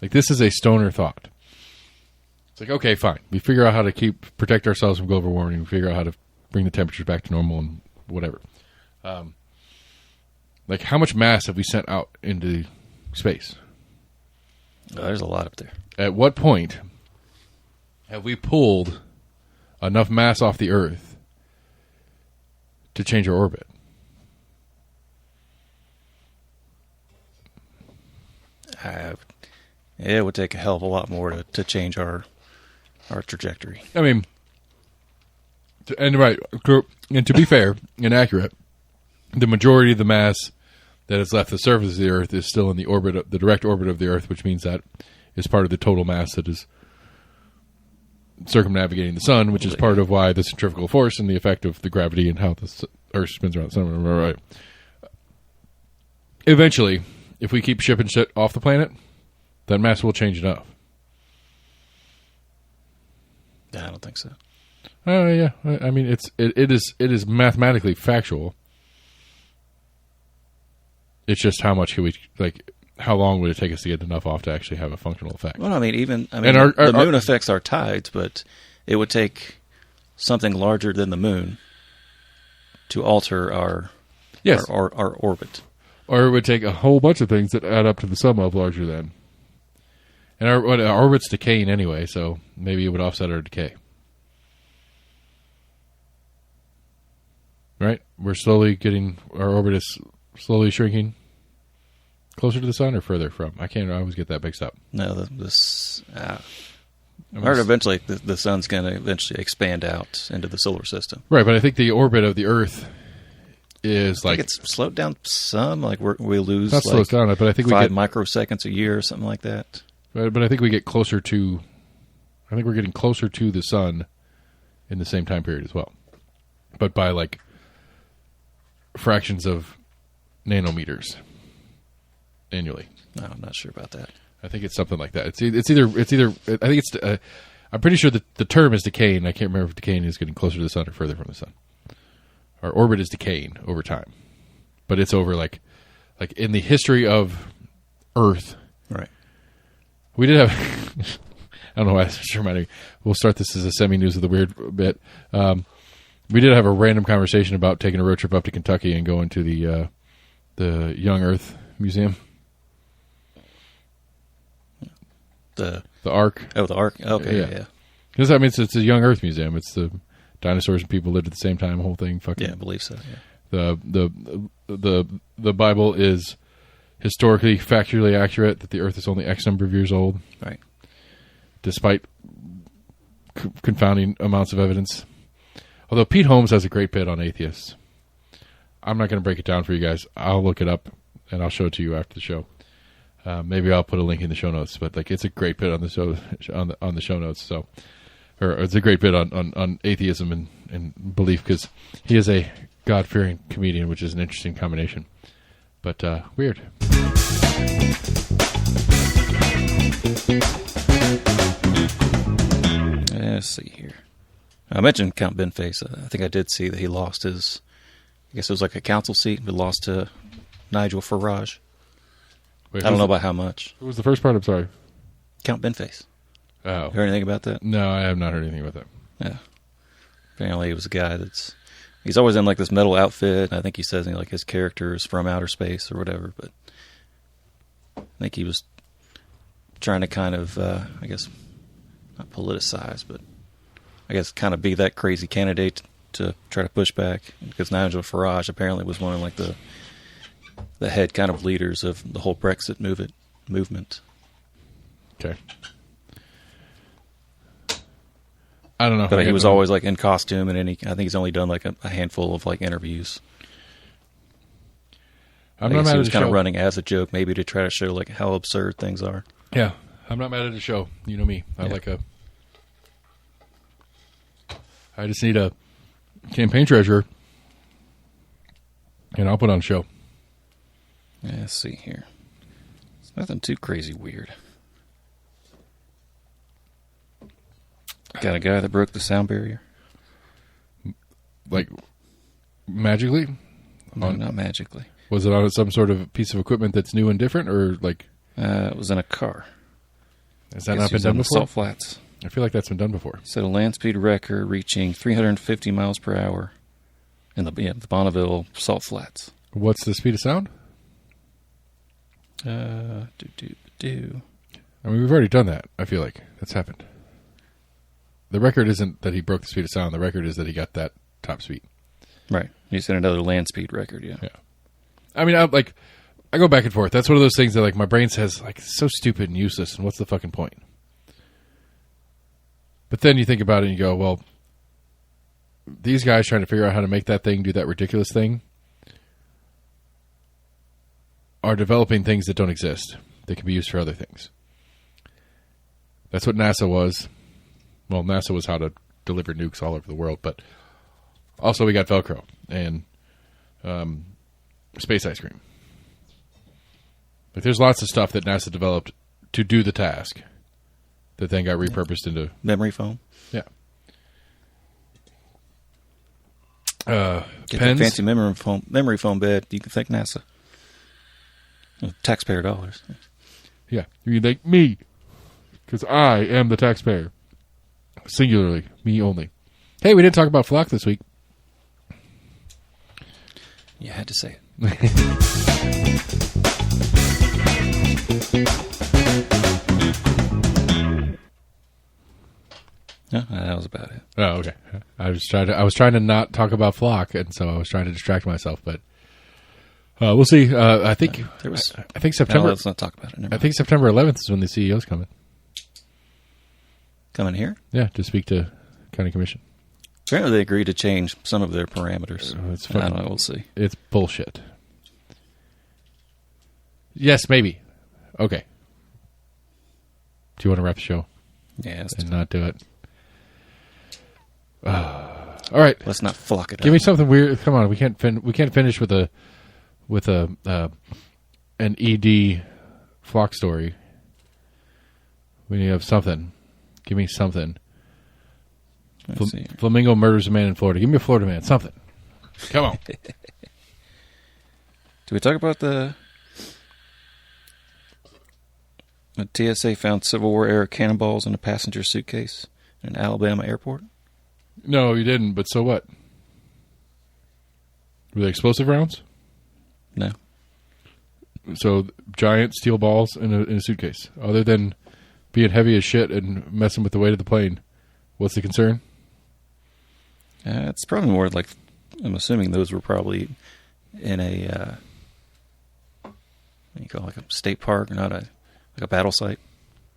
Like, this is a stoner thought. It's like, okay, fine. We figure out how to protect ourselves from global warming. We figure out how to bring the temperatures back to normal and whatever. Like, how much mass have we sent out into space? There's a lot up there. At what point have we pulled enough mass off the Earth to change our orbit? It would take a hell of a lot more to change our trajectory. I mean, and to be fair and accurate, the majority of the mass that has left the surface of the Earth is still in the direct orbit of the Earth, which means that is part of the total mass that is circumnavigating the sun, which is part of why the centrifugal force and the effect of the gravity and how the Earth spins around the sun. Right. Eventually, if we keep shipping shit off the planet, that mass will change enough. I don't think so. Yeah. I mean, it is mathematically factual. It's just how much can we, like, how long would it take us to get enough off to actually have a functional effect? Well, the moon affects our tides, but it would take something larger than the moon to alter our orbit. Or it would take a whole bunch of things that add up to the sum of larger than. And our orbit's decaying anyway, so maybe it would offset our decay. Right? Our orbit is slowly shrinking. Closer to the sun or further from? I always get that mixed up. No, eventually the sun's going to eventually expand out into the solar system. Right, but I think the orbit of the Earth is I like think it's slowed down some. Like we lose not slows down, but I think we 5 get microseconds a year or something like that. but I think we get closer to. I think we're getting closer to the sun in the same time period as well, but by like fractions of nanometers annually. No, I'm not sure about that. I think it's something like that. It's either. I think it's. I'm pretty sure that the term is decaying. I can't remember if decaying is getting closer to the sun or further from the sun. Our orbit is decaying over time, but it's over like in the history of Earth. Right. We did have. I don't know why this just reminded me. We'll start this as a semi-news of the weird bit. We did have a random conversation about taking a road trip up to Kentucky and going to the Young Earth Museum. The Ark. Oh, the Ark. Okay, Yeah. yeah. Because I mean, it's a Young Earth Museum. It's the dinosaurs and people lived at the same time. Whole thing. Fucking. Yeah, I believe so. Yeah. The Bible is historically, factually accurate that the Earth is only X number of years old, Right. despite confounding amounts of evidence. Although Pete Holmes has a great bit on atheists. I'm not going to break it down for you guys. I'll look it up and I'll show it to you after the show. Maybe I'll put a link in the show notes, but like it's a great bit on the show on the show notes. So, or it's a great bit on atheism and belief because he is a God-fearing comedian, which is an interesting combination. But weird. Let's see here. I mentioned Count Benface. I think I did see that he lost his. I guess it was like a council seat, but lost to Nigel Farage. Wait, I don't know about how much. What was the first part? I'm sorry. Count Benface. Oh, Heard anything about that? no, I have not heard anything about that. Yeah. Apparently, he was a guy he's always in like this metal outfit. I think he says like his character is from outer space or whatever. But I think he was trying to kind of, I guess, not politicize, but I guess kind of be that crazy candidate to try to push back. Because Nigel Farage apparently was one of like the head kind of leaders of the whole Brexit movement. Okay. I don't know. But he was always like in costume, and I think he's only done like a handful of like interviews. I'm I not guess mad he at was the kind show. of running as a joke, maybe to try to show like how absurd things are. Yeah, I'm not mad at the show. You know me. I just need a campaign treasurer, and I'll put on a show. Yeah, let's see here. It's nothing too crazy weird. Got a guy that broke the sound barrier. Like, magically? No, not magically. Was it on some sort of piece of equipment that's new and different, or like... It was in a car. Has that Guess not he been was done on the before? Salt Flats. I feel like that's been done before. Set a land speed record reaching 350 miles per hour in the Bonneville Salt Flats. What's the speed of sound? Do. I mean, we've already done that. I feel like that's happened. The record isn't that he broke the speed of sound. The record is that he got that top speed. Right. He set another land speed record, yeah. Yeah. I mean, I go back and forth. That's one of those things that like my brain says like it's so stupid and useless, and what's the fucking point? But then you think about it and you go, well, these guys trying to figure out how to make that thing do that ridiculous thing are developing things that don't exist that can be used for other things. That's what NASA was. Well, NASA was how to deliver nukes all over the world, but also we got Velcro and space ice cream. Like, there's lots of stuff that NASA developed to do the task that then got repurposed into Memory foam. yeah. Get Pens. that fancy memory foam bed. You can thank NASA. Taxpayer dollars. Yeah, you think me, because I am the taxpayer. Singularly, me only. Hey, we didn't talk about Flock this week. You had to say it. No, that was about it. Oh, okay. I was trying to not talk about Flock, and so I was trying to distract myself. But we'll see. I think September. No, let's not talk about it. Never I mind. think September 11th is when the CEO's coming. Coming here. Yeah, to speak to county commission. Apparently, they agreed to change some of their parameters. It's I don't know. We'll see. It's bullshit. Yes, maybe. Okay. Do you want to wrap the show Yeah. and not do it? All right. Let's not flock it Give up. me something weird. Come on, we can't finish with an ED flock story. We need to have something. Give me something. Let's see. Flamingo murders a man in Florida. Give me a Florida man. Something. Come on. Did we talk about the TSA found Civil War era cannonballs in a passenger suitcase in an Alabama airport? No, you didn't. But so what? Were they explosive rounds? No. So giant steel balls in a suitcase. Other than being heavy as shit and messing with the weight of the plane, what's the concern? It's probably more like, I'm assuming those were probably in a, what do you call it, like a state park, not like a battle site.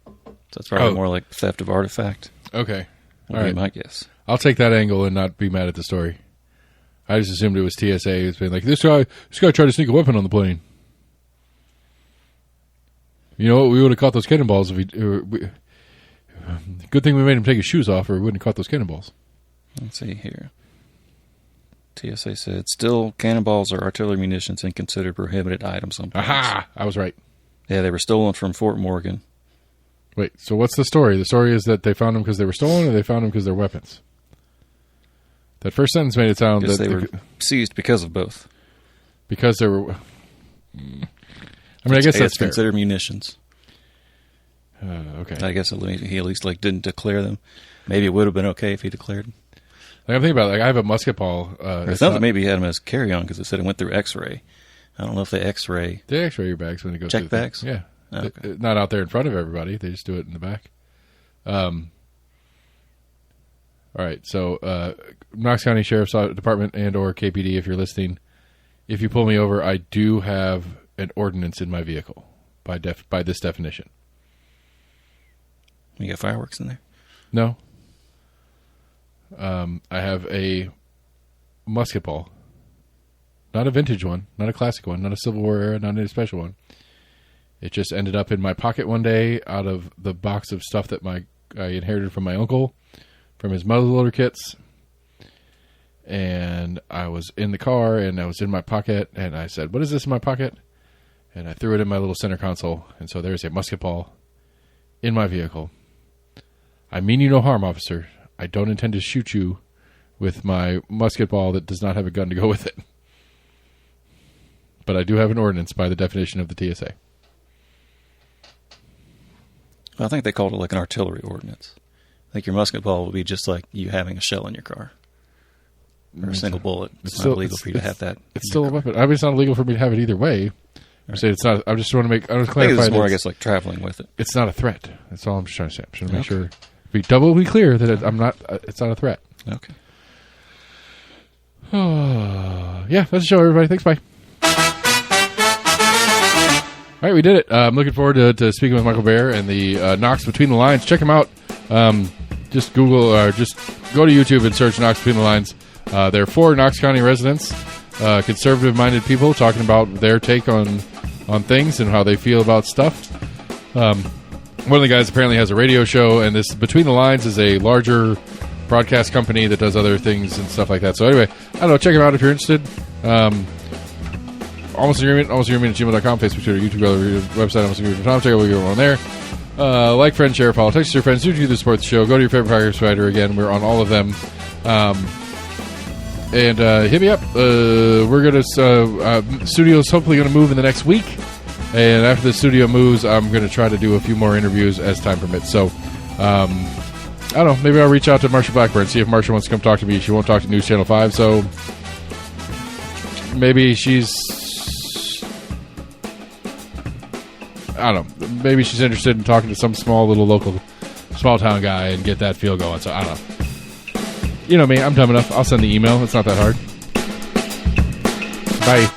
So it's probably more like theft of artifact. Okay. Would All be right. my guess. I'll take that angle and not be mad at the story. I just assumed it was TSA who's been like, this guy tried to sneak a weapon on the plane. You know what? We would have caught those cannonballs if good thing we made him take his shoes off, or we wouldn't have caught those cannonballs. Let's see here. TSA said, still, cannonballs are artillery munitions and considered prohibited items on planes. Aha! I was right. Yeah, they were stolen from Fort Morgan. Wait, so what's the story? The story is that they found them because they were stolen, or they found them because they're weapons? That first sentence made it sound Because that they were seized because of both. because they were. I mean, I guess that's fair. considered munitions. Okay. I guess he at least didn't declare them. Maybe it would have been okay if he declared. Like, I'm thinking about I have a musket ball. Or it sounds like maybe he had them as carry-on because it said it went through X-ray. I don't know if they X-ray. They X-ray your bags when they go Check through bags? Yeah. Oh, okay. Not out there in front of everybody. They just do it in the back. All right. So, Knox County Sheriff's Department and or KPD, if you're listening, if you pull me over, I do have an ordinance in my vehicle by this definition. You got fireworks in there? No. I have a musket ball. Not a vintage one, not a classic one, not a Civil War era, not a special one. It just ended up in my pocket one day out of the box of stuff that I inherited from my uncle, from his muzzleloader kits. And I was in the car, and I was in my pocket, and I said, "What is this in my pocket?" And I threw it in my little center console, and so there's a musket ball in my vehicle. I mean you no harm, officer. I don't intend to shoot you with my musket ball that does not have a gun to go with it. But I do have an ordinance by the definition of the TSA. I think they called it an artillery ordinance. I think your musket ball would be just like you having a shell in your car. Or a single bullet. It's not illegal for you to have that. It's still a weapon. I mean, it's not illegal for me to have it either way. I'm saying it's not. I just want to make. I was I think clarify. it's more, I guess, like traveling with it. It's not a threat. That's all I'm just trying to say. I'm trying to make sure, be doubly clear that I'm not. It's not a threat. Okay. Yeah, that's the show, everybody. Thanks. Bye. All right, we did it. I'm looking forward to speaking with Michael Bear and the Knox Between the Lines. Check him out. Just Google or just go to YouTube and search Knox Between the Lines. They're 4 Knox County residents, conservative-minded people talking about their take on things and how they feel about stuff. One of the guys apparently has a radio show, and this Between the Lines is a larger broadcast company that does other things and stuff like that. So anyway, I don't know. Check him out if you're interested. Almost Agreement at gmail.com, Facebook, Twitter, YouTube, website, almostagreement.com. Check out what you're on there. Like, friend, share, follow, text your friends, do you support the show. Go to your favorite podcast provider. Again, we're on all of them. And hit me up. We're going to studio's hopefully going to move in the next week. And after the studio moves, I'm going to try to do a few more interviews as time permits. So, I don't know. Maybe I'll reach out to Marsha Blackburn, see if Marsha wants to come talk to me. She won't talk to News Channel 5, so maybe she's... I don't know. Maybe she's interested in talking to some small town guy and get that feel going. So I don't know. You know me. I'm dumb enough. I'll send the email. It's not that hard. Bye.